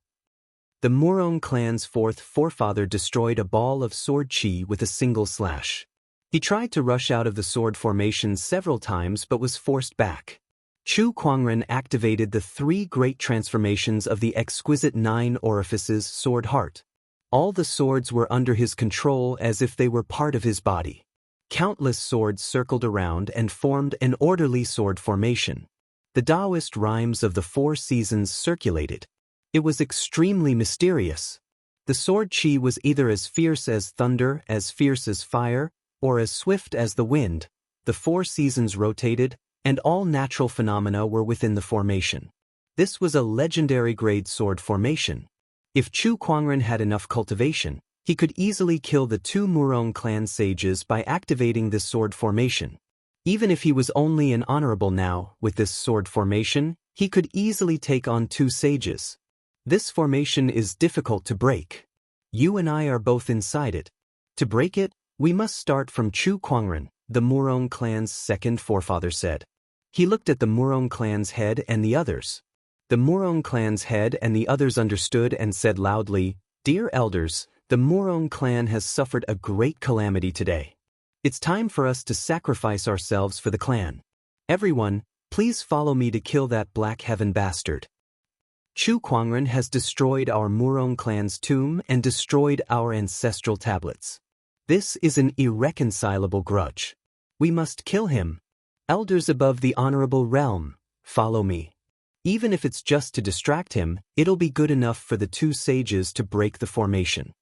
The Murong clan's 4th forefather destroyed a ball of sword chi with a single slash. He tried to rush out of the sword formation several times but was forced back. Chu Kuangren activated the 3 great transformations of the exquisite 9 orifices sword heart. All the swords were under his control as if they were part of his body. Countless swords circled around and formed an orderly sword formation. The Taoist rhymes of the 4 seasons circulated. It was extremely mysterious. The sword chi was either as fierce as thunder, as fierce as fire, or as swift as the wind. The 4 seasons rotated, and all natural phenomena were within the formation. This was a legendary grade sword formation. If Chu Kuangren had enough cultivation, he could easily kill the 2 Murong clan sages by activating this sword formation. Even if he was only an honorable now, with this sword formation, he could easily take on 2 sages. This formation is difficult to break. You and I are both inside it. To break it, we must start from Chu Kuangren, the Murong clan's 2nd forefather said. He looked at the Murong clan's head and the others. The Murong clan's head and the others understood and said loudly, "Dear elders, the Murong clan has suffered a great calamity today. It's time for us to sacrifice ourselves for the clan. Everyone, please follow me to kill that Black Heaven bastard. Chu Kuangren has destroyed our Murong clan's tomb and destroyed our ancestral tablets. This is an irreconcilable grudge. We must kill him. Elders above the honorable realm, follow me. Even if it's just to distract him, it'll be good enough for the 2 sages to break the formation."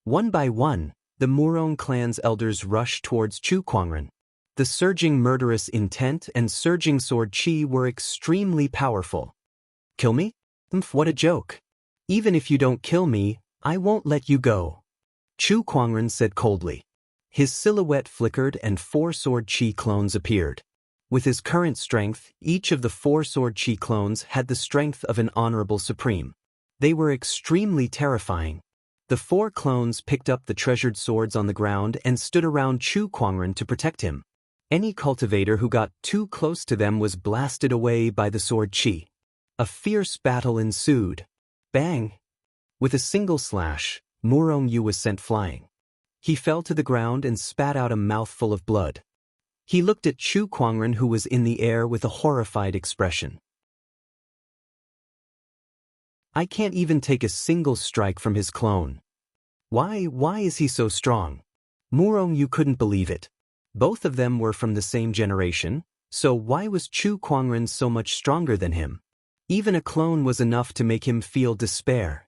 One by one, the Murong clan's elders rushed towards Chu Kuangren. The surging murderous intent and surging sword chi were extremely powerful. "Kill me? What a joke. Even if you don't kill me, I won't let you go," Chu Kuangren said coldly. His silhouette flickered and 4 sword chi clones appeared. With his current strength, each of the 4 sword chi clones had the strength of an honorable supreme. They were extremely terrifying. The 4 clones picked up the treasured swords on the ground and stood around Chu Kuangren to protect him. Any cultivator who got too close to them was blasted away by the sword chi. A fierce battle ensued. Bang! With a single slash, Murong Yu was sent flying. He fell to the ground and spat out a mouthful of blood. He looked at Chu Kuangren, who was in the air, with a horrified expression. I can't even take a single strike from his clone. Why is he so strong? Murong, you couldn't believe it. Both of them were from the same generation, so why was Chu Kuangren so much stronger than him? Even a clone was enough to make him feel despair.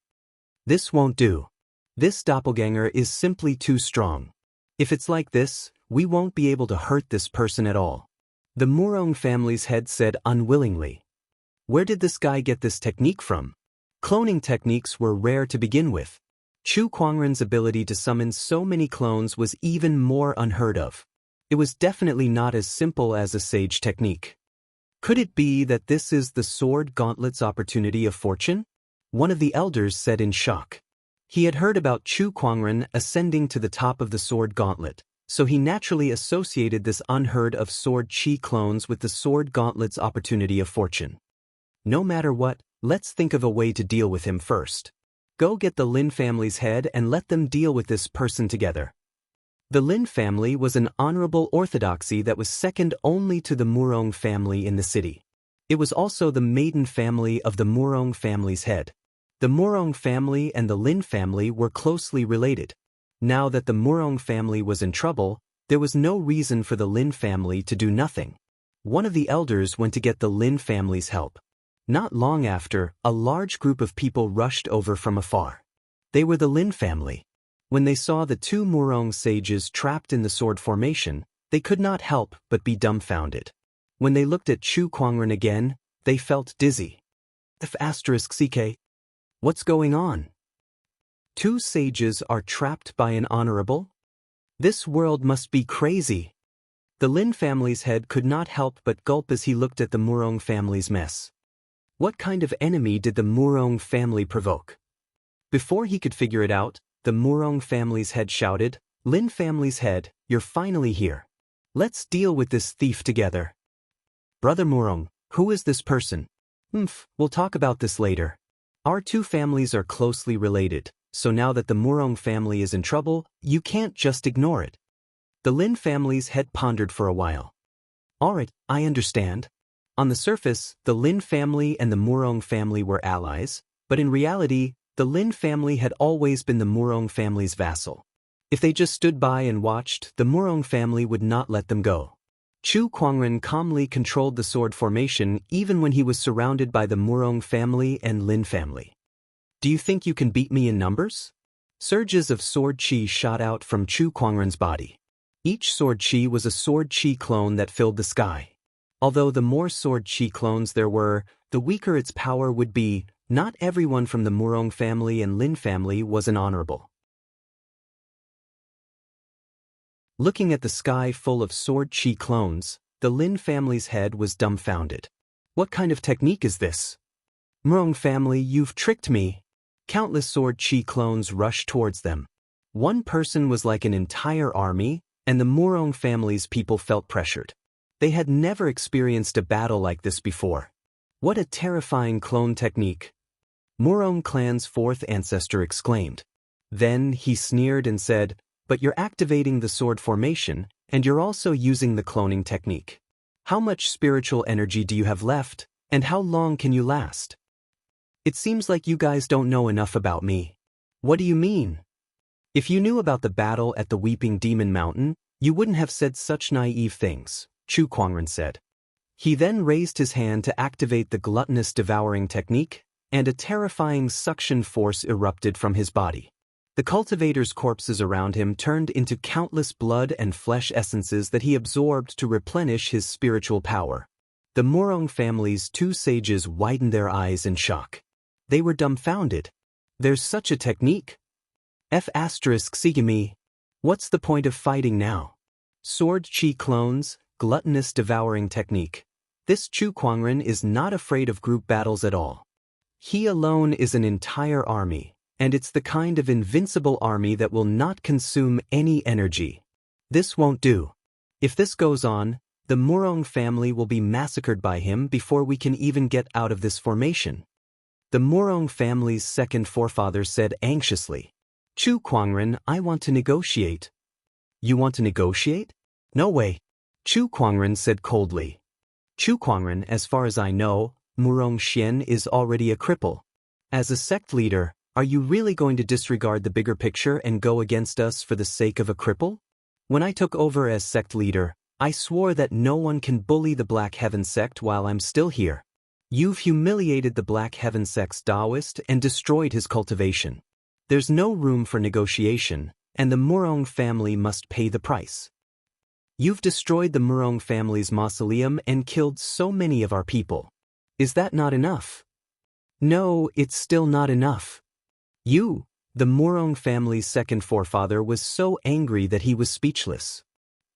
This won't do. This doppelganger is simply too strong. If it's like this, we won't be able to hurt this person at all. The Murong family's head said unwillingly. Where did this guy get this technique from? Cloning techniques were rare to begin with. Chu Kuangren's ability to summon so many clones was even more unheard of. It was definitely not as simple as a sage technique. Could it be that this is the sword gauntlet's opportunity of fortune? One of the elders said in shock. He had heard about Chu Kuangren ascending to the top of the sword gauntlet, so he naturally associated this unheard of sword chi clones with the sword gauntlet's opportunity of fortune. No matter what, let's think of a way to deal with him first. Go get the Lin family's head and let them deal with this person together. The Lin family was an honorable orthodoxy that was second only to the Murong family in the city. It was also the maiden family of the Murong family's head. The Murong family and the Lin family were closely related. Now that the Murong family was in trouble, there was no reason for the Lin family to do nothing. One of the elders went to get the Lin family's help. Not long after, a large group of people rushed over from afar. They were the Lin family. When they saw the two Murong sages trapped in the sword formation, they could not help but be dumbfounded. When they looked at Chu Kuangren again, they felt dizzy. *CK. What's going on? Two sages are trapped by an honorable? This world must be crazy. The Lin family's head could not help but gulp as he looked at the Murong family's mess. What kind of enemy did the Murong family provoke? Before he could figure it out, the Murong family's head shouted, Lin family's head, you're finally here. Let's deal with this thief together. Brother Murong, who is this person? We'll talk about this later. Our two families are closely related, so now that the Murong family is in trouble, you can't just ignore it. The Lin family's head pondered for a while. Alright, I understand. On the surface, the Lin family and the Murong family were allies, but in reality, the Lin family had always been the Murong family's vassal. If they just stood by and watched, the Murong family would not let them go. Chu Kuangren calmly controlled the sword formation even when he was surrounded by the Murong family and Lin family. Do you think you can beat me in numbers? Surges of sword chi shot out from Chu Kuangren's body. Each sword chi was a sword chi clone that filled the sky. Although the more sword chi clones there were, the weaker its power would be. Not everyone from the Murong family and Lin family was an honorable. Looking at the sky full of sword chi clones, the Lin family's head was dumbfounded. What kind of technique is this? Murong family, you've tricked me. Countless sword chi clones rushed towards them. One person was like an entire army, and the Murong family's people felt pressured. They had never experienced a battle like this before. What a terrifying clone technique! Murong clan's fourth ancestor exclaimed. Then he sneered and said, but you're activating the sword formation, and you're also using the cloning technique. How much spiritual energy do you have left, and how long can you last? It seems like you guys don't know enough about me. What do you mean? If you knew about the battle at the Weeping Demon Mountain, you wouldn't have said such naive things, Chu Kuangren said. He then raised his hand to activate the gluttonous devouring technique, and a terrifying suction force erupted from his body. The cultivator's corpses around him turned into countless blood and flesh essences that he absorbed to replenish his spiritual power. The Murong family's two sages widened their eyes in shock. They were dumbfounded. There's such a technique? *Sigimi. What's the point of fighting now? Sword chi clones, gluttonous devouring technique. This Chu Kuangren is not afraid of group battles at all. He alone is an entire army, and it's the kind of invincible army that will not consume any energy. This won't do. If this goes on, the Murong family will be massacred by him before we can even get out of this formation. The Murong family's second forefather said anxiously. Chu Kuangren, I want to negotiate. You want to negotiate? No way. Chu Kuangren said coldly. Chu Kuangren, as far as I know, Murong Xian is already a cripple. As a sect leader, are you really going to disregard the bigger picture and go against us for the sake of a cripple? When I took over as sect leader, I swore that no one can bully the Black Heaven sect while I'm still here. You've humiliated the Black Heaven sect's Taoist and destroyed his cultivation. There's no room for negotiation, and the Murong family must pay the price. You've destroyed the Murong family's mausoleum and killed so many of our people. Is that not enough? No, it's still not enough. You, the Murong family's second forefather, was so angry that he was speechless.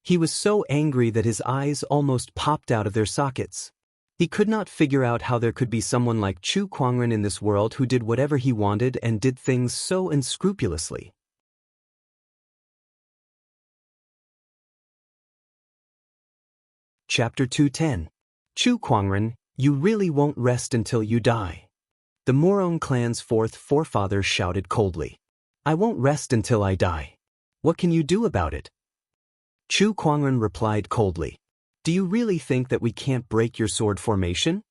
He was so angry that his eyes almost popped out of their sockets. He could not figure out how there could be someone like Chu Kuangren in this world who did whatever he wanted and did things so unscrupulously. Chapter 210. Chu Kuangren, you really won't rest until you die. The Murong clan's fourth forefather shouted coldly. I won't rest until I die. What can you do about it? Chu Kuangren replied coldly. Do you really think that we can't break your sword formation?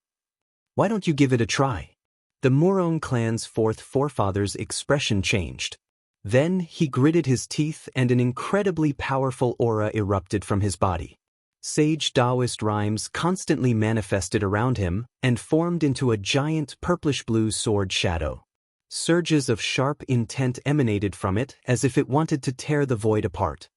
Why don't you give it a try? The Murong clan's fourth forefather's expression changed. Then he gritted his teeth and an incredibly powerful aura erupted from his body. Sage Taoist rhymes constantly manifested around him and formed into a giant purplish-blue sword shadow. Surges of sharp intent emanated from it as if it wanted to tear the void apart.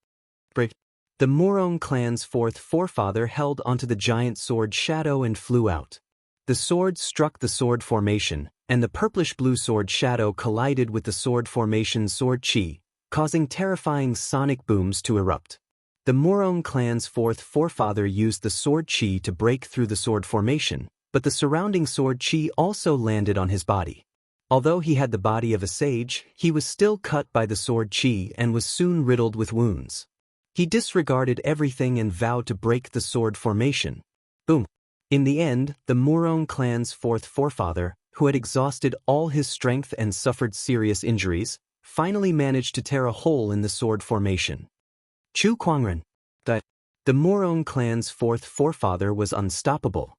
The Murong clan's fourth forefather held onto the giant sword shadow and flew out. The sword struck the sword formation, and the purplish-blue sword shadow collided with the sword formation's sword chi, causing terrifying sonic booms to erupt. The Murong clan's fourth forefather used the sword chi to break through the sword formation, but the surrounding sword chi also landed on his body. Although he had the body of a sage, he was still cut by the sword chi and was soon riddled with wounds. He disregarded everything and vowed to break the sword formation. Boom! In the end, the Murong clan's fourth forefather, who had exhausted all his strength and suffered serious injuries, finally managed to tear a hole in the sword formation. Chu Kuangren. The Murong clan's fourth forefather was unstoppable.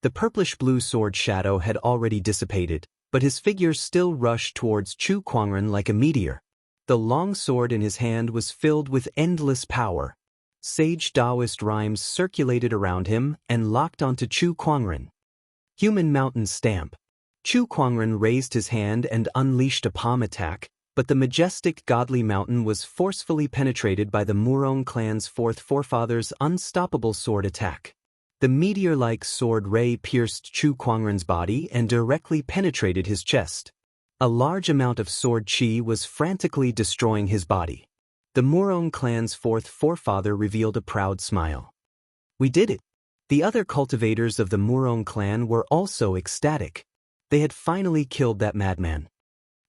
The purplish-blue sword shadow had already dissipated, but his figure still rushed towards Chu Kuangren like a meteor. The long sword in his hand was filled with endless power. Sage Taoist rhymes circulated around him and locked onto Chu Kuangren. Human Mountain Stamp. Chu Kuangren raised his hand and unleashed a palm attack, but the majestic godly mountain was forcefully penetrated by the Murong clan's fourth forefather's unstoppable sword attack. The meteor-like sword ray pierced Chu Kuangren's body and directly penetrated his chest. A large amount of sword chi was frantically destroying his body. The Murong clan's fourth forefather revealed a proud smile. We did it! The other cultivators of the Murong clan were also ecstatic. They had finally killed that madman.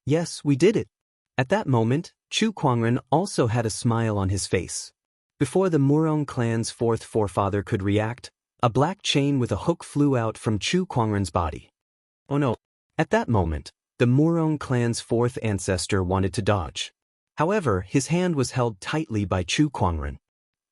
Yes, we did it! At that moment, Chu Kuangren also had a smile on his face. Before the Murong clan's fourth forefather could react, a black chain with a hook flew out from Chu Kuangren's body. Oh no! At that moment, the Murong clan's fourth ancestor wanted to dodge. However, his hand was held tightly by Chu Kuangren.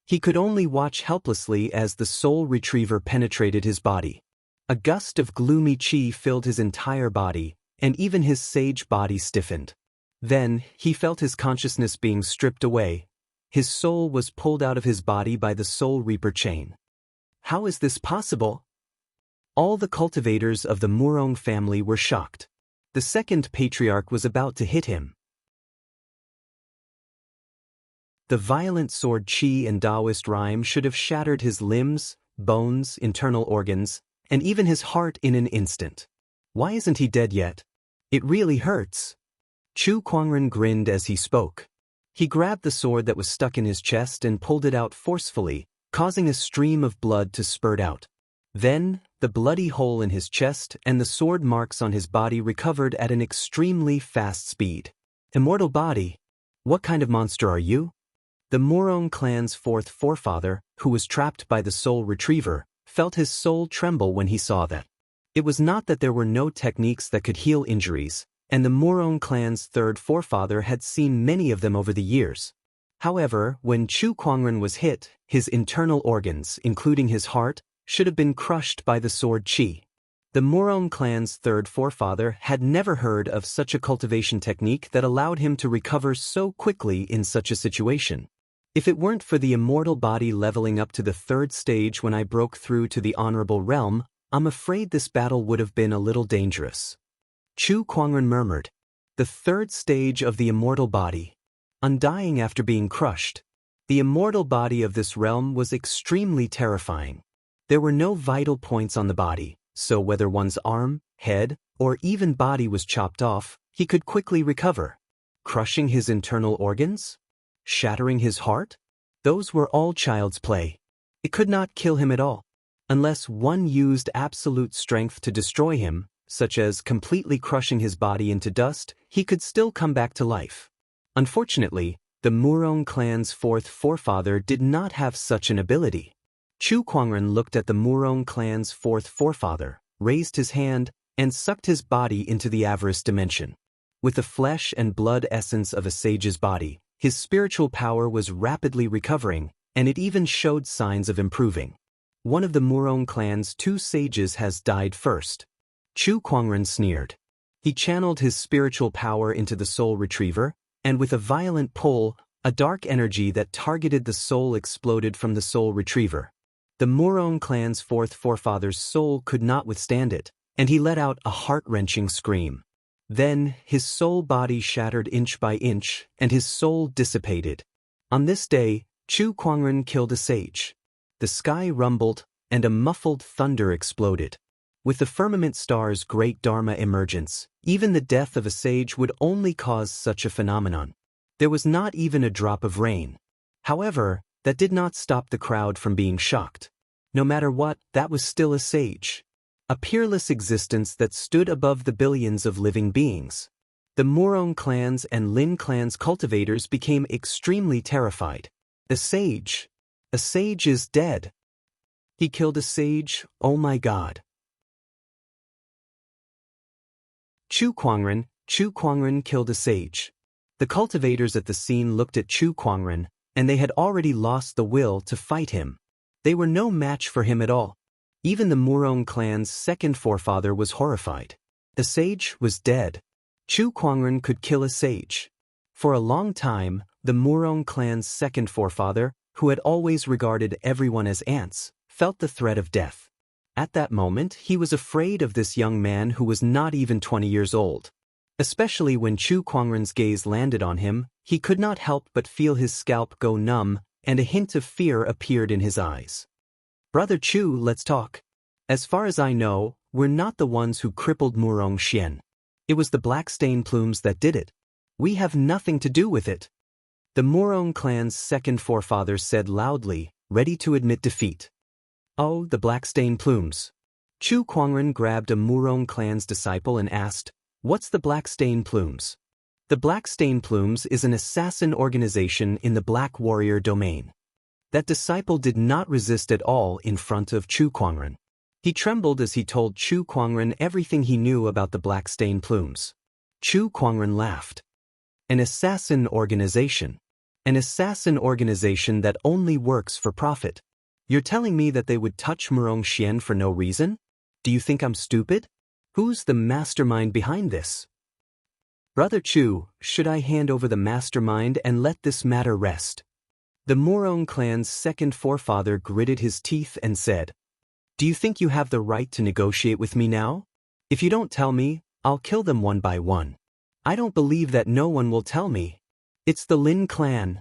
He could only watch helplessly as the soul retriever penetrated his body. A gust of gloomy chi filled his entire body, and even his sage body stiffened. Then, he felt his consciousness being stripped away. His soul was pulled out of his body by the Soul Reaper chain. How is this possible? All the cultivators of the Murong family were shocked. The second patriarch was about to hit him. The violent sword chi and Taoist rhyme should have shattered his limbs, bones, internal organs, and even his heart in an instant. Why isn't he dead yet? It really hurts. Chu Kuangren grinned as he spoke. He grabbed the sword that was stuck in his chest and pulled it out forcefully, causing a stream of blood to spurt out. Then, the bloody hole in his chest and the sword marks on his body recovered at an extremely fast speed. Immortal body? What kind of monster are you? The Murong clan's fourth forefather, who was trapped by the soul retriever, felt his soul tremble when he saw that. It was not that there were no techniques that could heal injuries, and the Murong clan's third forefather had seen many of them over the years. However, when Chu Kuangren was hit, his internal organs, including his heart, should have been crushed by the sword qi. The Murong clan's third forefather had never heard of such a cultivation technique that allowed him to recover so quickly in such a situation. If it weren't for the immortal body leveling up to the third stage when I broke through to the honorable realm, I'm afraid this battle would have been a little dangerous. Chu Kuangren murmured. The third stage of the immortal body. Undying after being crushed. The immortal body of this realm was extremely terrifying. There were no vital points on the body, so whether one's arm, head, or even body was chopped off, he could quickly recover. Crushing his internal organs? Shattering his heart? Those were all child's play. It could not kill him at all. Unless one used absolute strength to destroy him, such as completely crushing his body into dust, he could still come back to life. Unfortunately, the Murong clan's fourth forefather did not have such an ability. Chu Kuangren looked at the Murong clan's fourth forefather, raised his hand, and sucked his body into the avarice dimension. With the flesh and blood essence of a sage's body, his spiritual power was rapidly recovering, and it even showed signs of improving. One of the Murong clan's two sages has died first. Chu Kuangren sneered. He channeled his spiritual power into the soul retriever, and with a violent pull, a dark energy that targeted the soul exploded from the soul retriever. The Murong clan's fourth forefather's soul could not withstand it, and he let out a heart-wrenching scream. Then, his soul body shattered inch by inch, and his soul dissipated. On this day, Chu Kuangren killed a sage. The sky rumbled, and a muffled thunder exploded. With the firmament star's great Dharma emergence, even the death of a sage would only cause such a phenomenon. There was not even a drop of rain. However, that did not stop the crowd from being shocked. No matter what, that was still a sage. A peerless existence that stood above the billions of living beings. The Murong clan's and Lin clan's cultivators became extremely terrified. A sage is dead. He killed a sage, oh my god. Chu Kuangren killed a sage. The cultivators at the scene looked at Chu Kuangren, and they had already lost the will to fight him. They were no match for him at all. Even the Murong clan's second forefather was horrified. The sage was dead. Chu Kuangren could kill a sage. For a long time, the Murong clan's second forefather, who had always regarded everyone as ants, felt the threat of death. At that moment, he was afraid of this young man who was not even 20 years old. Especially when Chu Kuangren's gaze landed on him, he could not help but feel his scalp go numb, and a hint of fear appeared in his eyes. Brother Chu, let's talk. As far as I know, we're not the ones who crippled Murong Xian. It was the black stain plumes that did it. We have nothing to do with it. The Murong clan's second forefather said loudly, ready to admit defeat. Oh, the black stain plumes. Chu Kuangren grabbed a Murong clan's disciple and asked, what's the black stain plumes? The Black Stain Plumes is an assassin organization in the Black Warrior domain. That disciple did not resist at all in front of Chu Kuangren. He trembled as he told Chu Kuangren everything he knew about the Black Stain Plumes. Chu Kuangren laughed. An assassin organization. An assassin organization that only works for profit. You're telling me that they would touch Murong Xian for no reason? Do you think I'm stupid? Who's the mastermind behind this? Brother Chu, should I hand over the mastermind and let this matter rest? The Murong clan's second forefather gritted his teeth and said, do you think you have the right to negotiate with me now? If you don't tell me, I'll kill them one by one. I don't believe that no one will tell me. It's the Lin clan.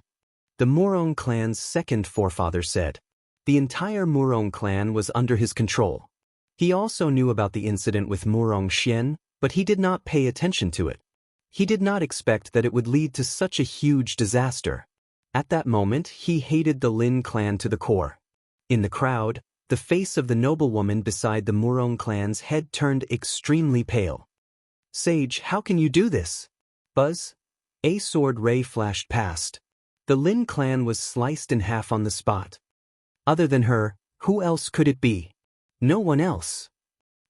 The Murong clan's second forefather said. The entire Murong clan was under his control. He also knew about the incident with Murong Xian, but he did not pay attention to it. He did not expect that it would lead to such a huge disaster. At that moment, he hated the Lin clan to the core. In the crowd, the face of the noblewoman beside the Murong clan's head turned extremely pale. Sage, how can you do this? Buzz? A sword ray flashed past. The Lin clan was sliced in half on the spot. Other than her, who else could it be? No one else.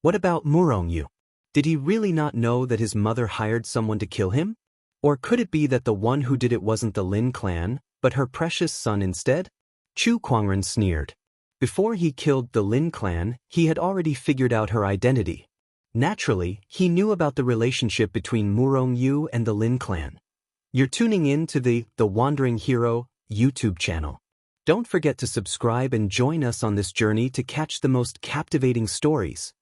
What about Murong Yu? Did he really not know that his mother hired someone to kill him? Or could it be that the one who did it wasn't the Lin clan, but her precious son instead? Chu Kuangren sneered. Before he killed the Lin clan, he had already figured out her identity. Naturally, he knew about the relationship between Murong Yu and the Lin clan. You're tuning in to the Wandering Hero YouTube channel. Don't forget to subscribe and join us on this journey to catch the most captivating stories.